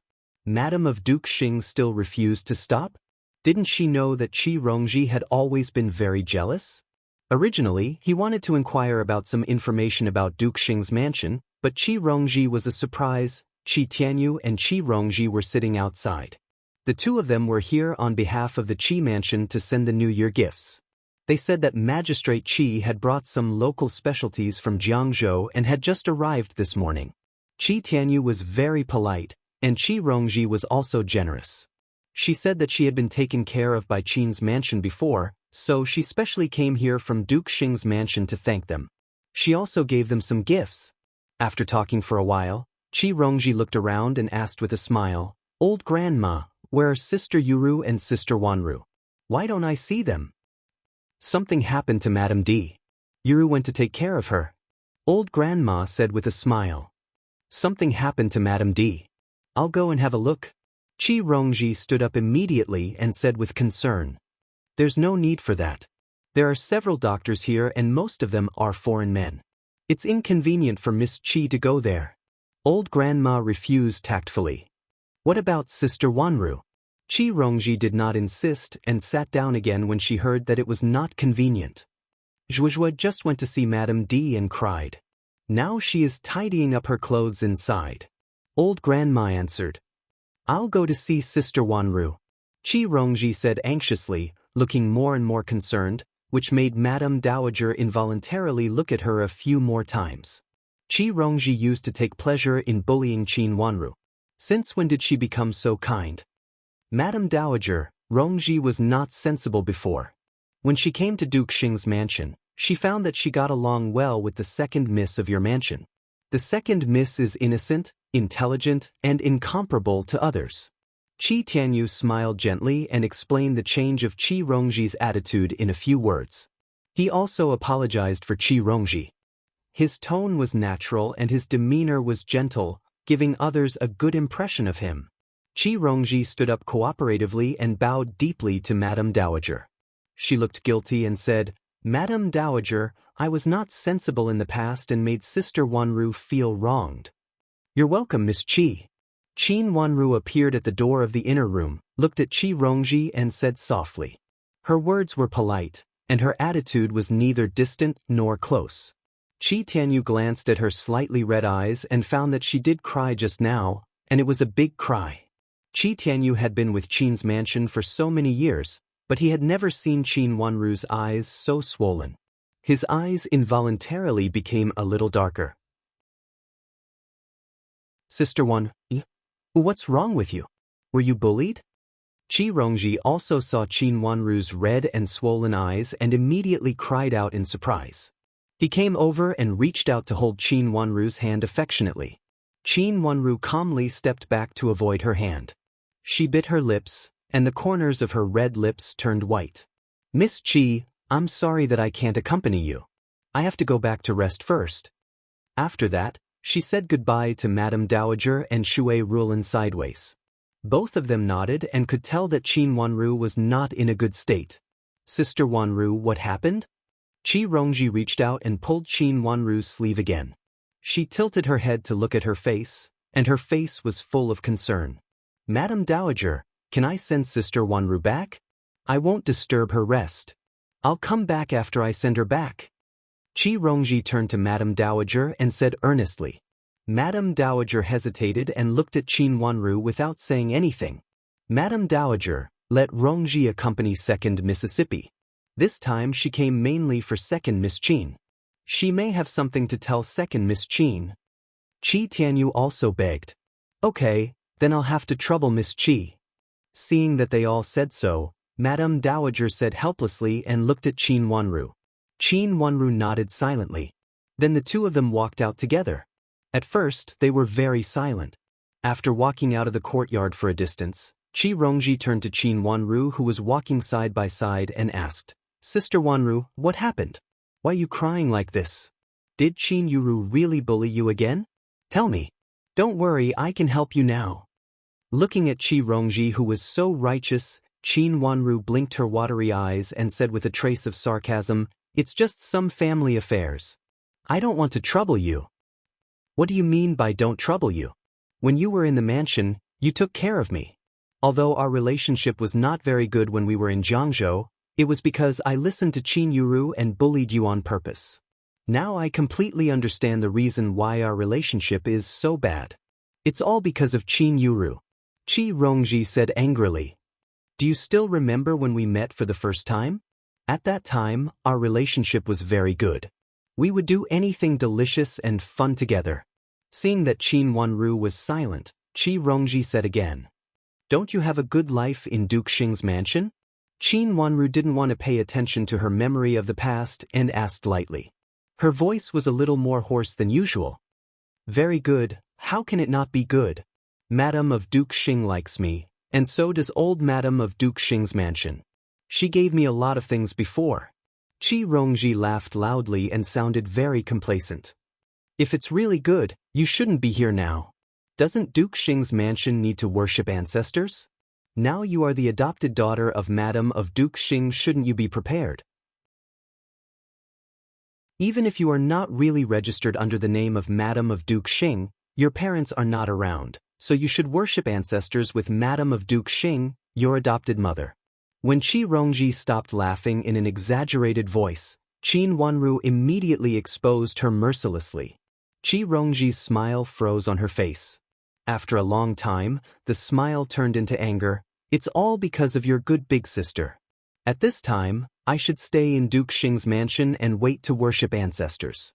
A: Madame of Duke Xing still refused to stop? Didn't she know that Qi Rongji had always been very jealous? Originally, he wanted to inquire about some information about Duke Xing's mansion, but Qi Rongji was a surprise. Qi Tianyu and Qi Rongji were sitting outside. The two of them were here on behalf of the Qi mansion to send the New Year gifts. They said that Magistrate Qi had brought some local specialties from Jiangzhou and had just arrived this morning. Qi Tianyu was very polite, and Qi Rongji was also generous. She said that she had been taken care of by Qin's mansion before, so she specially came here from Duke Xing's mansion to thank them. She also gave them some gifts. After talking for a while, Qi Rongji looked around and asked with a smile, Old Grandma, where are Sister Yuru and Sister Wanru? Why don't I see them? Something happened to Madame D. Yuru went to take care of her. Old Grandma said with a smile. Something happened to Madame D. I'll go and have a look. Qi Rongji stood up immediately and said with concern. There's no need for that. There are several doctors here and most of them are foreign men. It's inconvenient for Miss Qi to go there. Old Grandma refused tactfully. What about Sister Wanru? Qi Rongji did not insist and sat down again when she heard that it was not convenient. Zhuozhuo just went to see Madame D and cried. Now she is tidying up her clothes inside. Old Grandma answered. I'll go to see Sister Wanru. Qi Rongji said anxiously, looking more and more concerned, which made Madame Dowager involuntarily look at her a few more times. Qi Rongji used to take pleasure in bullying Qin Wanru. Since when did she become so kind? Madame Dowager, Rongji was not sensible before. When she came to Duke Xing's mansion, she found that she got along well with the second miss of your mansion. The second miss is innocent, intelligent, and incomparable to others. Qi Tianyu smiled gently and explained the change of Qi Rongji's attitude in a few words. He also apologized for Qi Rongji. His tone was natural and his demeanor was gentle, giving others a good impression of him. Qi Rongji stood up cooperatively and bowed deeply to Madame Dowager. She looked guilty and said, Madame Dowager, I was not sensible in the past and made Sister Wanru feel wronged. You're welcome, Miss Qi. Qin Wanru appeared at the door of the inner room, looked at Qi Rongji and said softly. Her words were polite, and her attitude was neither distant nor close. Qi Tianyu glanced at her slightly red eyes and found that she did cry just now, and it was a big cry. Qi Tianyu had been with Qin's mansion for so many years, but he had never seen Qin Wanru's eyes so swollen. His eyes involuntarily became a little darker. Sister Wan, what's wrong with you? Were you bullied? Qi Rongji also saw Qin Wanru's red and swollen eyes and immediately cried out in surprise. He came over and reached out to hold Qin Wanru's hand affectionately. Qin Wanru calmly stepped back to avoid her hand. She bit her lips, and the corners of her red lips turned white. Miss Qi, I'm sorry that I can't accompany you. I have to go back to rest first. After that, she said goodbye to Madame Dowager and Shui Rulin sideways. Both of them nodded and could tell that Qin Wanru was not in a good state. Sister Wanru, what happened? Qi Rongji reached out and pulled Qin Wanru's sleeve again. She tilted her head to look at her face, and her face was full of concern. Madame Dowager, can I send Sister Wanru back? I won't disturb her rest. I'll come back after I send her back. Qi Rongji turned to Madame Dowager and said earnestly. Madame Dowager hesitated and looked at Qin Wanru without saying anything. Madame Dowager, Let Rongji accompany second Mississippi. This time she came mainly for second Miss Qin. She may have something to tell second Miss Qin. Qi Tianyu also begged. Okay, then I'll have to trouble Miss Qi. Seeing that they all said so, Madame Dowager said helplessly and looked at Qin Wanru. Qin Wanru nodded silently. Then the two of them walked out together. At first, they were very silent. After walking out of the courtyard for a distance, Qi Rongji turned to Qin Wanru, who was walking side by side, and asked, Sister Wanru, what happened? Why are you crying like this? Did Qin Yuru really bully you again? Tell me. Don't worry, I can help you now. Looking at Qi Rongji, who was so righteous, Qin Wanru blinked her watery eyes and said with a trace of sarcasm, It's just some family affairs. I don't want to trouble you. What do you mean by don't trouble you? When you were in the mansion, you took care of me. Although our relationship was not very good when we were in Jiangzhou, it was because I listened to Qin Yuru and bullied you on purpose. Now I completely understand the reason why our relationship is so bad. It's all because of Qin Yuru. Qi Rongji said angrily. Do you still remember when we met for the first time? At that time, our relationship was very good. We would do anything delicious and fun together. Seeing that Qin Wanru was silent, Qi Rongji said again. Don't you have a good life in Duke Xing's mansion? Qin Wanru didn't want to pay attention to her memory of the past and asked lightly. Her voice was a little more hoarse than usual. Very good, how can it not be good? Madame of Duke Xing likes me, and so does old Madame of Duke Xing's mansion. She gave me a lot of things before. Qi Rongji laughed loudly and sounded very complacent. If it's really good, you shouldn't be here now. Doesn't Duke Xing's mansion need to worship ancestors? Now you are the adopted daughter of Madame of Duke Xing, shouldn't you be prepared? Even if you are not really registered under the name of Madame of Duke Xing, your parents are not around, so you should worship ancestors with Madame of Duke Xing, your adopted mother. When Qi Rongji stopped laughing in an exaggerated voice, Qin Wanru immediately exposed her mercilessly. Qi Rongji's smile froze on her face. After a long time, the smile turned into anger. It's all because of your good big sister. At this time, I should stay in Duke Xing's mansion and wait to worship ancestors.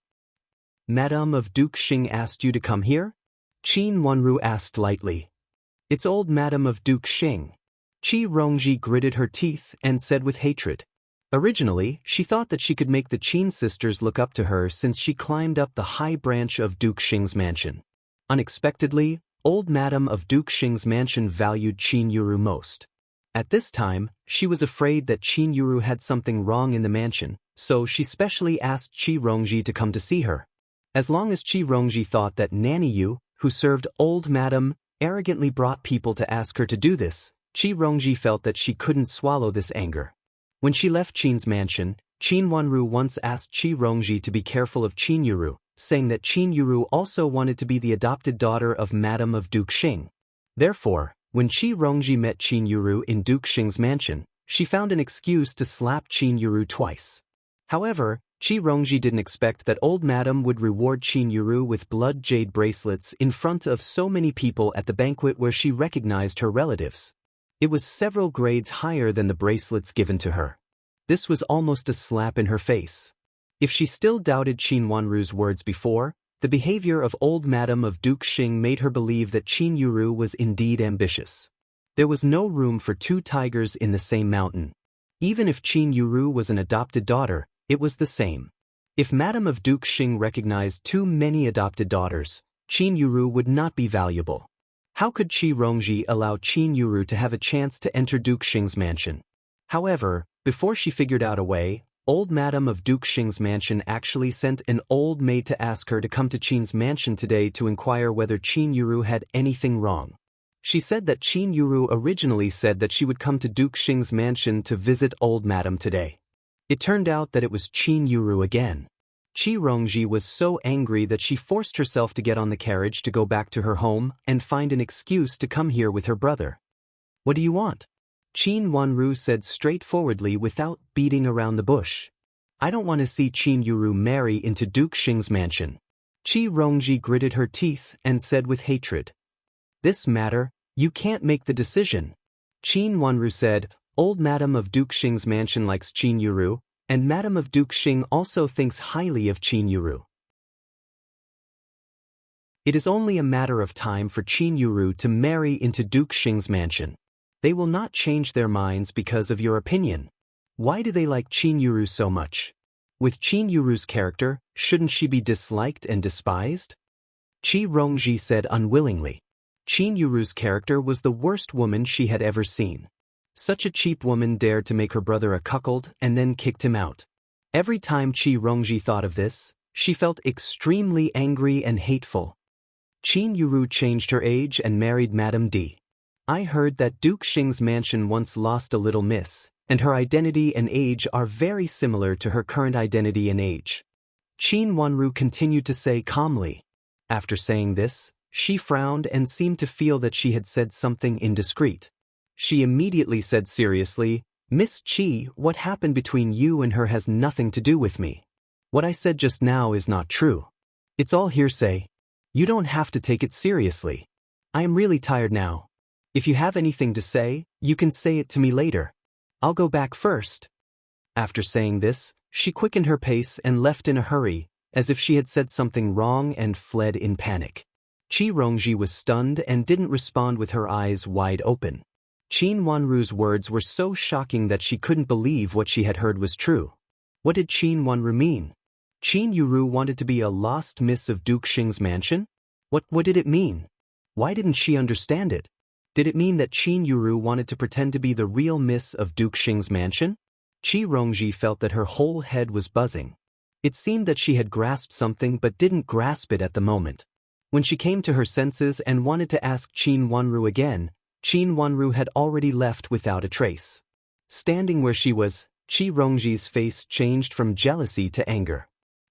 A: Madame of Duke Xing asked you to come here? Qin Wanru asked lightly. It's old Madame of Duke Xing. Qi Rongji gritted her teeth and said with hatred. Originally, she thought that she could make the Qin sisters look up to her since she climbed up the high branch of Duke Xing's mansion. Unexpectedly, old Madame of Duke Xing's mansion valued Qin Yuru most. At this time, she was afraid that Qin Yuru had something wrong in the mansion, so she specially asked Qi Rongji to come to see her. As long as Qi Rongji thought that Nanny Yu, who served old Madame, arrogantly brought people to ask her to do this, Qi Rongji felt that she couldn't swallow this anger. When she left Qin's mansion, Qin Wanru once asked Qi Rongji to be careful of Qin Yuru, saying that Qin Yuru also wanted to be the adopted daughter of Madame of Duke Xing. Therefore, when Qi Rongji met Qin Yuru in Duke Xing's mansion, she found an excuse to slap Qin Yuru twice. However, Qi Rongji didn't expect that old Madame would reward Qin Yuru with blood jade bracelets in front of so many people at the banquet where she recognized her relatives. It was several grades higher than the bracelets given to her. This was almost a slap in her face. If she still doubted Qin Wanru's words before, the behavior of old Madame of Duke Xing made her believe that Qin Yuru was indeed ambitious. There was no room for two tigers in the same mountain. Even if Qin Yuru was an adopted daughter, it was the same. If Madame of Duke Xing recognized too many adopted daughters, Qin Yuru would not be valuable. How could Qi Rongji allow Qin Yuru to have a chance to enter Duke Xing's mansion? However, before she figured out a way, old Madame of Duke Xing's mansion actually sent an old maid to ask her to come to Qin's mansion today to inquire whether Qin Yuru had anything wrong. She said that Qin Yuru originally said that she would come to Duke Xing's mansion to visit old Madame today. It turned out that it was Qin Yuru again. Qi Rongji was so angry that she forced herself to get on the carriage to go back to her home and find an excuse to come here with her brother. What do you want? Qin Wanru said straightforwardly without beating around the bush. I don't want to see Qin Yuru marry into Duke Xing's mansion. Qi Rongji gritted her teeth and said with hatred. This matter, you can't make the decision. Qin Wanru said, "Old Madam of Duke Xing's mansion likes Qin Yuru, and Madam of Duke Xing also thinks highly of Qin Yuru. It is only a matter of time for Qin Yuru to marry into Duke Xing's mansion. They will not change their minds because of your opinion. Why do they like Qin Yuru so much? With Qin Yuru's character, shouldn't she be disliked and despised?" Qi Rongji said unwillingly. Qin Yuru's character was the worst woman she had ever seen. Such a cheap woman dared to make her brother a cuckold and then kicked him out. Every time Qi Rongji thought of this, she felt extremely angry and hateful. Qin Yuru changed her age and married Madame D. I heard that Duke Xing's mansion once lost a little miss, and her identity and age are very similar to her current identity and age. Qin Wanru continued to say calmly. After saying this, she frowned and seemed to feel that she had said something indiscreet. She immediately said seriously, "Miss Qi, what happened between you and her has nothing to do with me. What I said just now is not true. It's all hearsay. You don't have to take it seriously. I am really tired now. If you have anything to say, you can say it to me later. I'll go back first." After saying this, she quickened her pace and left in a hurry, as if she had said something wrong and fled in panic. Qi Rongji was stunned and didn't respond with her eyes wide open. Qin Wanru's words were so shocking that she couldn't believe what she had heard was true. What did Qin Wanru mean? Qin Yuru wanted to be a lost miss of Duke Xing's mansion? What did it mean? Why didn't she understand it? Did it mean that Qin Yuru wanted to pretend to be the real miss of Duke Xing's mansion? Qi Rongji felt that her whole head was buzzing. It seemed that she had grasped something but didn't grasp it at the moment. When she came to her senses and wanted to ask Qin Wanru again, Qin Wanru had already left without a trace. Standing where she was, Qi Rongji's face changed from jealousy to anger.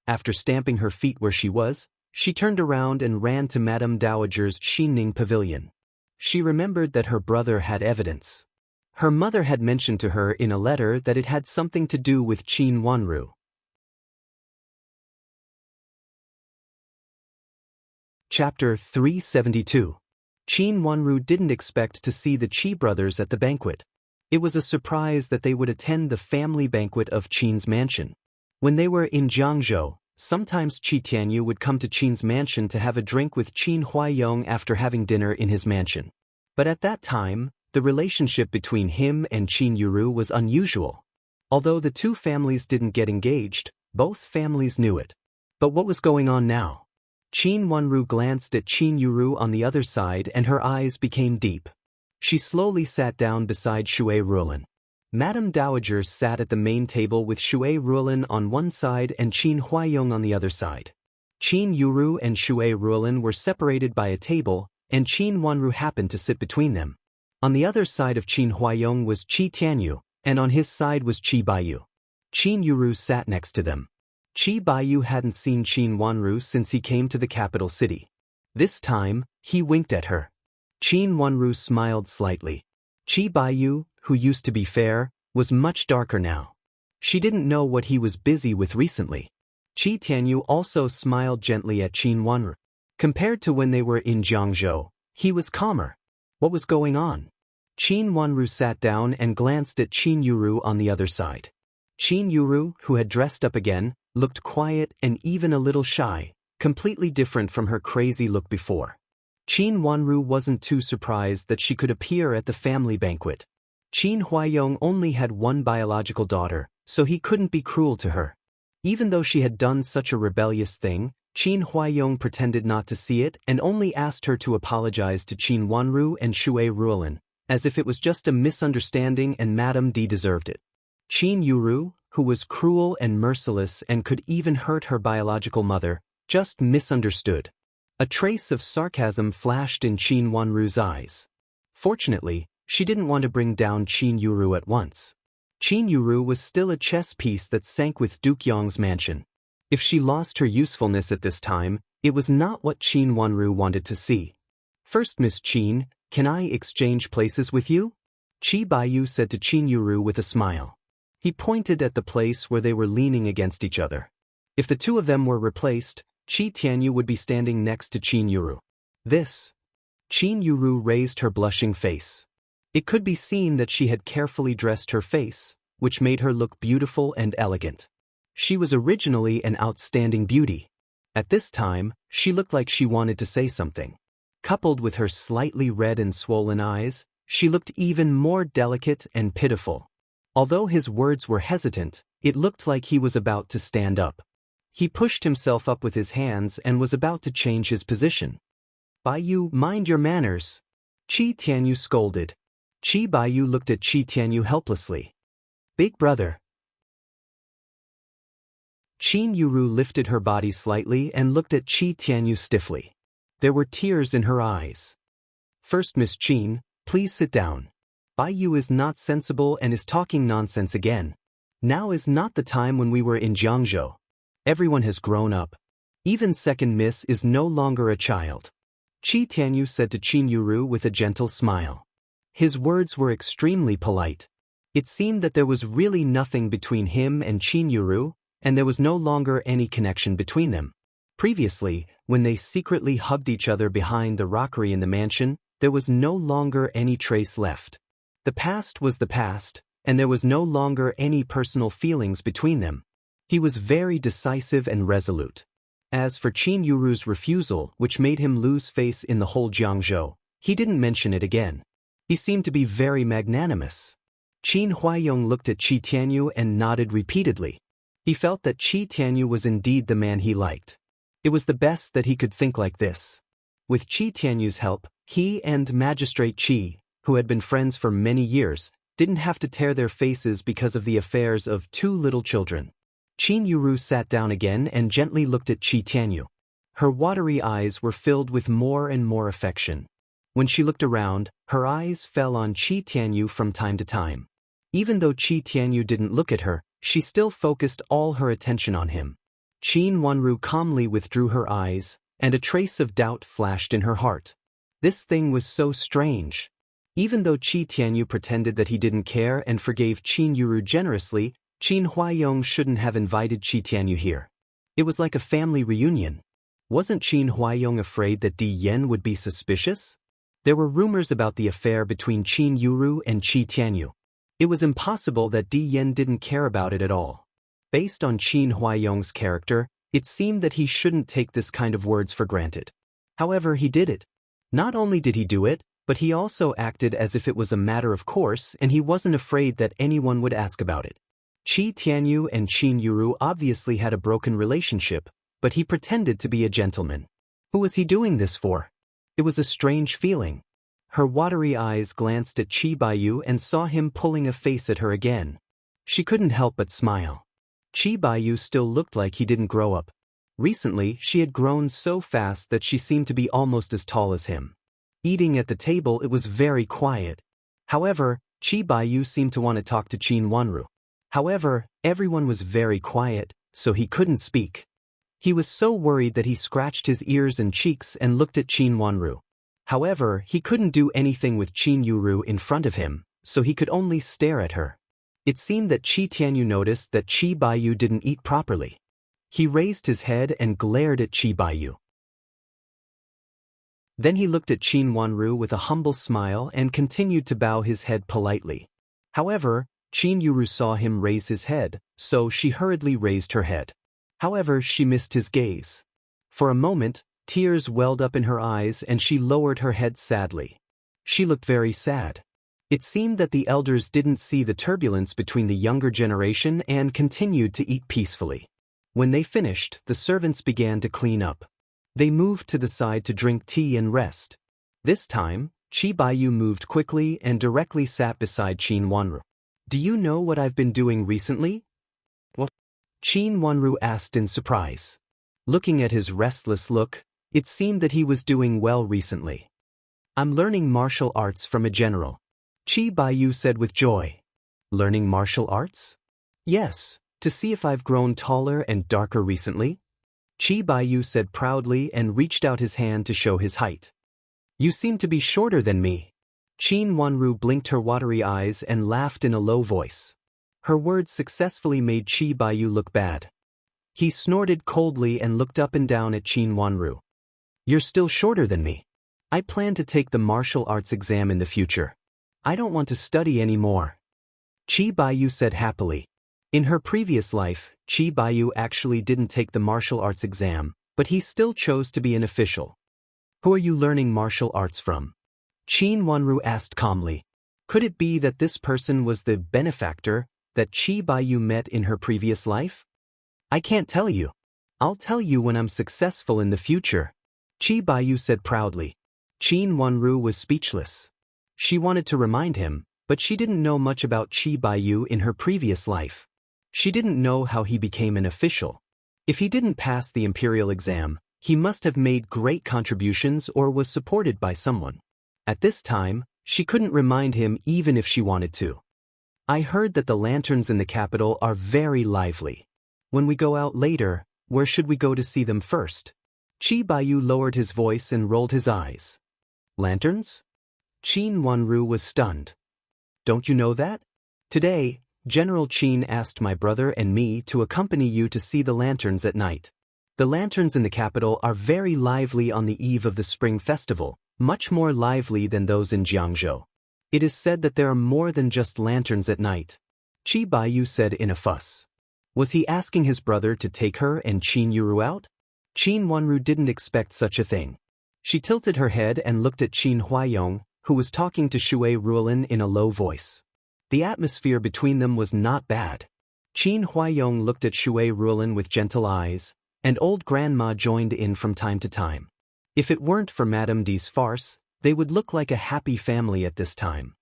A: After stamping her feet where she was, she turned around and ran to Madame Dowager's Xining pavilion. She remembered that her brother had evidence. Her mother had mentioned to her in a letter that it had something to do with Qin Wanru. Chapter 372. Qin Wanru didn't expect to see the Qi brothers at the banquet. It was a surprise that they would attend the family banquet of Qin's mansion. When they were in Jiangzhou, sometimes Qi Tianyu would come to Qin's mansion to have a drink with Qin Huaiyong after having dinner in his mansion. But at that time, the relationship between him and Qin Yuru was unusual. Although the two families didn't get engaged, both families knew it. But what was going on now? Qin Wanru glanced at Qin Yuru on the other side and her eyes became deep. She slowly sat down beside Shui Ruolin. Madame Dowager sat at the main table with Shui Ruolin on one side and Qin Huaiyong on the other side. Qin Yuru and Shui Ruolin were separated by a table, and Qin Wanru happened to sit between them. On the other side of Qin Huaiyong was Qi Tianyu, and on his side was Qi Baiyu. Qin Yuru sat next to them. Qi Baiyu hadn't seen Qin Wanru since he came to the capital city. This time, he winked at her. Qin Wanru smiled slightly. Qi Baiyu, who used to be fair, was much darker now. She didn't know what he was busy with recently. Qi Tianyu also smiled gently at Qin Wanru. Compared to when they were in Jiangzhou, he was calmer. What was going on? Qin Wanru sat down and glanced at Qin Yuru on the other side. Qin Yuru, who had dressed up again, looked quiet and even a little shy, completely different from her crazy look before. Qin Wanru wasn't too surprised that she could appear at the family banquet. Qin Huaiyong only had one biological daughter, so he couldn't be cruel to her. Even though she had done such a rebellious thing, Qin Huaiyong pretended not to see it and only asked her to apologize to Qin Wanru and Shui Ruolin, as if it was just a misunderstanding and Madame D deserved it. Qin Yuru, who was cruel and merciless and could even hurt her biological mother, just misunderstood. A trace of sarcasm flashed in Qin Wanru's eyes. Fortunately, she didn't want to bring down Qin Yuru at once. Qin Yuru was still a chess piece that sank with Duke Yong's mansion. If she lost her usefulness at this time, it was not what Qin Wanru wanted to see. "First, Miss Qin, can I exchange places with you?" Qi Baiyu said to Qin Yuru with a smile. He pointed at the place where they were leaning against each other. If the two of them were replaced, Qi Tianyu would be standing next to Qin Yuru. This. Qin Yuru raised her blushing face. It could be seen that she had carefully dressed her face, which made her look beautiful and elegant. She was originally an outstanding beauty. At this time, she looked like she wanted to say something. Coupled with her slightly red and swollen eyes, she looked even more delicate and pitiful. Although his words were hesitant, it looked like he was about to stand up. He pushed himself up with his hands and was about to change his position. "Baiyu, mind your manners," Qi Tianyu scolded. Qi Baiyu looked at Qi Tianyu helplessly. "Big brother." Qin Yuru lifted her body slightly and looked at Qi Tianyu stiffly. There were tears in her eyes. "First, Miss Qin, please sit down. Baiyu is not sensible and is talking nonsense again. Now is not the time when we were in Jiangzhou. Everyone has grown up. Even second miss is no longer a child," Qi Tianyu said to Qin Yuru with a gentle smile. His words were extremely polite. It seemed that there was really nothing between him and Qin Yuru, and there was no longer any connection between them. Previously, when they secretly hugged each other behind the rockery in the mansion, there was no longer any trace left. The past was the past, and there was no longer any personal feelings between them. He was very decisive and resolute. As for Qin Yuru's refusal, which made him lose face in the whole Jiangzhou, he didn't mention it again. He seemed to be very magnanimous. Qin Huaiyong looked at Qi Tianyu and nodded repeatedly. He felt that Qi Tianyu was indeed the man he liked. It was the best that he could think like this. With Qi Tianyu's help, he and Magistrate Qi, who had been friends for many years, didn't have to tear their faces because of the affairs of two little children. Qin Yuru sat down again and gently looked at Qi Tianyu. Her watery eyes were filled with more and more affection. When she looked around, her eyes fell on Qi Tianyu from time to time. Even though Qi Tianyu didn't look at her, she still focused all her attention on him. Qin Wanru calmly withdrew her eyes, and a trace of doubt flashed in her heart. This thing was so strange. Even though Qi Tianyu pretended that he didn't care and forgave Qin Yuru generously, Qin Huaiyong shouldn't have invited Qi Tianyu here. It was like a family reunion. Wasn't Qin Huaiyong afraid that Di Yan would be suspicious? There were rumors about the affair between Qin Yuru and Qi Tianyu. It was impossible that Di Yan didn't care about it at all. Based on Qin Huaiyong's character, it seemed that he shouldn't take this kind of words for granted. However, he did it. Not only did he do it, but he also acted as if it was a matter of course and he wasn't afraid that anyone would ask about it. Qi Tianyu and Qin Yuru obviously had a broken relationship, but he pretended to be a gentleman. Who was he doing this for? It was a strange feeling. Her watery eyes glanced at Qi Baiyu and saw him pulling a face at her again. She couldn't help but smile. Qi Baiyu still looked like he didn't grow up. Recently, she had grown so fast that she seemed to be almost as tall as him. Eating at the table, it was very quiet. However, Qi Baiyu seemed to want to talk to Qin Wanru. However, everyone was very quiet, so he couldn't speak. He was so worried that he scratched his ears and cheeks and looked at Qin Wanru. However, he couldn't do anything with Qin Yuru in front of him, so he could only stare at her. It seemed that Qi Tianyu noticed that Qi Baiyu didn't eat properly. He raised his head and glared at Qi Baiyu. Then he looked at Qin Wanru with a humble smile and continued to bow his head politely. However, Qin Yuru saw him raise his head, so she hurriedly raised her head. However, she missed his gaze. For a moment, tears welled up in her eyes and she lowered her head sadly. She looked very sad. It seemed that the elders didn't see the turbulence between the younger generation and continued to eat peacefully. When they finished, the servants began to clean up. They moved to the side to drink tea and rest. This time, Qi Baiyu moved quickly and directly sat beside Qin Wanru. "Do you know what I've been doing recently?" "What?" Qin Wanru asked in surprise. Looking at his restless look, it seemed that he was doing well recently. "I'm learning martial arts from a general," Qi Baiyu said with joy. "Learning martial arts?" "Yes, to see if I've grown taller and darker recently," Qi Baiyu said proudly and reached out his hand to show his height. "You seem to be shorter than me." Qin Wanru blinked her watery eyes and laughed in a low voice. Her words successfully made Qi Baiyu look bad. He snorted coldly and looked up and down at Qin Wanru. "You're still shorter than me. I plan to take the martial arts exam in the future." I don't want to study anymore. Chi Baiyu said happily. In her previous life, Chi Baiyu actually didn't take the martial arts exam, but he still chose to be an official. Who are you learning martial arts from? Qin Wanru asked calmly. Could it be that this person was the benefactor that Chi Baiyu met in her previous life? I can't tell you. I'll tell you when I'm successful in the future, Chi Baiyu said proudly. Qin Wanru was speechless. She wanted to remind him, but she didn't know much about Chi Baiyu in her previous life. She didn't know how he became an official. If he didn't pass the Imperial exam, he must have made great contributions or was supported by someone. At this time, she couldn't remind him even if she wanted to. I heard that the lanterns in the capital are very lively. When we go out later, where should we go to see them first? Chi Baiyu lowered his voice and rolled his eyes. Lanterns? Qin Wanru was stunned. Don't you know that? Today, General Qin asked my brother and me to accompany you to see the lanterns at night. The lanterns in the capital are very lively on the eve of the Spring Festival, much more lively than those in Jiangzhou. It is said that there are more than just lanterns at night. Chi Baiyu said in a fuss. Was he asking his brother to take her and Qin Yuru out? Qin Wanru didn't expect such a thing. She tilted her head and looked at Qin Huaiyong, who was talking to Shui Ruolin in a low voice. The atmosphere between them was not bad. Qin Huaiyong looked at Shui Ruolin with gentle eyes, and old grandma joined in from time to time. If it weren't for Madame D's farce, they would look like a happy family at this time.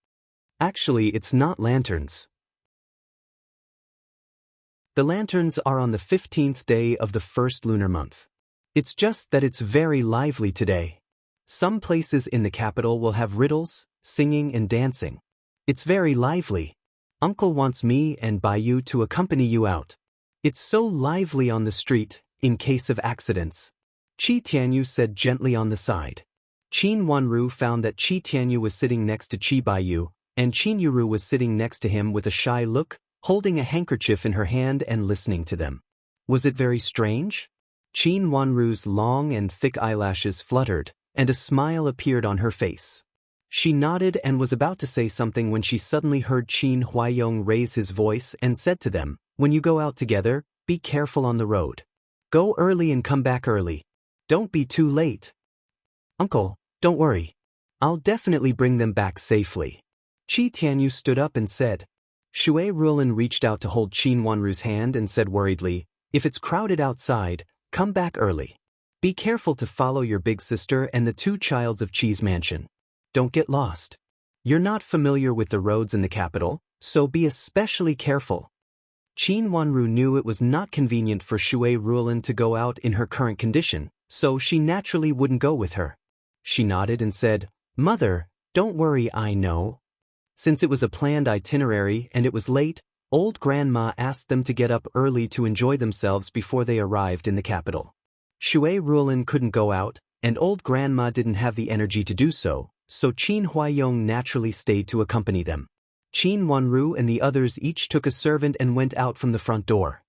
A: Actually, it's not lanterns. The lanterns are on the 15th day of the first lunar month. It's just that it's very lively today. Some places in the capital will have riddles, singing and dancing. It's very lively. Uncle wants me and Baiyu to accompany you out. It's so lively on the street, in case of accidents. Chi Tianyu said gently on the side. Qin Wanru found that Chi Tianyu was sitting next to Chi Baiyu, and Qin Yuru was sitting next to him with a shy look, holding a handkerchief in her hand and listening to them. Was it very strange? Qin Wanru's long and thick eyelashes fluttered, and a smile appeared on her face. She nodded and was about to say something when she suddenly heard Qin Huaiyong raise his voice and said to them, when you go out together, be careful on the road. Go early and come back early. Don't be too late. Uncle, don't worry. I'll definitely bring them back safely. Chi Tianyu stood up and said. Shui Ruolin reached out to hold Qin Wanru's hand and said worriedly, if it's crowded outside, come back early. Be careful to follow your big sister and the two childs of Chi's mansion. Don't get lost. You're not familiar with the roads in the capital, so be especially careful. Qin Wanru knew it was not convenient for Shui Ruolin to go out in her current condition, so she naturally wouldn't go with her. She nodded and said, Mother, don't worry, I know. Since it was a planned itinerary and it was late, old grandma asked them to get up early to enjoy themselves before they arrived in the capital. Shui Ruolin couldn't go out, and old grandma didn't have the energy to do so, so Qin Huaiyong naturally stayed to accompany them. Qin Wanru and the others each took a servant and went out from the front door.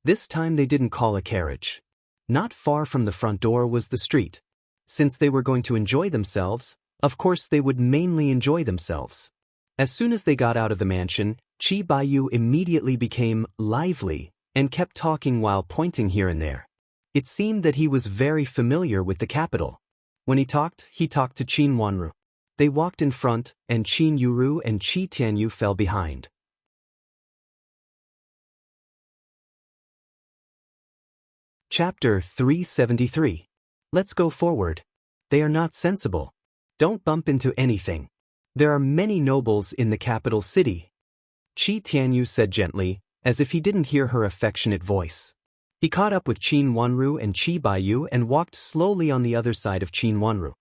A: This time they didn't call a carriage. Not far from the front door was the street. Since they were going to enjoy themselves, of course they would mainly enjoy themselves. As soon as they got out of the mansion, Chi Baiyu immediately became lively and kept talking while pointing here and there. It seemed that he was very familiar with the capital. When he talked to Qin Wanru. They walked in front, and Qin Yuru and Chi Tianyu fell behind. Chapter 373. Let's go forward. They are not sensible. Don't bump into anything. There are many nobles in the capital city. Chi Tianyu said gently, as if he didn't hear her affectionate voice. He caught up with Qin Wanru and Chi Baiyu and walked slowly on the other side of Qin Wanru.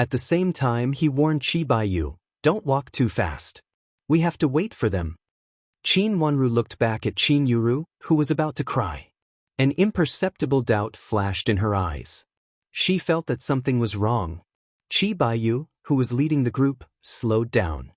A: At the same time, he warned Chi Baiyu, don't walk too fast. We have to wait for them. Qin Wanru looked back at Qin Yuru, who was about to cry. An imperceptible doubt flashed in her eyes. She felt that something was wrong. Chi Baiyu, who was leading the group, slowed down.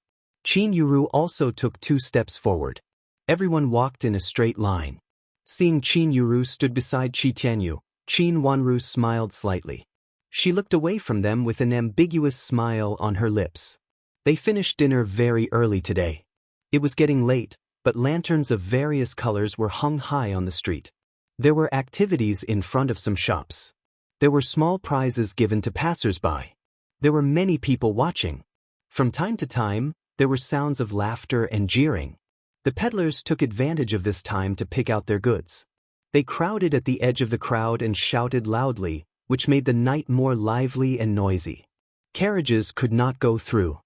A: Qin Yuru also took 2 steps forward. Everyone walked in a straight line. Seeing Qin Yuru stood beside Chi Tianyu, Qin Wanru smiled slightly. She looked away from them with an ambiguous smile on her lips. They finished dinner very early today. It was getting late, but lanterns of various colors were hung high on the street. There were activities in front of some shops. There were small prizes given to passers-by. There were many people watching. From time to time, there were sounds of laughter and jeering. The peddlers took advantage of this time to pick out their goods. They crowded at the edge of the crowd and shouted loudly, which made the night more lively and noisy. Carriages could not go through.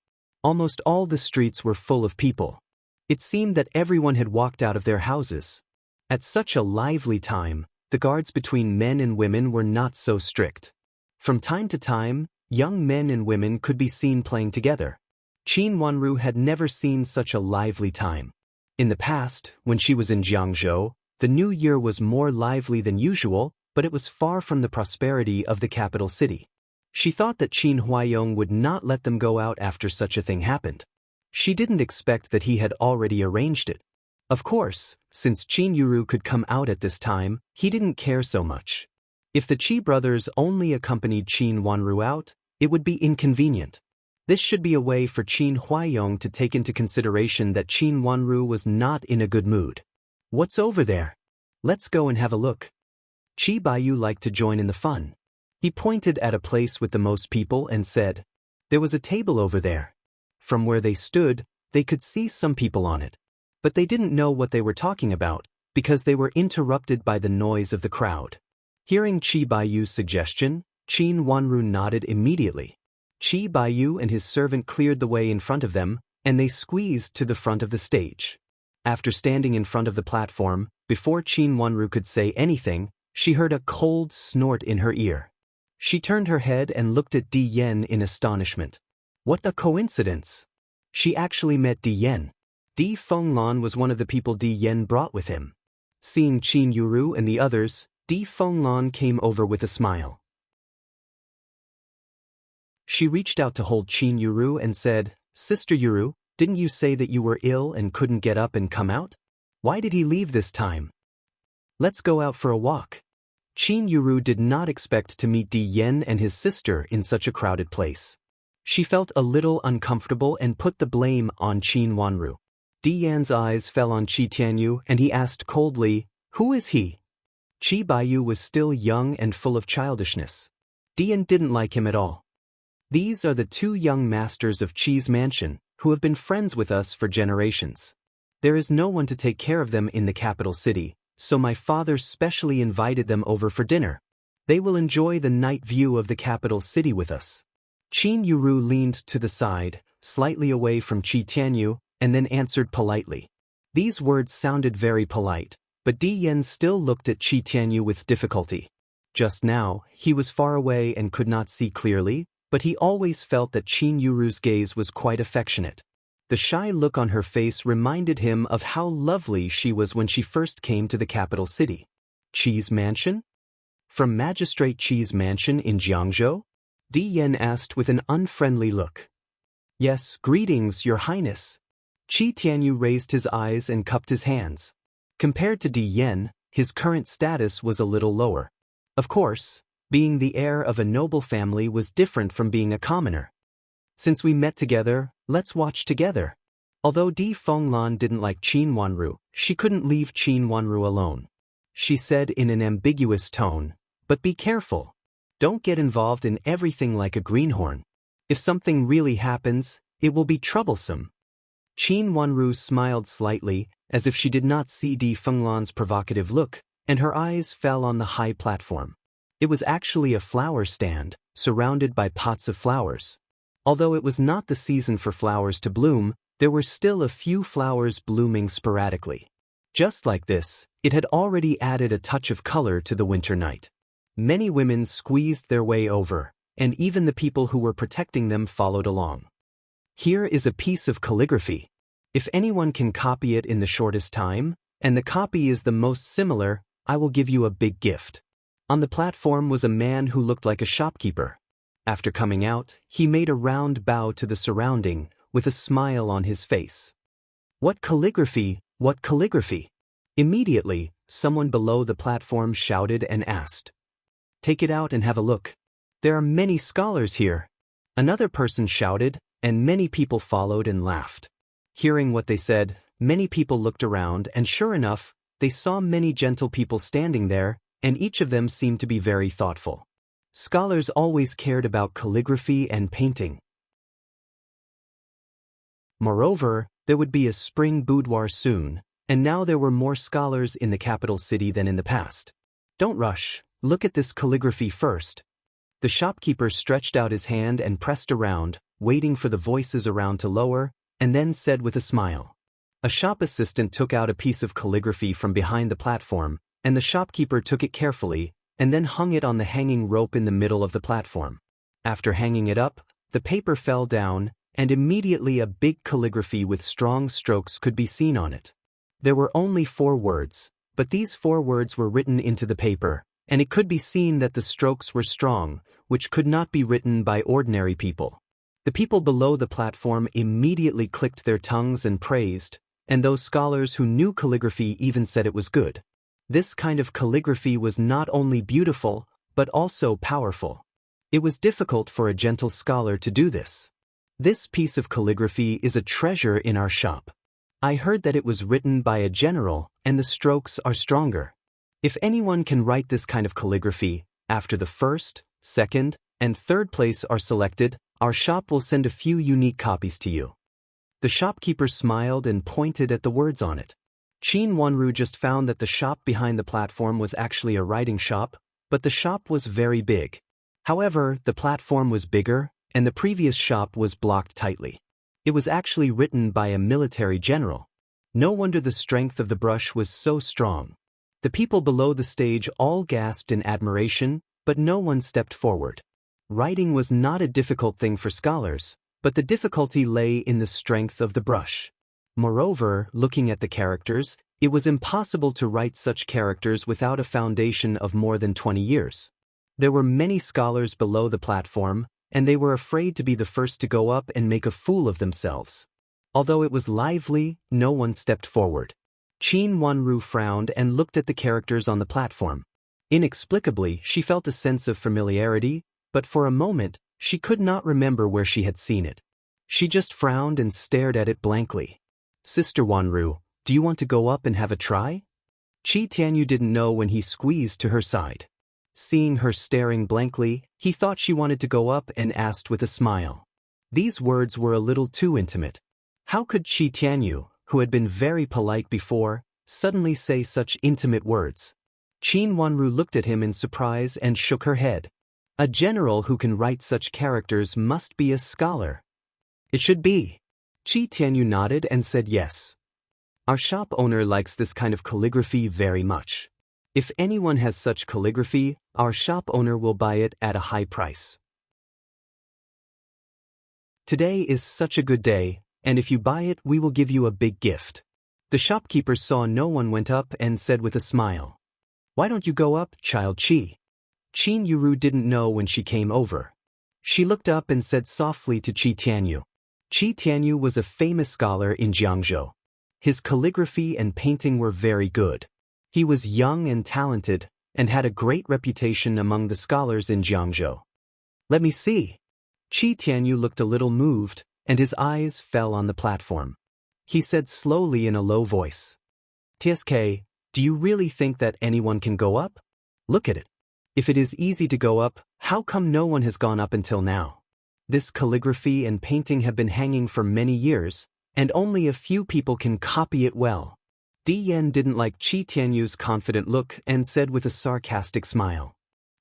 A: Almost all the streets were full of people. It seemed that everyone had walked out of their houses. At such a lively time, the guards between men and women were not so strict. From time to time, young men and women could be seen playing together. Qin Wanru had never seen such a lively time. In the past, when she was in Jiangzhou, the new year was more lively than usual, but it was far from the prosperity of the capital city. She thought that Qin Huaiyong would not let them go out after such a thing happened. She didn't expect that he had already arranged it. Of course, since Qin Yuru could come out at this time, he didn't care so much. If the Qi brothers only accompanied Qin Wanru out, it would be inconvenient. This should be a way for Qin Huaiyong to take into consideration that Qin Wanru was not in a good mood. What's over there? Let's go and have a look. Qi Baiyu liked to join in the fun. He pointed at a place with the most people and said, "There was a table over there." From where they stood, they could see some people on it. But they didn't know what they were talking about, because they were interrupted by the noise of the crowd. Hearing Qi Baiyu's suggestion, Qin Wanru nodded immediately. Qi Baiyu and his servant cleared the way in front of them, and they squeezed to the front of the stage. After standing in front of the platform, before Qin Wanru could say anything, she heard a cold snort in her ear. She turned her head and looked at Di Yen in astonishment. What a coincidence! She actually met Di Yen. Di Fenglan was one of the people Di Yen brought with him. Seeing Qin Yuru and the others, Di Fenglan came over with a smile. She reached out to hold Qin Yuru and said, "Sister Yuru, didn't you say that you were ill and couldn't get up and come out? Why did he leave this time? Let's go out for a walk." Qin Yuru did not expect to meet Di Yen and his sister in such a crowded place. She felt a little uncomfortable and put the blame on Qin Wanru. Di Yan's eyes fell on Qi Tianyu and he asked coldly, "Who is he?" Qi Baiyu was still young and full of childishness. Di Yan didn't like him at all. "These are the two young masters of Qi's mansion, who have been friends with us for generations. There is no one to take care of them in the capital city, so my father specially invited them over for dinner. They will enjoy the night view of the capital city with us." Qin Yuru leaned to the side, slightly away from Qi Tianyu, and then answered politely. These words sounded very polite, but Di Yen still looked at Qi Tianyu with difficulty. Just now, he was far away and could not see clearly, but he always felt that Qin Yuru's gaze was quite affectionate. The shy look on her face reminded him of how lovely she was when she first came to the capital city. Qi's mansion? From Magistrate Qi's mansion in Jiangzhou? Di Yen asked with an unfriendly look. "Yes, greetings, Your Highness." Qi Tianyu raised his eyes and cupped his hands. Compared to Di Yen, his current status was a little lower. Of course, being the heir of a noble family was different from being a commoner. "Since we met together, let's watch together." Although Di Fenglan didn't like Qin Wanru, she couldn't leave Qin Wanru alone. She said in an ambiguous tone, "But be careful. Don't get involved in everything like a greenhorn. If something really happens, it will be troublesome." Qin Wanru smiled slightly, as if she did not see Di Fenglan's provocative look, and her eyes fell on the high platform. It was actually a flower stand, surrounded by pots of flowers. Although it was not the season for flowers to bloom, there were still a few flowers blooming sporadically. Just like this, it had already added a touch of color to the winter night. Many women squeezed their way over, and even the people who were protecting them followed along. Here is a piece of calligraphy. If anyone can copy it in the shortest time, and the copy is the most similar, I will give you a big gift. On the platform was a man who looked like a shopkeeper. After coming out, he made a round bow to the surrounding, with a smile on his face. "What calligraphy? What calligraphy?" Immediately, someone below the platform shouted and asked. "Take it out and have a look. There are many scholars here." Another person shouted, and many people followed and laughed. Hearing what they said, many people looked around, and sure enough, they saw many gentle people standing there, and each of them seemed to be very thoughtful. Scholars always cared about calligraphy and painting. Moreover, there would be a spring boudoir soon, and now there were more scholars in the capital city than in the past. Don't rush, look at this calligraphy first. The shopkeeper stretched out his hand and pressed around, waiting for the voices around to lower, and then said with a smile. A shop assistant took out a piece of calligraphy from behind the platform, and the shopkeeper took it carefully, and then hung it on the hanging rope in the middle of the platform. After hanging it up, the paper fell down, and immediately a big calligraphy with strong strokes could be seen on it. There were only 4 words, but these 4 words were written into the paper, and it could be seen that the strokes were strong, which could not be written by ordinary people. The people below the platform immediately clicked their tongues and praised, and those scholars who knew calligraphy even said it was good. This kind of calligraphy was not only beautiful, but also powerful. It was difficult for a gentle scholar to do this. This piece of calligraphy is a treasure in our shop. I heard that it was written by a general, and the strokes are stronger. If anyone can write this kind of calligraphy, after the 1st, 2nd, and 3rd place are selected, our shop will send a few unique copies to you. The shopkeeper smiled and pointed at the words on it. Qin Wanru just found that the shop behind the platform was actually a writing shop, but the shop was very big. However, the platform was bigger, and the previous shop was blocked tightly. It was actually written by a military general. No wonder the strength of the brush was so strong. The people below the stage all gasped in admiration, but no one stepped forward. Writing was not a difficult thing for scholars, but the difficulty lay in the strength of the brush. Moreover, looking at the characters, it was impossible to write such characters without a foundation of more than 20 years. There were many scholars below the platform, and they were afraid to be the first to go up and make a fool of themselves. Although it was lively, no one stepped forward. Qin Wanru frowned and looked at the characters on the platform. Inexplicably, she felt a sense of familiarity, but for a moment, she could not remember where she had seen it. She just frowned and stared at it blankly. Sister Wanru, do you want to go up and have a try? Qi Tianyu didn't know when he squeezed to her side. Seeing her staring blankly, he thought she wanted to go up and asked with a smile. These words were a little too intimate. How could Qi Tianyu, who had been very polite before, suddenly say such intimate words? Qin Wanru looked at him in surprise and shook her head. A general who can write such characters must be a scholar. It should be. Qi Tianyu nodded and said yes. Our shop owner likes this kind of calligraphy very much. If anyone has such calligraphy, our shop owner will buy it at a high price. Today is such a good day, and if you buy it, we will give you a big gift. The shopkeeper saw no one went up and said with a smile. Why don't you go up, child Qi? Qin Yuru didn't know when she came over. She looked up and said softly to Qi Tianyu. Qi Tianyu was a famous scholar in Jiangzhou. His calligraphy and painting were very good. He was young and talented, and had a great reputation among the scholars in Jiangzhou. Let me see. Qi Tianyu looked a little moved, and his eyes fell on the platform. He said slowly in a low voice. TSK, do you really think that anyone can go up? Look at it. If it is easy to go up, how come no one has gone up until now? This calligraphy and painting have been hanging for many years, and only a few people can copy it well. Di Yan didn't like Qi Tianyu's confident look and said with a sarcastic smile.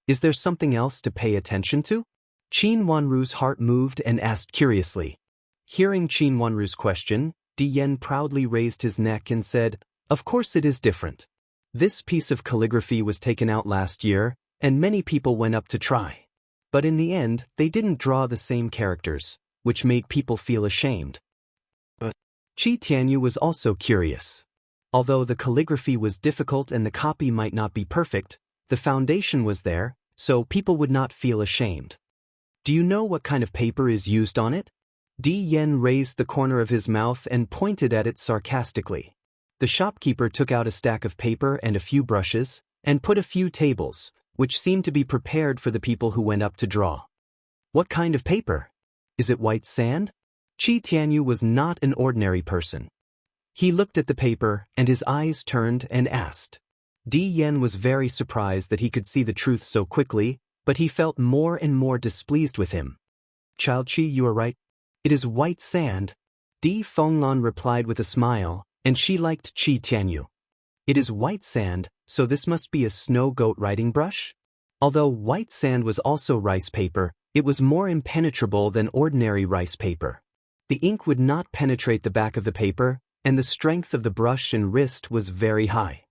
A: Is there something else to pay attention to? Qin Wanru's heart moved and asked curiously. Hearing Qin Wanru's question, Di Yan proudly raised his neck and said, Of course it is different. This piece of calligraphy was taken out last year, and many people went up to try. But in the end, they didn't draw the same characters, which made people feel ashamed. But Qi Tianyu was also curious. Although the calligraphy was difficult and the copy might not be perfect, the foundation was there, so people would not feel ashamed. Do you know what kind of paper is used on it? Di Yan raised the corner of his mouth and pointed at it sarcastically. The shopkeeper took out a stack of paper and a few brushes, and put a few tables, which seemed to be prepared for the people who went up to draw. What kind of paper? Is it white sand? Qi Tianyu was not an ordinary person. He looked at the paper, and his eyes turned and asked. Di Yan was very surprised that he could see the truth so quickly, but he felt more and more displeased with him. Child Qi, you are right. It is white sand. Di Fenglan replied with a smile, and she liked Qi Tianyu. It is white sand, so this must be a snow goat writing brush? Although white sand was also rice paper, it was more impenetrable than ordinary rice paper. The ink would not penetrate the back of the paper, and the strength of the brush and wrist was very high.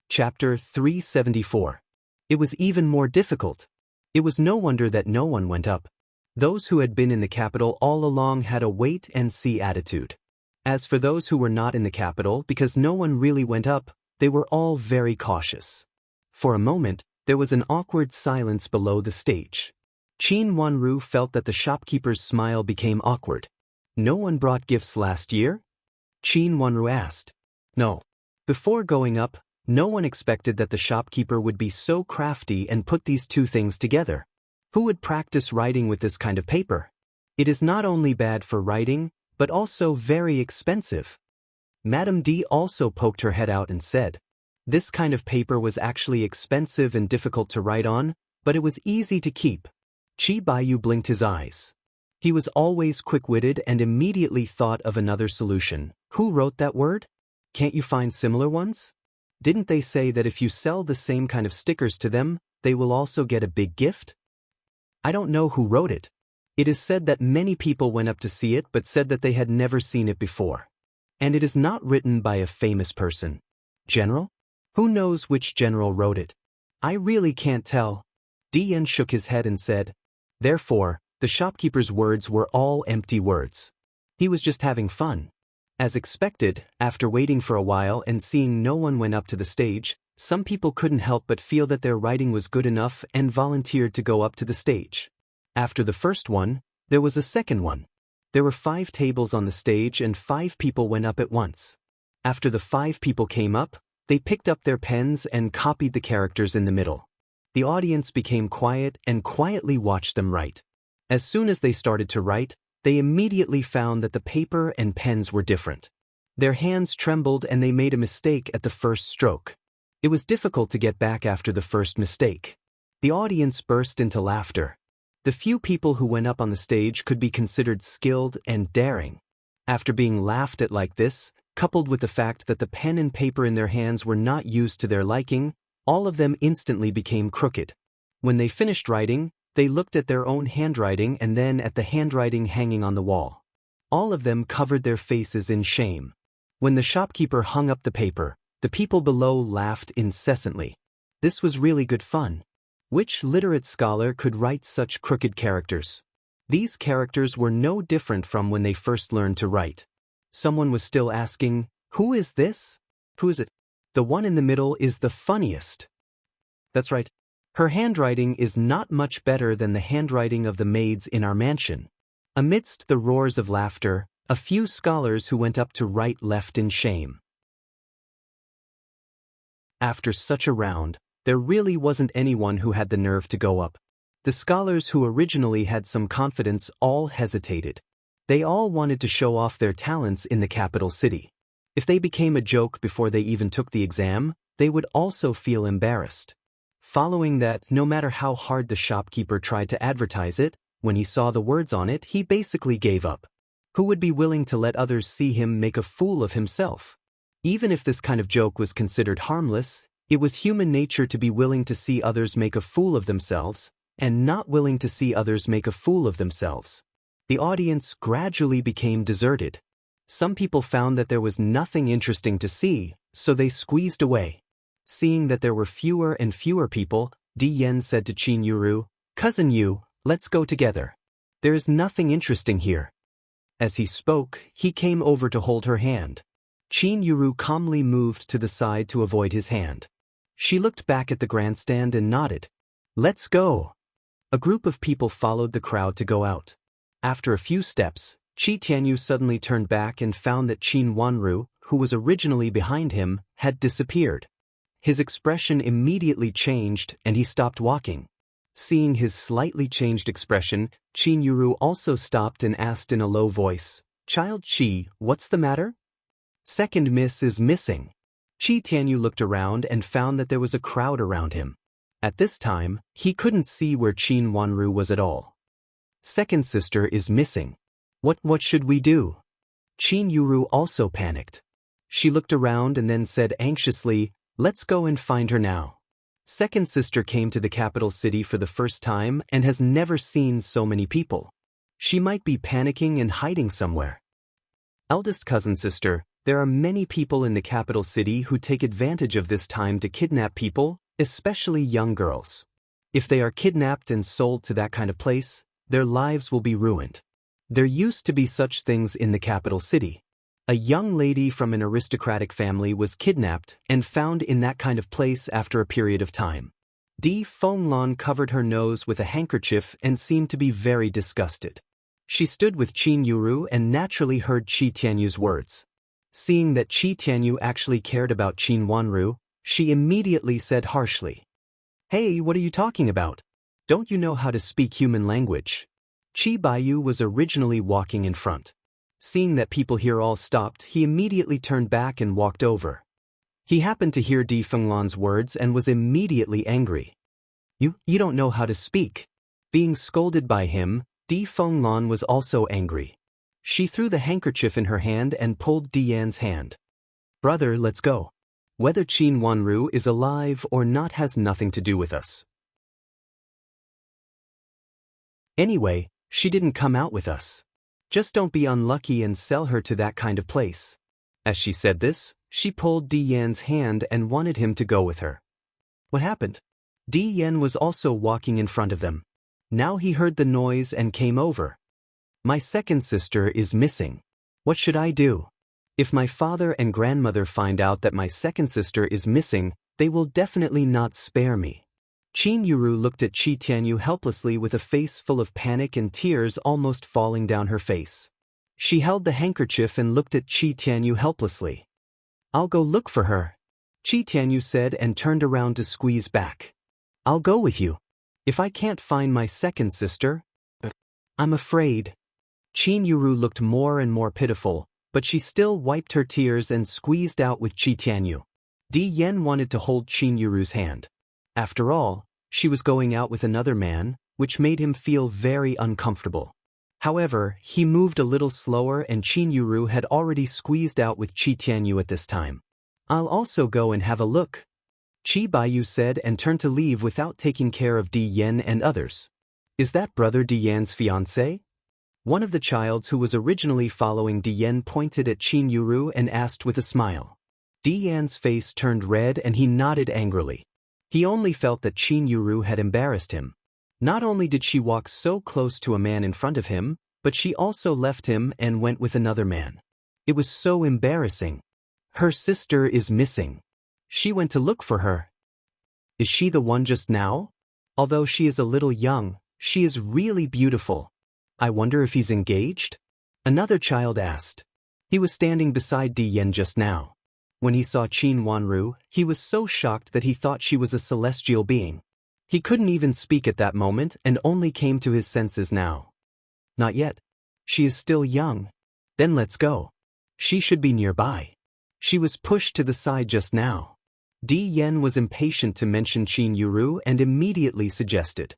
A: Chapter 374. It was even more difficult. It was no wonder that no one went up. Those who had been in the capital all along had a wait-and-see attitude. As for those who were not in the capital, because no one really went up, they were all very cautious. For a moment, there was an awkward silence below the stage. Qin Wanru felt that the shopkeeper's smile became awkward. No one brought gifts last year? Qin Wanru asked. No. Before going up, no one expected that the shopkeeper would be so crafty and put these two things together. Who would practice writing with this kind of paper? It is not only bad for writing, but also very expensive. Madame D also poked her head out and said, this kind of paper was actually expensive and difficult to write on, but it was easy to keep. Qi Baiyu blinked his eyes. He was always quick-witted and immediately thought of another solution. Who wrote that word? Can't you find similar ones? Didn't they say that if you sell the same kind of stickers to them, they will also get a big gift? I don't know who wrote it. It is said that many people went up to see it but said that they had never seen it before. And it is not written by a famous person. General? Who knows which general wrote it? I really can't tell. Di Yan shook his head and said. Therefore, the shopkeeper's words were all empty words. He was just having fun. As expected, after waiting for a while and seeing no one went up to the stage, some people couldn't help but feel that their writing was good enough and volunteered to go up to the stage. After the first one, there was a second one. There were 5 tables on the stage and 5 people went up at once. After the 5 people came up, they picked up their pens and copied the characters in the middle. The audience became quiet and quietly watched them write. As soon as they started to write, they immediately found that the paper and pens were different. Their hands trembled and they made a mistake at the first stroke. It was difficult to get back after the first mistake. The audience burst into laughter. The few people who went up on the stage could be considered skilled and daring. After being laughed at like this, coupled with the fact that the pen and paper in their hands were not used to their liking, all of them instantly became crooked. When they finished writing, they looked at their own handwriting and then at the handwriting hanging on the wall. All of them covered their faces in shame. When the shopkeeper hung up the paper, the people below laughed incessantly. This was really good fun. Which literate scholar could write such crooked characters? These characters were no different from when they first learned to write. Someone was still asking, who is this? Who is it? The one in the middle is the funniest. That's right. Her handwriting is not much better than the handwriting of the maids in our mansion. Amidst the roars of laughter, a few scholars who went up to write left in shame. After such a round, there really wasn't anyone who had the nerve to go up. The scholars who originally had some confidence all hesitated. They all wanted to show off their talents in the capital city. If they became a joke before they even took the exam, they would also feel embarrassed. Following that, no matter how hard the shopkeeper tried to advertise it, when he saw the words on it, he basically gave up. Who would be willing to let others see him make a fool of himself? Even if this kind of joke was considered harmless, it was human nature to be willing to see others make a fool of themselves, and not willing to see others make a fool of themselves. The audience gradually became deserted. Some people found that there was nothing interesting to see, so they squeezed away. Seeing that there were fewer and fewer people, Di Yan said to Qin Yuru, "Cousin Yu, let's go together. There is nothing interesting here." As he spoke, he came over to hold her hand. Qin Yuru calmly moved to the side to avoid his hand. She looked back at the grandstand and nodded. "Let's go." A group of people followed the crowd to go out. After a few steps, Qi Tianyu suddenly turned back and found that Qin Wanru, who was originally behind him, had disappeared. His expression immediately changed and he stopped walking. Seeing his slightly changed expression, Chinuru also stopped and asked in a low voice, "Child Chi, what's the matter?" "Second miss is missing." Chi Tianyu looked around and found that there was a crowd around him. At this time, he couldn't see where Qin Wanru was at all. "Second sister is missing. What should we do?" Qin Yuru also panicked. She looked around and then said anxiously, "Let's go and find her now." Second sister came to the capital city for the first time and has never seen so many people. She might be panicking and hiding somewhere. Eldest cousin sister, there are many people in the capital city who take advantage of this time to kidnap people, especially young girls. If they are kidnapped and sold to that kind of place, their lives will be ruined. There used to be such things in the capital city. A young lady from an aristocratic family was kidnapped and found in that kind of place after a period of time. Di Fenglan covered her nose with a handkerchief and seemed to be very disgusted. She stood with Qin Yuru and naturally heard Qi Tianyu's words. Seeing that Qi Tianyu actually cared about Qin Wanru, she immediately said harshly, "Hey, what are you talking about? Don't you know how to speak human language?" Qi Baiyu was originally walking in front. Seeing that people here all stopped, he immediately turned back and walked over. He happened to hear Di Fenglan's words and was immediately angry. You don't know how to speak." Being scolded by him, Di Fenglan was also angry. She threw the handkerchief in her hand and pulled Di Yan's hand. "Brother, let's go. Whether Qin Wanru is alive or not has nothing to do with us. Anyway, she didn't come out with us. Just don't be unlucky and sell her to that kind of place." As she said this, she pulled Di Yan's hand and wanted him to go with her. What happened? Di Yan was also walking in front of them. Now he heard the noise and came over. "My second sister is missing. What should I do? If my father and grandmother find out that my second sister is missing, they will definitely not spare me." Qin Yuru looked at Qi Tianyu helplessly with a face full of panic and tears almost falling down her face. She held the handkerchief and looked at Qi Tianyu helplessly. "I'll go look for her," Qi Tianyu said and turned around to squeeze back. "I'll go with you. If I can't find my second sister, I'm afraid." Qin Yuru looked more and more pitiful, but she still wiped her tears and squeezed out with Qi Tianyu. Di Yan wanted to hold Qin Yuru's hand. After all, she was going out with another man, which made him feel very uncomfortable. However, he moved a little slower and Qin Yuru had already squeezed out with Qi Tianyu at this time. "I'll also go and have a look," Qi Baiyu said and turned to leave without taking care of Di Yan and others. "Is that brother Di Yan's fiancé?" One of the childs who was originally following Di Yan pointed at Qin Yuru and asked with a smile. Di Yan's face turned red and he nodded angrily. He only felt that Qin Yuru had embarrassed him. Not only did she walk so close to a man in front of him, but she also left him and went with another man. It was so embarrassing. Her sister is missing. She went to look for her. Is she the one just now? Although she is a little young, she is really beautiful. I wonder if he's engaged? Another child asked. He was standing beside Di Yan just now. When he saw Qin Wanru, he was so shocked that he thought she was a celestial being. He couldn't even speak at that moment and only came to his senses now. Not yet. She is still young. Then let's go. She should be nearby. She was pushed to the side just now. Di Yan was impatient to mention Qin Yuru and immediately suggested,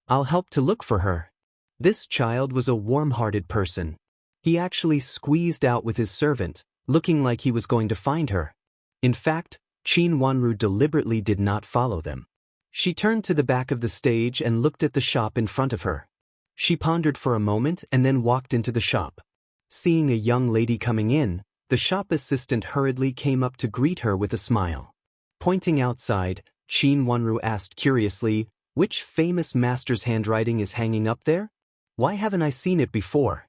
A: "I'll help to look for her." This child was a warm-hearted person. He actually squeezed out with his servant, looking like he was going to find her. In fact, Qin Wanru deliberately did not follow them. She turned to the back of the stage and looked at the shop in front of her. She pondered for a moment and then walked into the shop. Seeing a young lady coming in, the shop assistant hurriedly came up to greet her with a smile. Pointing outside, Qin Wanru asked curiously, "Which famous master's handwriting is hanging up there? Why haven't I seen it before?"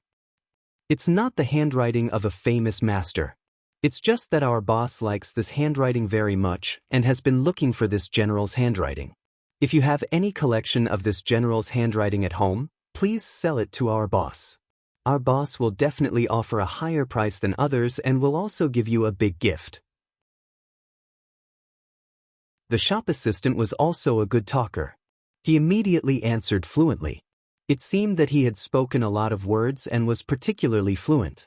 A: It's not the handwriting of a famous master. It's just that our boss likes this handwriting very much and has been looking for this general's handwriting. If you have any collection of this general's handwriting at home, please sell it to our boss. Our boss will definitely offer a higher price than others and will also give you a big gift. The shop assistant was also a good talker. He immediately answered fluently. It seemed that he had spoken a lot of words and was particularly fluent.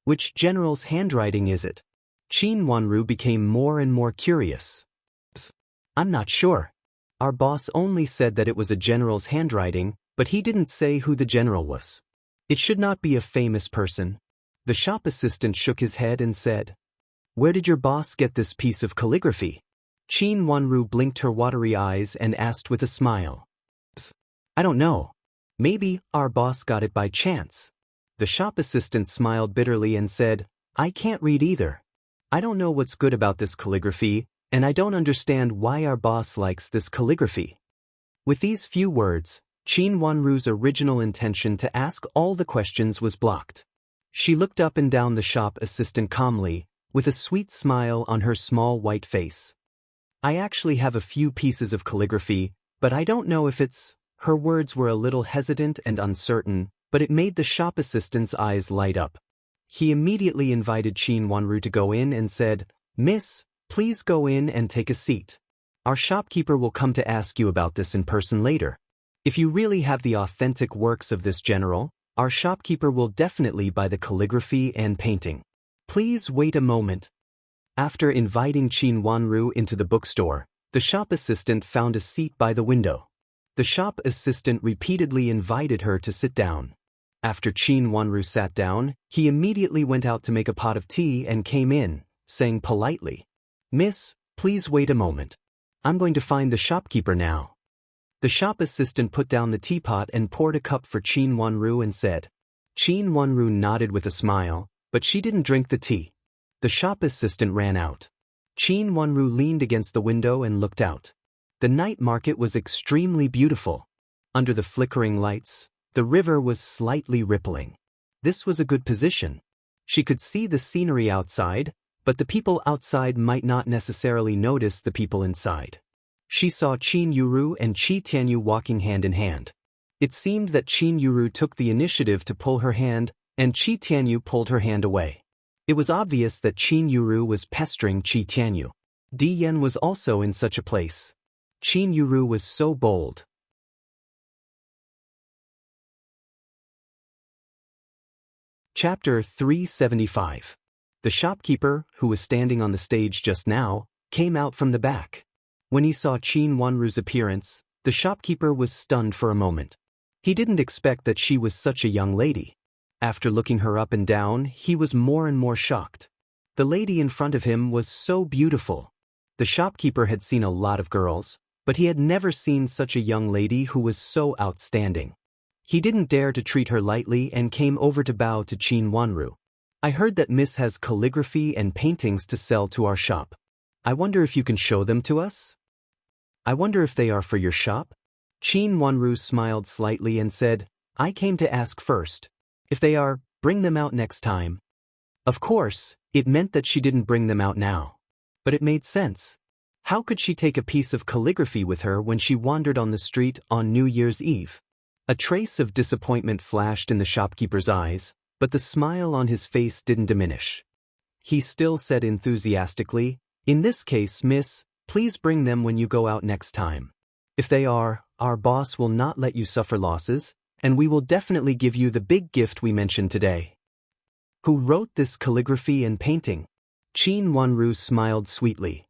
A: Which general's handwriting is it? Qin Wanru became more and more curious. I'm not sure. Our boss only said that it was a general's handwriting, but he didn't say who the general was. It should not be a famous person. The shop assistant shook his head and said, Where did your boss get this piece of calligraphy? Qin Wanru blinked her watery eyes and asked with a smile. I don't know. Maybe our boss got it by chance. The shop assistant smiled bitterly and said, I can't read either. I don't know what's good about this calligraphy, and I don't understand why our boss likes this calligraphy. With these few words, Qin Wanru's original intention to ask all the questions was blocked. She looked up and down the shop assistant calmly, with a sweet smile on her small white face. I actually have a few pieces of calligraphy, but I don't know if it's... Her words were a little hesitant and uncertain, but it made the shop assistant's eyes light up. He immediately invited Qin Wanru to go in and said, Miss, please go in and take a seat. Our shopkeeper will come to ask you about this in person later. If you really have the authentic works of this general, our shopkeeper will definitely buy the calligraphy and painting. Please wait a moment. After inviting Qin Wanru into the bookstore, the shop assistant found a seat by the window. The shop assistant repeatedly invited her to sit down. After Qin Wanru sat down, he immediately went out to make a pot of tea and came in, saying politely, Miss, please wait a moment. I'm going to find the shopkeeper now. The shop assistant put down the teapot and poured a cup for Qin Wanru and said. Qin Wanru nodded with a smile, but she didn't drink the tea. The shop assistant ran out. Qin Wanru leaned against the window and looked out. The night market was extremely beautiful. Under the flickering lights, the river was slightly rippling. This was a good position. She could see the scenery outside, but the people outside might not necessarily notice the people inside. She saw Qin Yuru and Qi Tianyu walking hand in hand. It seemed that Qin Yuru took the initiative to pull her hand, and Qi Tianyu pulled her hand away. It was obvious that Qin Yuru was pestering Qi Tianyu. Di Yan was also in such a place. Qin Yuru was so bold. Chapter 375. The shopkeeper, who was standing on the stage just now, came out from the back. When he saw Qin Wanru's appearance, the shopkeeper was stunned for a moment. He didn't expect that she was such a young lady. After looking her up and down, he was more and more shocked. The lady in front of him was so beautiful. The shopkeeper had seen a lot of girls, but he had never seen such a young lady who was so outstanding. He didn't dare to treat her lightly and came over to bow to Qin Wanru. I heard that Miss has calligraphy and paintings to sell to our shop. I wonder if you can show them to us? I wonder if they are for your shop? Qin Wanru smiled slightly and said, I came to ask first. If they are, bring them out next time. Of course, it meant that she didn't bring them out now. But it made sense. How could she take a piece of calligraphy with her when she wandered on the street on New Year's Eve? A trace of disappointment flashed in the shopkeeper's eyes, but the smile on his face didn't diminish. He still said enthusiastically, In this case, miss, please bring them when you go out next time. If they are, our boss will not let you suffer losses, and we will definitely give you the big gift we mentioned today. Who wrote this calligraphy and painting? Qin Wanru smiled sweetly.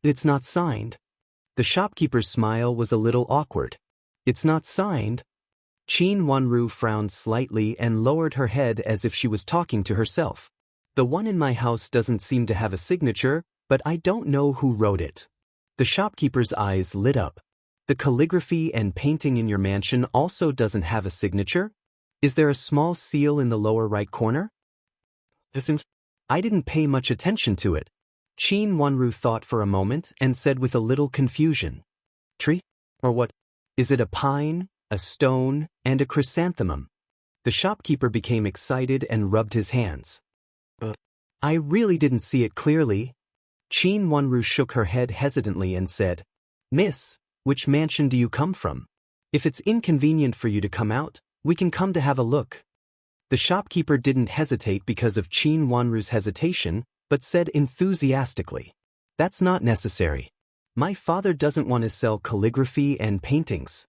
A: It's not signed. The shopkeeper's smile was a little awkward. It's not signed? Qin Wanru frowned slightly and lowered her head as if she was talking to herself. The one in my house doesn't seem to have a signature, but I don't know who wrote it. The shopkeeper's eyes lit up. The calligraphy and painting in your mansion also doesn't have a signature? Is there a small seal in the lower right corner? I didn't pay much attention to it. Qin Wanru thought for a moment and said with a little confusion. Tree? Or what? Is it a pine, a stone, and a chrysanthemum? The shopkeeper became excited and rubbed his hands. I really didn't see it clearly. Qin Wanru shook her head hesitantly and said, Miss, which mansion do you come from? If it's inconvenient for you to come out, we can come to have a look. The shopkeeper didn't hesitate because of Qin Wanru's hesitation, but said enthusiastically, That's not necessary. My father doesn't want to sell calligraphy and paintings.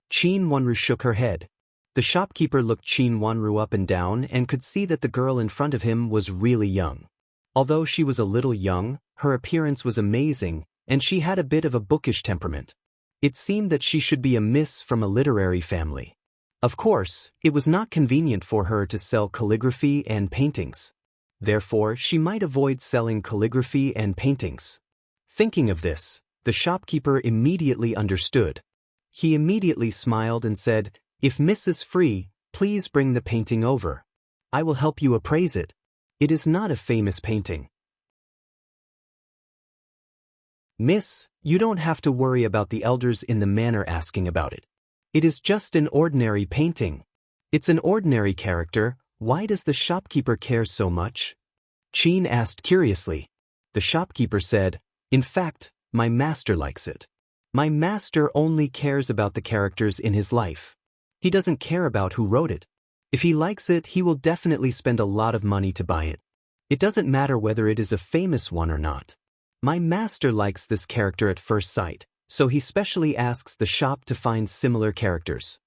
A: Chin Wonru shook her head. The shopkeeper looked Chin Wonru up and down and could see that the girl in front of him was really young. Although she was a little young, her appearance was amazing, and she had a bit of a bookish temperament. It seemed that she should be a miss from a literary family. Of course, it was not convenient for her to sell calligraphy and paintings. Therefore, she might avoid selling calligraphy and paintings. Thinking of this, the shopkeeper immediately understood. He immediately smiled and said, "If Miss is free, please bring the painting over. I will help you appraise it. It is not a famous painting." "Miss, you don't have to worry about the elders in the manor asking about it. It is just an ordinary painting. It's an ordinary character. Why does the shopkeeper care so much?" Chin asked curiously. The shopkeeper said, "In fact, my master likes it. My master only cares about the characters in his life. He doesn't care about who wrote it. If he likes it, he will definitely spend a lot of money to buy it. It doesn't matter whether it is a famous one or not. My master likes this character at first sight, so he specially asks the shop to find similar characters."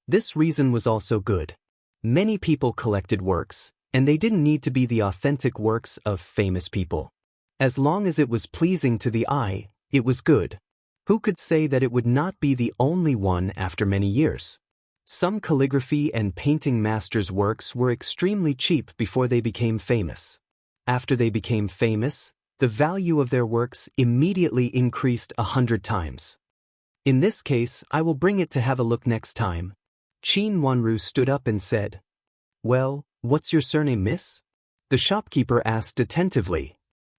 A: This reason was also good. Many people collected works, and they didn't need to be the authentic works of famous people. As long as it was pleasing to the eye, it was good. Who could say that it would not be the only one after many years? Some calligraphy and painting masters' works were extremely cheap before they became famous. After they became famous, the value of their works immediately increased 100 times. "In this case, I will bring it to have a look next time." Chin Wonru stood up and said, "Well, what's your surname, miss?" The shopkeeper asked attentively.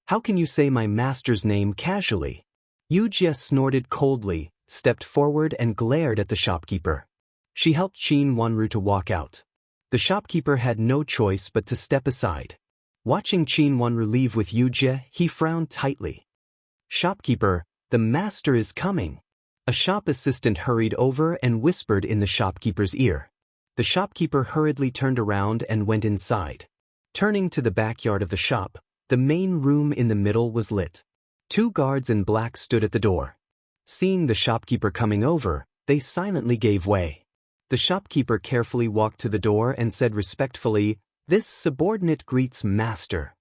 A: "How can you say my master's name casually?" Yujie snorted coldly, stepped forward and glared at the shopkeeper. She helped Chin Wonru to walk out. The shopkeeper had no choice but to step aside. Watching Chin Wonru leave with Yujie, he frowned tightly. "Shopkeeper, the master is coming." A shop assistant hurried over and whispered in the shopkeeper's ear. The shopkeeper hurriedly turned around and went inside. Turning to the backyard of the shop, the main room in the middle was lit. 2 guards in black stood at the door. Seeing the shopkeeper coming over, they silently gave way. The shopkeeper carefully walked to the door and said respectfully, "This subordinate greets master."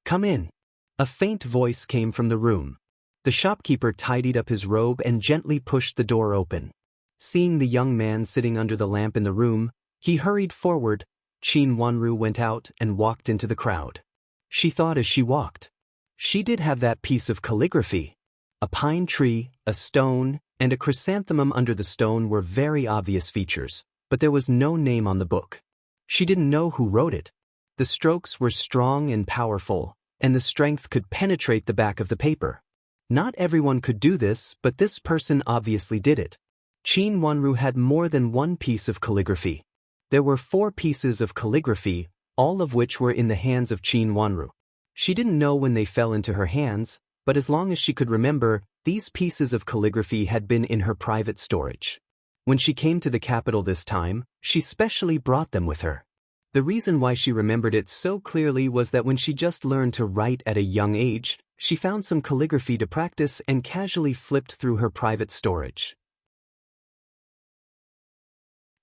A: "Come in." A faint voice came from the room. The shopkeeper tidied up his robe and gently pushed the door open. Seeing the young man sitting under the lamp in the room, he hurried forward. Chin Wonru went out and walked into the crowd. She thought as she walked, she did have that piece of calligraphy. A pine tree, a stone, and a chrysanthemum under the stone were very obvious features, but there was no name on the book. She didn't know who wrote it. The strokes were strong and powerful, and the strength could penetrate the back of the paper. Not everyone could do this, but this person obviously did it. Chin Wonru had more than one piece of calligraphy. There were 4 pieces of calligraphy, all of which were in the hands of Chin Wonru. She didn't know when they fell into her hands, but as long as she could remember, these pieces of calligraphy had been in her private storage. When she came to the capital this time, she specially brought them with her. The reason why she remembered it so clearly was that when she just learned to write at a young age, she found some calligraphy to practice and casually flipped through her private storage.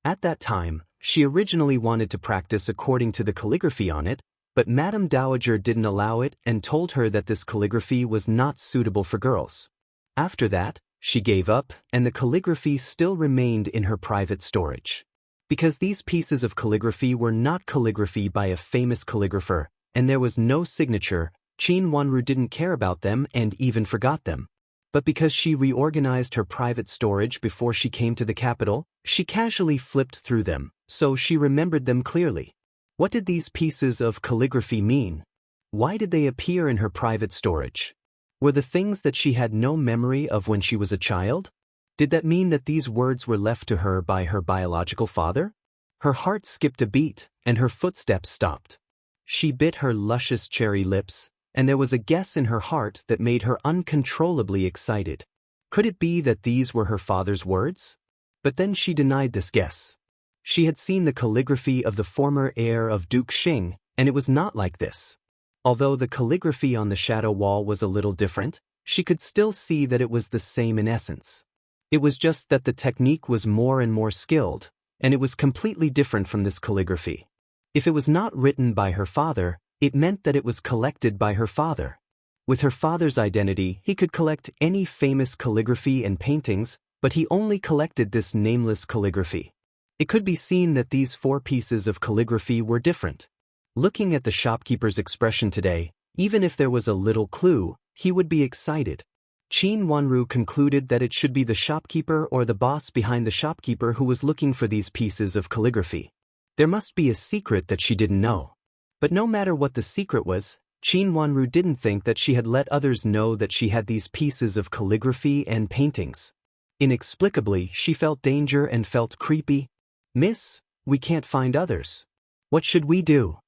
A: At that time, she originally wanted to practice according to the calligraphy on it, but Madame Dowager didn't allow it and told her that this calligraphy was not suitable for girls. After that, she gave up, and the calligraphy still remained in her private storage. Because these pieces of calligraphy were not calligraphy by a famous calligrapher, and there was no signature, Chin Wonru didn't care about them and even forgot them. But because she reorganized her private storage before she came to the capital, she casually flipped through them, so she remembered them clearly. What did these pieces of calligraphy mean? Why did they appear in her private storage? Were the things that she had no memory of when she was a child? Did that mean that these words were left to her by her biological father? Her heart skipped a beat, and her footsteps stopped. She bit her luscious cherry lips, and there was a guess in her heart that made her uncontrollably excited. Could it be that these were her father's words? But then she denied this guess. She had seen the calligraphy of the former heir of Duke Xing, and it was not like this. Although the calligraphy on the shadow wall was a little different, She could still see that it was the same in essence. It was just that the technique was more and more skilled, and it was completely different from this calligraphy. If it was not written by her father, it meant that it was collected by her father. With her father's identity, he could collect any famous calligraphy and paintings, but he only collected this nameless calligraphy. It could be seen that these 4 pieces of calligraphy were different. Looking at the shopkeeper's expression today, even if there was a little clue, he would be excited. Qin Wanru concluded that it should be the shopkeeper or the boss behind the shopkeeper who was looking for these pieces of calligraphy. There must be a secret that she didn't know. But no matter what the secret was, Qin Wanru didn't think that she had let others know that she had these pieces of calligraphy and paintings. Inexplicably, she felt danger and felt creepy. "Miss, we can't find others. What should we do?"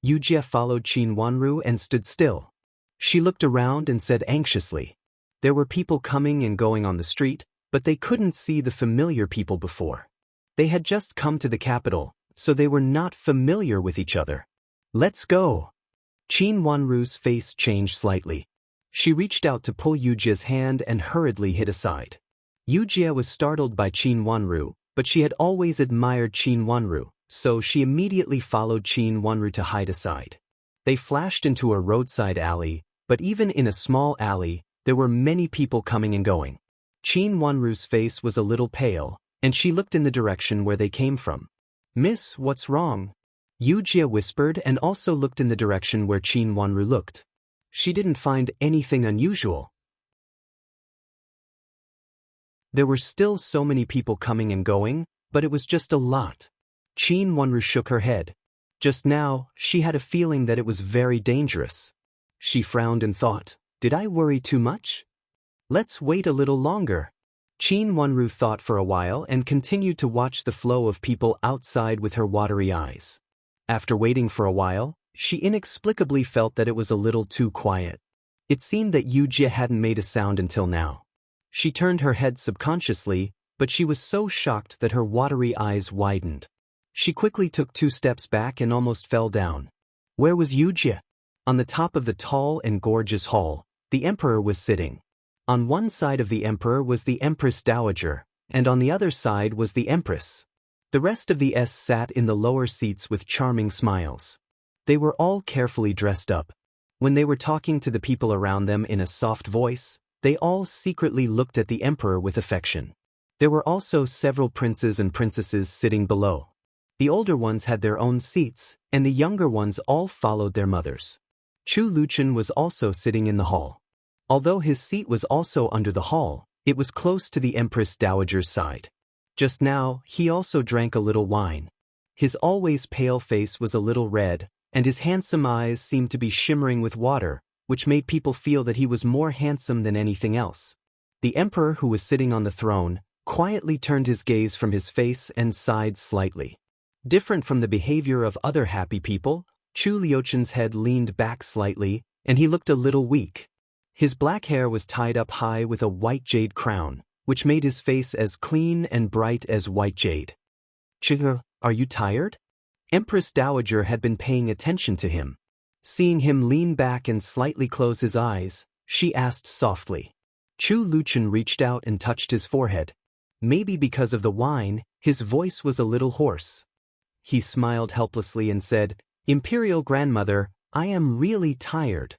A: Yujie followed Qin Wanru and stood still. She looked around and said anxiously. There were people coming and going on the street, but they couldn't see the familiar people before. They had just come to the capital, so they were not familiar with each other. "Let's go." Qin Wanru's face changed slightly. She reached out to pull Yujie's hand and hurriedly hid aside. Yujie was startled by Qin Wanru, but she had always admired Qin Wanru, so she immediately followed Qin Wanru to hide aside. They flashed into a roadside alley, but even in a small alley, there were many people coming and going. Qin Wanru's face was a little pale, and she looked in the direction where they came from. "Miss, what's wrong?" Yujie whispered and also looked in the direction where Qin Wanru looked. She didn't find anything unusual. There were still so many people coming and going, but it was just a lot. Qin Wanru shook her head. Just now, she had a feeling that it was very dangerous. She frowned and thought, did I worry too much? Let's wait a little longer. Qin Wanru thought for a while and continued to watch the flow of people outside with her watery eyes. After waiting for a while, she inexplicably felt that it was a little too quiet. It seemed that Yujie hadn't made a sound until now. She turned her head subconsciously, but she was so shocked that her watery eyes widened. She quickly took 2 steps back and almost fell down. Where was Yujie? On the top of the tall and gorgeous hall, the emperor was sitting. On one side of the emperor was the Empress Dowager, and on the other side was the Empress. The rest of the S sat in the lower seats with charming smiles. They were all carefully dressed up. When they were talking to the people around them in a soft voice, they all secretly looked at the emperor with affection. There were also several princes and princesses sitting below. The older ones had their own seats, and the younger ones all followed their mothers. Chu Luchen was also sitting in the hall. Although his seat was also under the hall, it was close to the Empress Dowager's side. Just now, he also drank a little wine. His always pale face was a little red, and his handsome eyes seemed to be shimmering with water, which made people feel that he was more handsome than anything else. The emperor, who was sitting on the throne, quietly turned his gaze from his face and sighed slightly. Different from the behavior of other happy people, Chu Liuchen's head leaned back slightly, and he looked a little weak. His black hair was tied up high with a white jade crown, which made his face as clean and bright as white jade. "Chigur, are you tired?" Empress Dowager had been paying attention to him. Seeing him lean back and slightly close his eyes, she asked softly. Chu Luchen reached out and touched his forehead. Maybe because of the wine, his voice was a little hoarse. He smiled helplessly and said, "Imperial grandmother, I am really tired."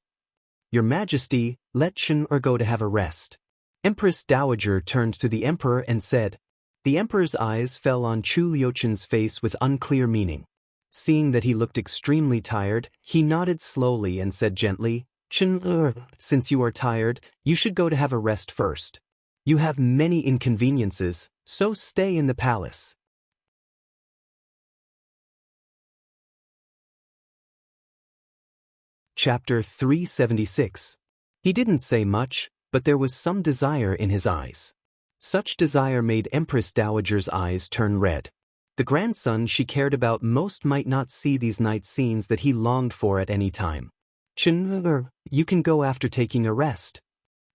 A: "Your Majesty, let Chen go to have a rest." Empress Dowager turned to the emperor and said. The emperor's eyes fell on Chu Liuchen's face with unclear meaning. Seeing that he looked extremely tired, he nodded slowly and said gently, "Chen, since you are tired, you should go to have a rest first. You have many inconveniences, so stay in the palace." Chapter 376. He didn't say much, but there was some desire in his eyes. Such desire made Empress Dowager's eyes turn red. The grandson she cared about most might not see these night scenes that he longed for at any time. "Chen, you can go after taking a rest."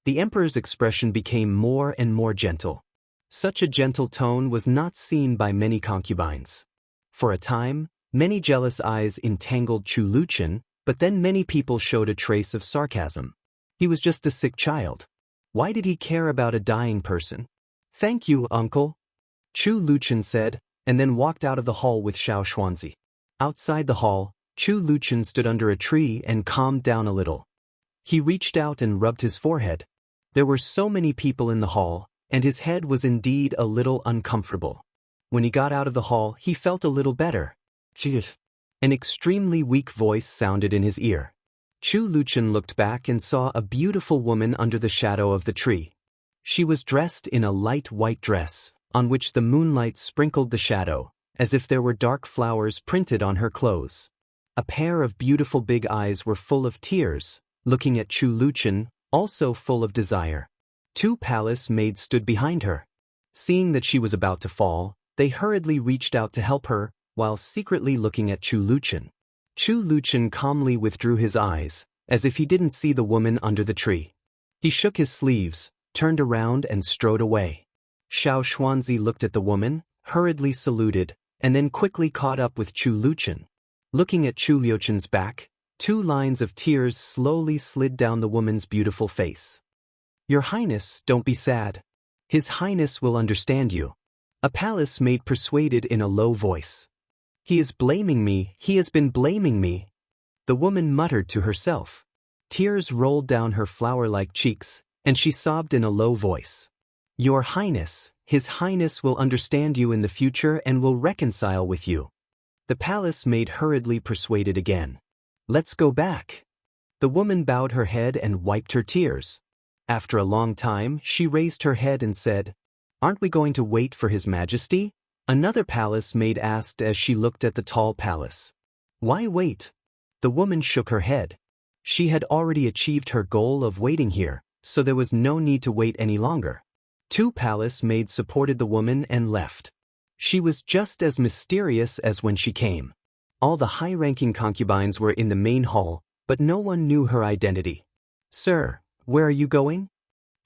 A: The emperor's expression became more and more gentle. Such a gentle tone was not seen by many concubines. For a time, many jealous eyes entangled Chu Luchen, but then many people showed a trace of sarcasm. He was just a sick child. Why did he care about a dying person? Thank you, uncle, Chu Luchen said, and then walked out of the hall with Xiao Xuanzi. Outside the hall, Chu Luchen stood under a tree and calmed down a little. He reached out and rubbed his forehead. There were so many people in the hall, and his head was indeed a little uncomfortable. When he got out of the hall, he felt a little better. An extremely weak voice sounded in his ear. Chu Luchen looked back and saw a beautiful woman under the shadow of the tree. She was dressed in a light white dress, on which the moonlight sprinkled the shadow, as if there were dark flowers printed on her clothes. A pair of beautiful big eyes were full of tears, looking at Chu Luchen, also full of desire. Two palace maids stood behind her. Seeing that she was about to fall, they hurriedly reached out to help her, while secretly looking at Chu Luchen. Chu Luchen calmly withdrew his eyes, as if he didn't see the woman under the tree. He shook his sleeves, turned around and strode away. Xiao Xuanzi looked at the woman, hurriedly saluted, and then quickly caught up with Chu Luchen. Looking at Chu Luchen's back, 2 lines of tears slowly slid down the woman's beautiful face. Your Highness, don't be sad. His Highness will understand you. A palace maid persuaded in a low voice. He is blaming me, he has been blaming me. The woman muttered to herself. Tears rolled down her flower-like cheeks, and she sobbed in a low voice. Your Highness, His Highness will understand you in the future and will reconcile with you. The palace maid hurriedly persuaded again. Let's go back. The woman bowed her head and wiped her tears. After a long time, she raised her head and said, Aren't we going to wait for His Majesty? Another palace maid asked as she looked at the tall palace. Why wait? The woman shook her head. She had already achieved her goal of waiting here, so there was no need to wait any longer. 2 palace maids supported the woman and left. She was just as mysterious as when she came. All the high-ranking concubines were in the main hall, but no one knew her identity. Sir, where are you going?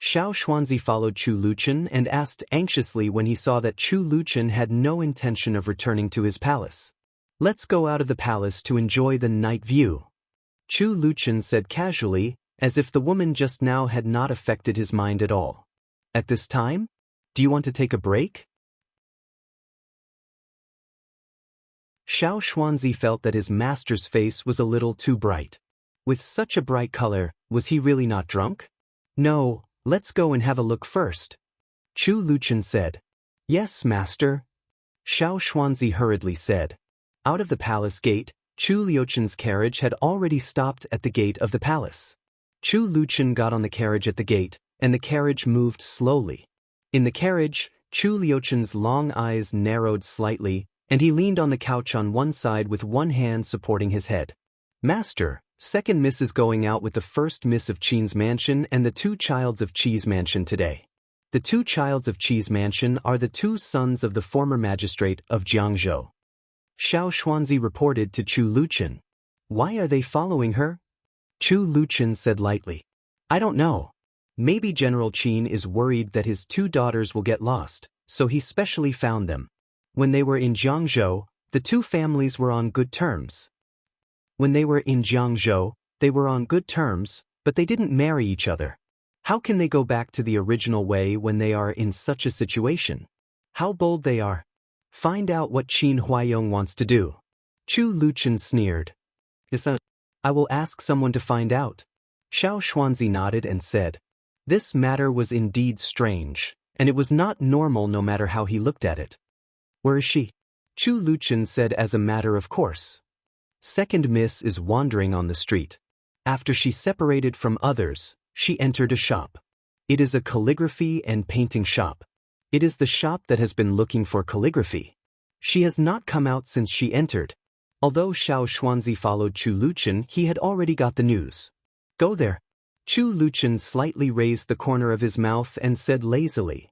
A: Xiao Xuanzi followed Chu Luchen and asked anxiously when he saw that Chu Luchen had no intention of returning to his palace. Let's go out of the palace to enjoy the night view. Chu Luchen said casually, as if the woman just now had not affected his mind at all. At this time? Do you want to take a break? Xiao Xuanzi felt that his master's face was a little too bright. With such a bright color, was he really not drunk? No, let's go and have a look first. Chu Luchen said. Yes, master. Xiao Xuanzi hurriedly said. Out of the palace gate, Chu Luchen's carriage had already stopped at the gate of the palace. Chu Luchen got on the carriage at the gate, and the carriage moved slowly. In the carriage, Chu Luchen's long eyes narrowed slightly, and he leaned on the couch on one side with one hand supporting his head. Master, second miss is going out with the first miss of Qin's mansion and the 2 childs of Qi's mansion today. The 2 childs of Qi's mansion are the 2 sons of the former magistrate of Jiangzhou. Xiao Xuanzi reported to Chu Luchen. Why are they following her? Chu Luchen said lightly. I don't know. Maybe General Qin is worried that his 2 daughters will get lost, so he specially found them. When they were in Jiangzhou, the 2 families were on good terms. When they were in Jiangzhou, they were on good terms, but they didn't marry each other. How can they go back to the original way when they are in such a situation? How bold they are. Find out what Qin Huaiyong wants to do. Chu Luchen sneered. I will ask someone to find out. Xiao Xuanzi nodded and said. This matter was indeed strange, and it was not normal no matter how he looked at it. Where is she? Chu Luchen said as a matter of course. Second miss is wandering on the street. After she separated from others, she entered a shop. It is a calligraphy and painting shop. It is the shop that has been looking for calligraphy. She has not come out since she entered. Although Xiao Xuanzi followed Chu Luchen, he had already got the news. Go there. Chu Luchen slightly raised the corner of his mouth and said lazily.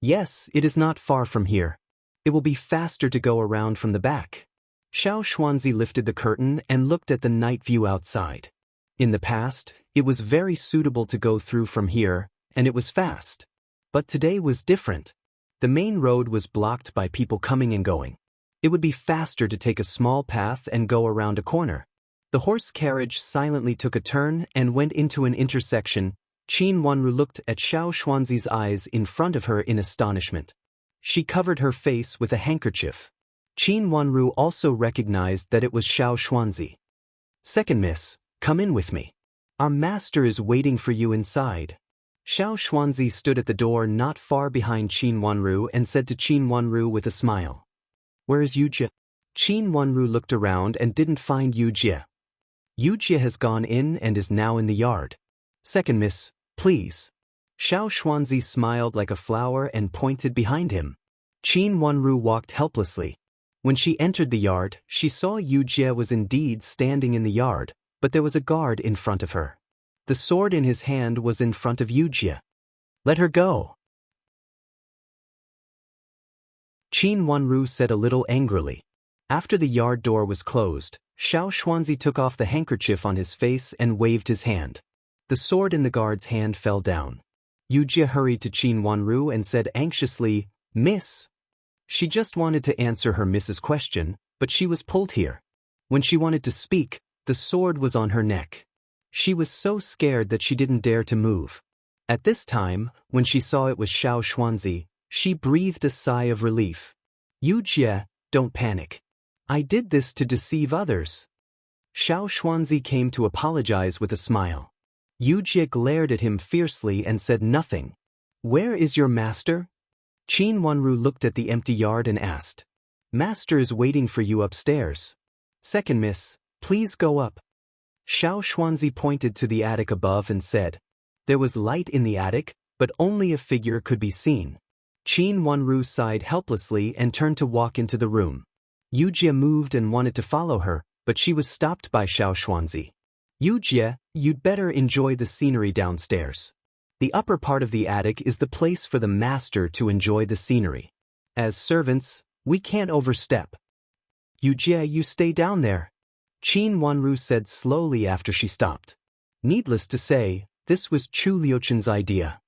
A: Yes, it is not far from here. It will be faster to go around from the back. Xiao Xuanzi lifted the curtain and looked at the night view outside. In the past, it was very suitable to go through from here, and it was fast. But today was different. The main road was blocked by people coming and going. It would be faster to take a small path and go around a corner. The horse carriage silently took a turn and went into an intersection. Qin Wanru looked at Xiao Xuanzi's eyes in front of her in astonishment. She covered her face with a handkerchief. Qin Wanru also recognized that it was Xiao Xuanzi. "Second miss, come in with me. Our master is waiting for you inside." Xiao Xuanzi stood at the door not far behind Qin Wanru and said to Qin Wanru with a smile, "Where is Yujie?" Qin Wanru looked around and didn't find Yujie. "Yujie has gone in and is now in the yard. Second miss, please." Xiao Xuanzi smiled like a flower and pointed behind him. Qin Wanru walked helplessly. When she entered the yard, she saw Yujie was indeed standing in the yard, but there was a guard in front of her. The sword in his hand was in front of Yujie. "Let her go," Qin Wanru said a little angrily. After the yard door was closed, Xiao Xuanzi took off the handkerchief on his face and waved his hand. The sword in the guard's hand fell down. Yujie hurried to Qin Wanru and said anxiously, "Miss." She just wanted to answer her miss's question, but she was pulled here. When she wanted to speak, the sword was on her neck. She was so scared that she didn't dare to move. At this time, when she saw it was Xiao Xuanzi, she breathed a sigh of relief. "Yujie, don't panic. I did this to deceive others." Xiao Xuanzi came to apologize with a smile. Yujie glared at him fiercely and said nothing. "Where is your master?" Qin Wanru looked at the empty yard and asked. "Master is waiting for you upstairs. Second miss, please go up." Xiao Xuanzi pointed to the attic above and said. There was light in the attic, but only a figure could be seen. Qin Wanru sighed helplessly and turned to walk into the room. Yujie moved and wanted to follow her, but she was stopped by Xiao Xuanzi. "Yujie, you'd better enjoy the scenery downstairs. The upper part of the attic is the place for the master to enjoy the scenery. As servants, we can't overstep." "Yujie, you stay down there," Qin Wanru said slowly after she stopped. Needless to say, this was Chu Liuchen's idea.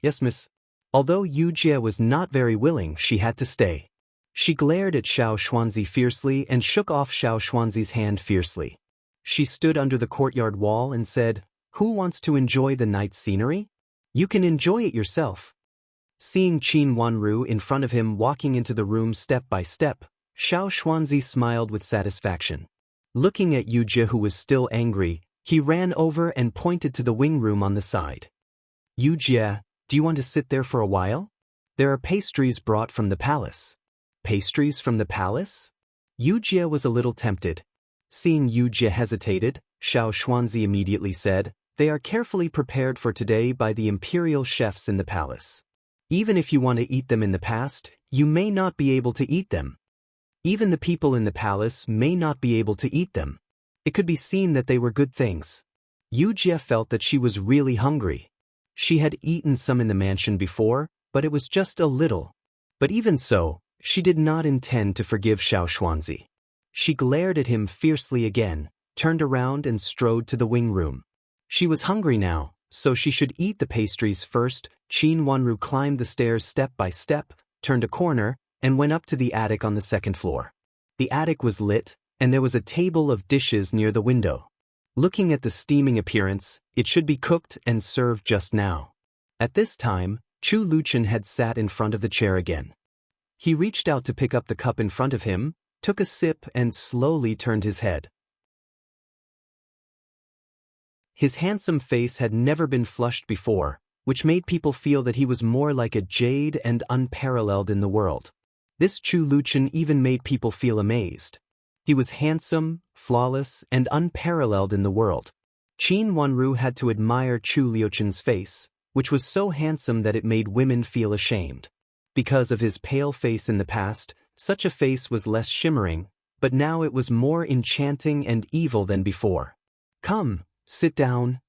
A: "Yes, miss." Although Yujie was not very willing, she had to stay. She glared at Xiao Xuanzi fiercely and shook off Xiao Xuanzi's hand fiercely. She stood under the courtyard wall and said, "Who wants to enjoy the night scenery? You can enjoy it yourself." Seeing Qin Wanru in front of him walking into the room step by step, Xiao Xuanzi smiled with satisfaction. Looking at Yujie, who was still angry, he ran over and pointed to the wing room on the side. "Yujie, do you want to sit there for a while? There are pastries brought from the palace." "Pastries from the palace?" Yujie was a little tempted. Seeing Yujie hesitated, Xiao Xuanzi immediately said, "They are carefully prepared for today by the Imperial chefs in the palace. Even if you want to eat them in the past, you may not be able to eat them. Even the people in the palace may not be able to eat them. It could be seen that they were good things." Yujie felt that she was really hungry. She had eaten some in the mansion before, but it was just a little. But even so, she did not intend to forgive Xiao Xuanzi. She glared at him fiercely again, turned around and strode to the wing room. She was hungry now, so she should eat the pastries first. Qin Wanru climbed the stairs step by step, turned a corner, and went up to the attic on the second floor. The attic was lit, and there was a table of dishes near the window. Looking at the steaming appearance, it should be cooked and served just now. At this time, Chu Liuchen had sat in front of the chair again. He reached out to pick up the cup in front of him, took a sip and slowly turned his head. His handsome face had never been flushed before, which made people feel that he was more like a jade and unparalleled in the world. This Chu Liuchen even made people feel amazed. He was handsome, flawless, and unparalleled in the world. Qin Wanru had to admire Chu Liuchen's face, which was so handsome that it made women feel ashamed. Because of his pale face in the past, such a face was less shimmering, but now it was more enchanting and evil than before. "Come, sit down."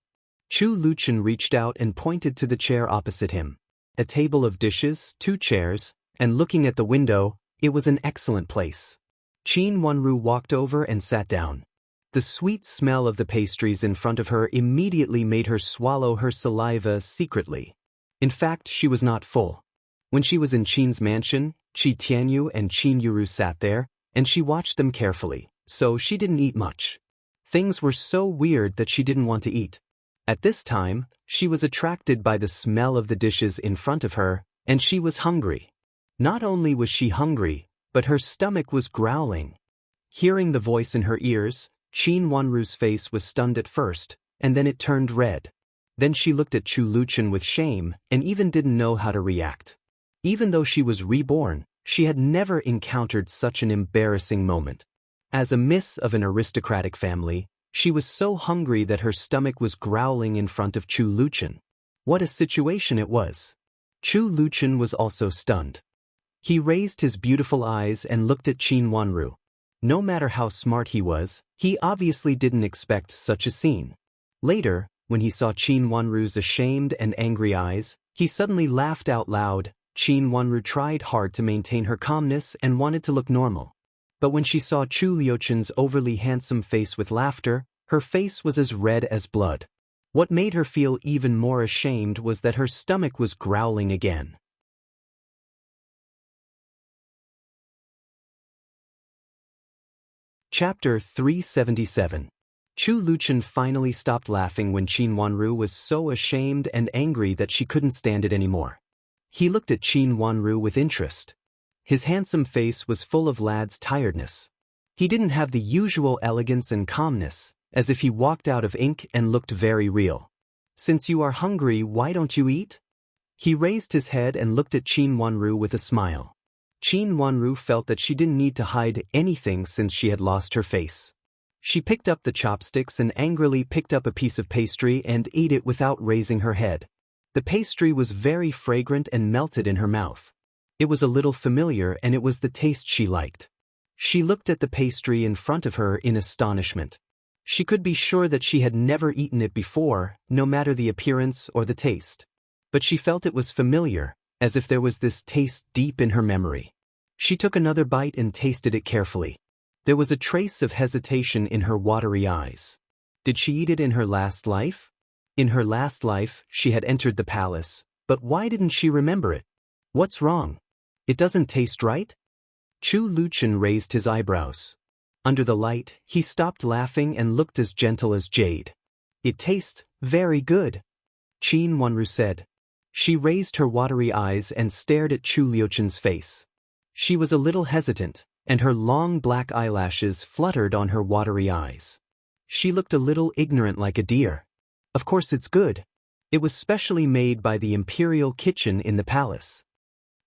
A: Chu Liuchen reached out and pointed to the chair opposite him. A table of dishes, 2 chairs, and looking at the window, it was an excellent place. Qin Wanru walked over and sat down. The sweet smell of the pastries in front of her immediately made her swallow her saliva secretly. In fact, she was not full. When she was in Qin's mansion, Qi Tianyu and Qin Yuru sat there, and she watched them carefully, so she didn't eat much. Things were so weird that she didn't want to eat. At this time, she was attracted by the smell of the dishes in front of her, and she was hungry. Not only was she hungry, but her stomach was growling. Hearing the voice in her ears, Qin Wanru's face was stunned at first, and then it turned red. Then she looked at Chu Luchen with shame, and even didn't know how to react. Even though she was reborn, she had never encountered such an embarrassing moment. As a miss of an aristocratic family, she was so hungry that her stomach was growling in front of Chu Luchen. What a situation it was! Chu Luchen was also stunned. He raised his beautiful eyes and looked at Qin Wanru. No matter how smart he was, he obviously didn't expect such a scene. Later, when he saw Qin Wanru's ashamed and angry eyes, he suddenly laughed out loud. Qin Wanru tried hard to maintain her calmness and wanted to look normal. But when she saw Chu Liuchen's overly handsome face with laughter, her face was as red as blood. What made her feel even more ashamed was that her stomach was growling again. Chapter 377. Chu Luchen finally stopped laughing when Qin Wanru was so ashamed and angry that she couldn't stand it anymore. He looked at Qin Wanru with interest. His handsome face was full of lad's tiredness. He didn't have the usual elegance and calmness, as if he walked out of ink and looked very real. "Since you are hungry, why don't you eat?" He raised his head and looked at Qin Wanru with a smile. Qin Wanru felt that she didn't need to hide anything since she had lost her face. She picked up the chopsticks and angrily picked up a piece of pastry and ate it without raising her head. The pastry was very fragrant and melted in her mouth. It was a little familiar and it was the taste she liked. She looked at the pastry in front of her in astonishment. She could be sure that she had never eaten it before, no matter the appearance or the taste. But she felt it was familiar, as if there was this taste deep in her memory. She took another bite and tasted it carefully. There was a trace of hesitation in her watery eyes. Did she eat it in her last life? In her last life, she had entered the palace, but why didn't she remember it? What's wrong? It doesn't taste right? Chu Luchen raised his eyebrows. Under the light, he stopped laughing and looked as gentle as jade. "It tastes very good," Qin Wanru said. She raised her watery eyes and stared at Chu Liuchen's face. She was a little hesitant, and her long black eyelashes fluttered on her watery eyes. She looked a little ignorant like a deer. "Of course it's good. It was specially made by the Imperial kitchen in the palace."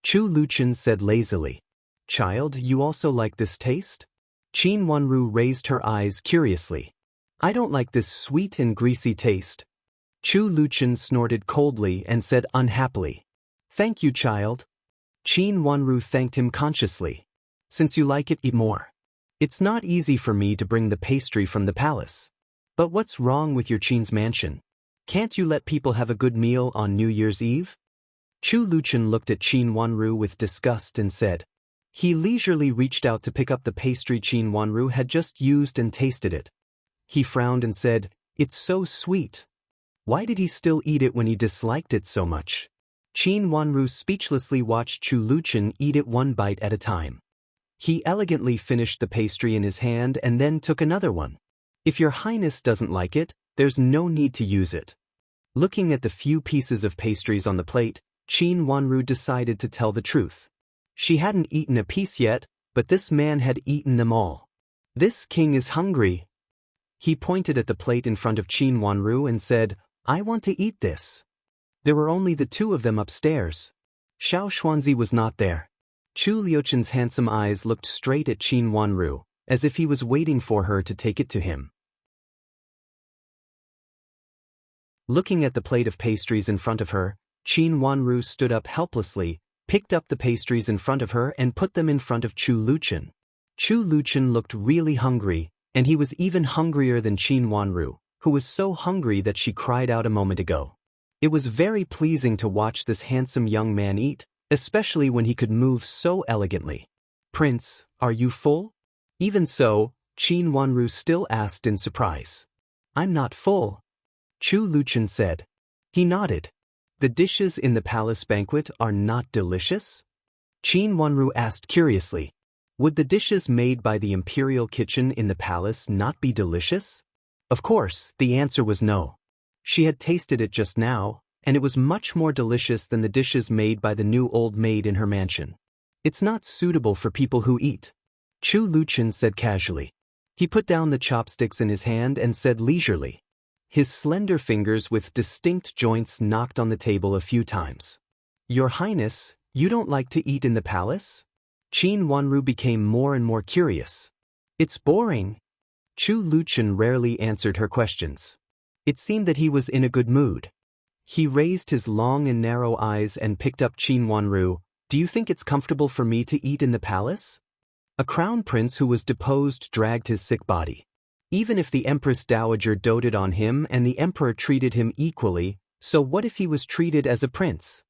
A: Chu Luchen said lazily. "Child, you also like this taste?" Qin Wanru raised her eyes curiously. "I don't like this sweet and greasy taste." Chu Luchen snorted coldly and said unhappily. "Thank you, child." Qin Wanru thanked him consciously. "Since you like it, eat more. It's not easy for me to bring the pastry from the palace. But what's wrong with your Qin's mansion? Can't you let people have a good meal on New Year's Eve?" Chu Luchen looked at Qin Wanru with disgust and said. He leisurely reached out to pick up the pastry Qin Wanru had just used and tasted it. He frowned and said, "It's so sweet." Why did he still eat it when he disliked it so much? Qin Wanru speechlessly watched Chu Luchen eat it one bite at a time. He elegantly finished the pastry in his hand and then took another one. "If your highness doesn't like it, there's no need to use it." Looking at the few pieces of pastries on the plate, Qin Wanru decided to tell the truth. She hadn't eaten a piece yet, but this man had eaten them all. "This king is hungry." He pointed at the plate in front of Qin Wanru and said, "I want to eat this." There were only the two of them upstairs. Xiao Xuanzi was not there. Chu Liuchen's handsome eyes looked straight at Qin Wanru, as if he was waiting for her to take it to him. Looking at the plate of pastries in front of her, Qin Wanru stood up helplessly, picked up the pastries in front of her and put them in front of Chu Luchen. Chu Luchen looked really hungry, and he was even hungrier than Qin Wanru, who was so hungry that she cried out a moment ago. It was very pleasing to watch this handsome young man eat, especially when he could move so elegantly. "Prince, are you full?" Even so, Qin Wanru still asked in surprise. "I'm not full," Chu Luchen said. He nodded. "The dishes in the palace banquet are not delicious?" Qin Wanru asked curiously. Would the dishes made by the Imperial kitchen in the palace not be delicious? Of course, the answer was no. She had tasted it just now, and it was much more delicious than the dishes made by the new old maid in her mansion. It's not suitable for people who eat, Chu Luchin said casually. He put down the chopsticks in his hand and said leisurely. His slender fingers with distinct joints knocked on the table a few times. Your Highness, you don't like to eat in the palace? Qin Wanru became more and more curious. It's boring. Chu Luchin rarely answered her questions. It seemed that he was in a good mood. He raised his long and narrow eyes and picked up Qin Wanru. Do you think it's comfortable for me to eat in the palace? A crown prince who was deposed dragged his sick body. Even if the Empress Dowager doted on him and the Emperor treated him equally, so what if he was treated as a prince?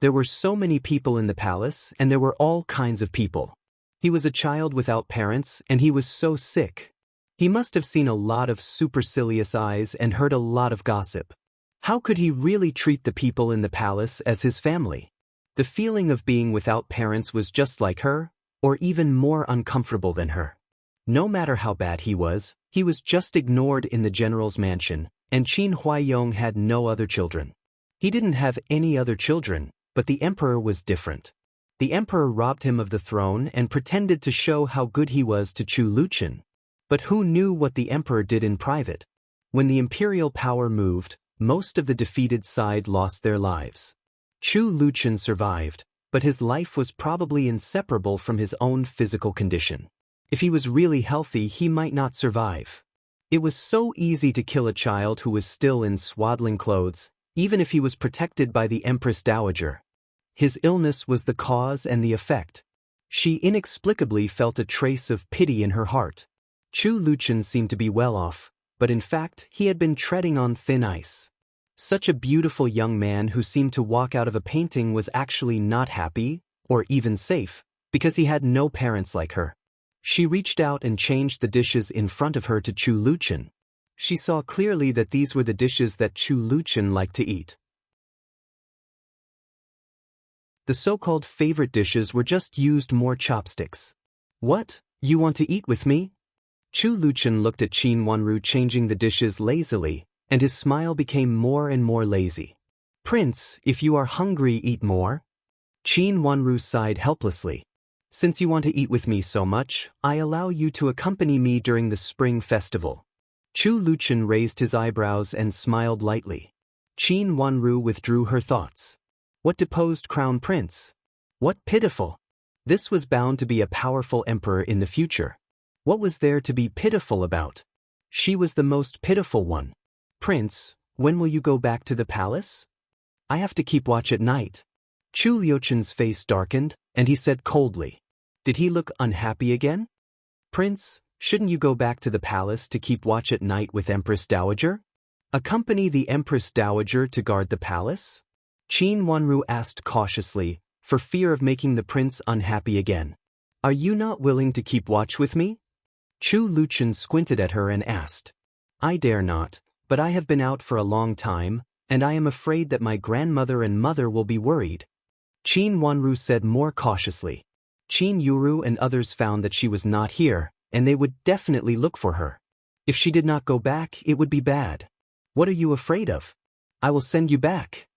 A: There were so many people in the palace, and there were all kinds of people. He was a child without parents, and he was so sick. He must have seen a lot of supercilious eyes and heard a lot of gossip. How could he really treat the people in the palace as his family? The feeling of being without parents was just like her, or even more uncomfortable than her. No matter how bad he was just ignored in the general's mansion, and Qin Huaiyong had no other children. He didn't have any other children, but the emperor was different. The emperor robbed him of the throne and pretended to show how good he was to Chu Luchin. But who knew what the emperor did in private? When the imperial power moved, most of the defeated side lost their lives. Chu Luchin survived, but his life was probably inseparable from his own physical condition. If he was really healthy, he might not survive. It was so easy to kill a child who was still in swaddling clothes, even if he was protected by the Empress Dowager. His illness was the cause and the effect. She inexplicably felt a trace of pity in her heart. Chu Luchin seemed to be well off, but in fact he had been treading on thin ice. Such a beautiful young man who seemed to walk out of a painting was actually not happy, or even safe, because he had no parents like her. She reached out and changed the dishes in front of her to Chu Luchin. She saw clearly that these were the dishes that Chu Luchin liked to eat. The so-called favorite dishes were just used more chopsticks. What, you want to eat with me? Chu Luchin looked at Qin Wanru changing the dishes lazily, and his smile became more and more lazy. Prince, if you are hungry, eat more. Qin Wanru sighed helplessly. Since you want to eat with me so much, I allow you to accompany me during the spring festival. Chu Luchin raised his eyebrows and smiled lightly. Qin Wanru withdrew her thoughts. What deposed crown prince? What pitiful! This was bound to be a powerful emperor in the future. What was there to be pitiful about? She was the most pitiful one. Prince, when will you go back to the palace? I have to keep watch at night. Chu Liuchen's face darkened, and he said coldly. Did he look unhappy again? Prince, shouldn't you go back to the palace to keep watch at night with Empress Dowager? Accompany the Empress Dowager to guard the palace? Qin Wanru asked cautiously, for fear of making the prince unhappy again. Are you not willing to keep watch with me? Chu Luchin squinted at her and asked. I dare not, but I have been out for a long time, and I am afraid that my grandmother and mother will be worried. Qin Wanru said more cautiously. Qin Yuru and others found that she was not here, and they would definitely look for her. If she did not go back, it would be bad. What are you afraid of? I will send you back.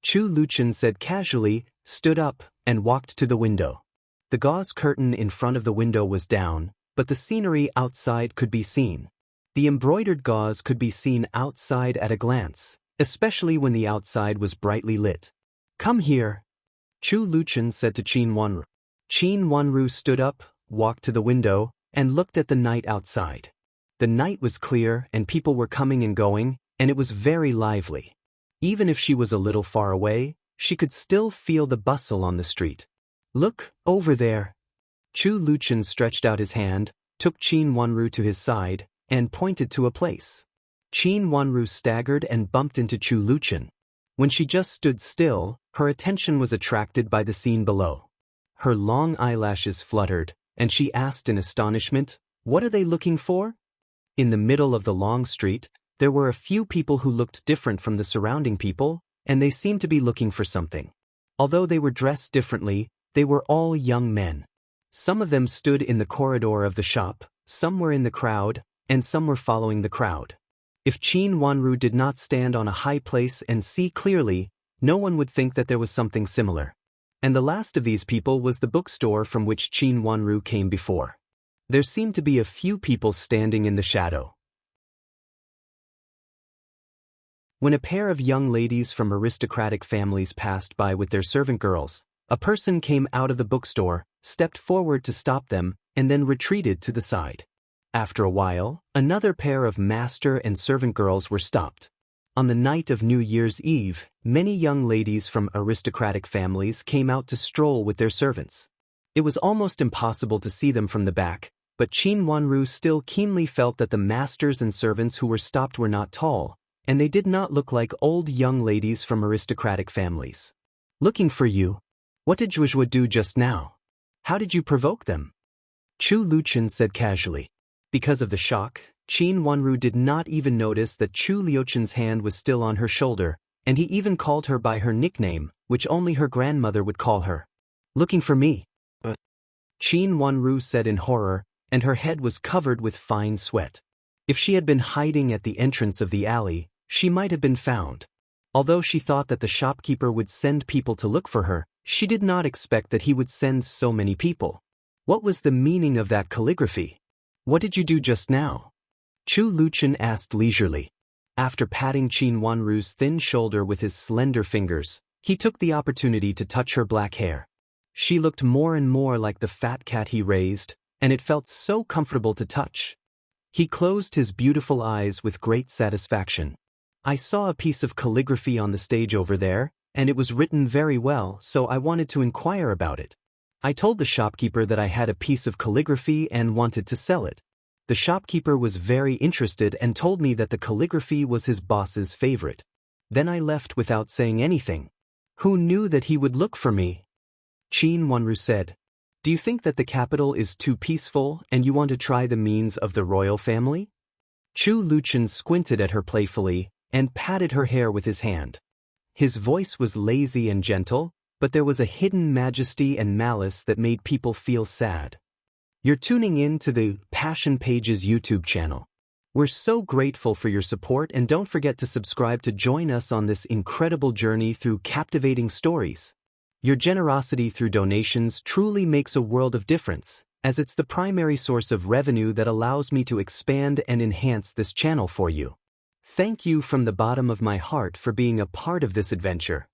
A: Chu Luchin said casually, stood up, and walked to the window. The gauze curtain in front of the window was down, but the scenery outside could be seen. The embroidered gauze could be seen outside at a glance, especially when the outside was brightly lit. Come here, Chu Luchin said to Qin Wanru. Qin Wanru stood up, walked to the window, and looked at the night outside. The night was clear and people were coming and going, and it was very lively. Even if she was a little far away, she could still feel the bustle on the street. Look, over there. Chu Luchin stretched out his hand, took Qin Wanru to his side, and pointed to a place. Qin Wanru staggered and bumped into Chu Luchin. When she just stood still, her attention was attracted by the scene below. Her long eyelashes fluttered, and she asked in astonishment, What are they looking for? In the middle of the long street, there were a few people who looked different from the surrounding people, and they seemed to be looking for something. Although they were dressed differently, they were all young men. Some of them stood in the corridor of the shop, some were in the crowd, and some were following the crowd. If Qin Wanru did not stand on a high place and see clearly, no one would think that there was something similar. And the last of these people was the bookstore from which Qin Wanru came before. There seemed to be a few people standing in the shadow. When a pair of young ladies from aristocratic families passed by with their servant girls, a person came out of the bookstore, stepped forward to stop them, and then retreated to the side. After a while, another pair of master and servant girls were stopped. On the night of New Year's Eve, many young ladies from aristocratic families came out to stroll with their servants. It was almost impossible to see them from the back, but Qin Wanru still keenly felt that the masters and servants who were stopped were not tall, and they did not look like old young ladies from aristocratic families. "Looking for you. What did Zhuozhuo do just now? How did you provoke them?" Chu Luchen said casually. Because of the shock, Qin Wanru did not even notice that Chu Liuchen's hand was still on her shoulder, and he even called her by her nickname, which only her grandmother would call her. "Looking for me?" Qin Wanru said in horror, and her head was covered with fine sweat. If she had been hiding at the entrance of the alley, she might have been found. Although she thought that the shopkeeper would send people to look for her, she did not expect that he would send so many people. What was the meaning of that calligraphy? "What did you do just now?" Chu Luchen asked leisurely. After patting Qin Wanru's thin shoulder with his slender fingers, he took the opportunity to touch her black hair. She looked more and more like the fat cat he raised, and it felt so comfortable to touch. He closed his beautiful eyes with great satisfaction. "I saw a piece of calligraphy on the stage over there, and it was written very well, so I wanted to inquire about it. I told the shopkeeper that I had a piece of calligraphy and wanted to sell it. The shopkeeper was very interested and told me that the calligraphy was his boss's favorite. Then I left without saying anything. Who knew that he would look for me?" Qin Wanru said. "Do you think that the capital is too peaceful and you want to try the means of the royal family?" Chu Luchen squinted at her playfully and patted her hair with his hand. His voice was lazy and gentle, but there was a hidden majesty and malice that made people feel sad. You're tuning in to the Passion Pages YouTube channel. We're so grateful for your support, and don't forget to subscribe to join us on this incredible journey through captivating stories. Your generosity through donations truly makes a world of difference, as it's the primary source of revenue that allows me to expand and enhance this channel for you. Thank you from the bottom of my heart for being a part of this adventure.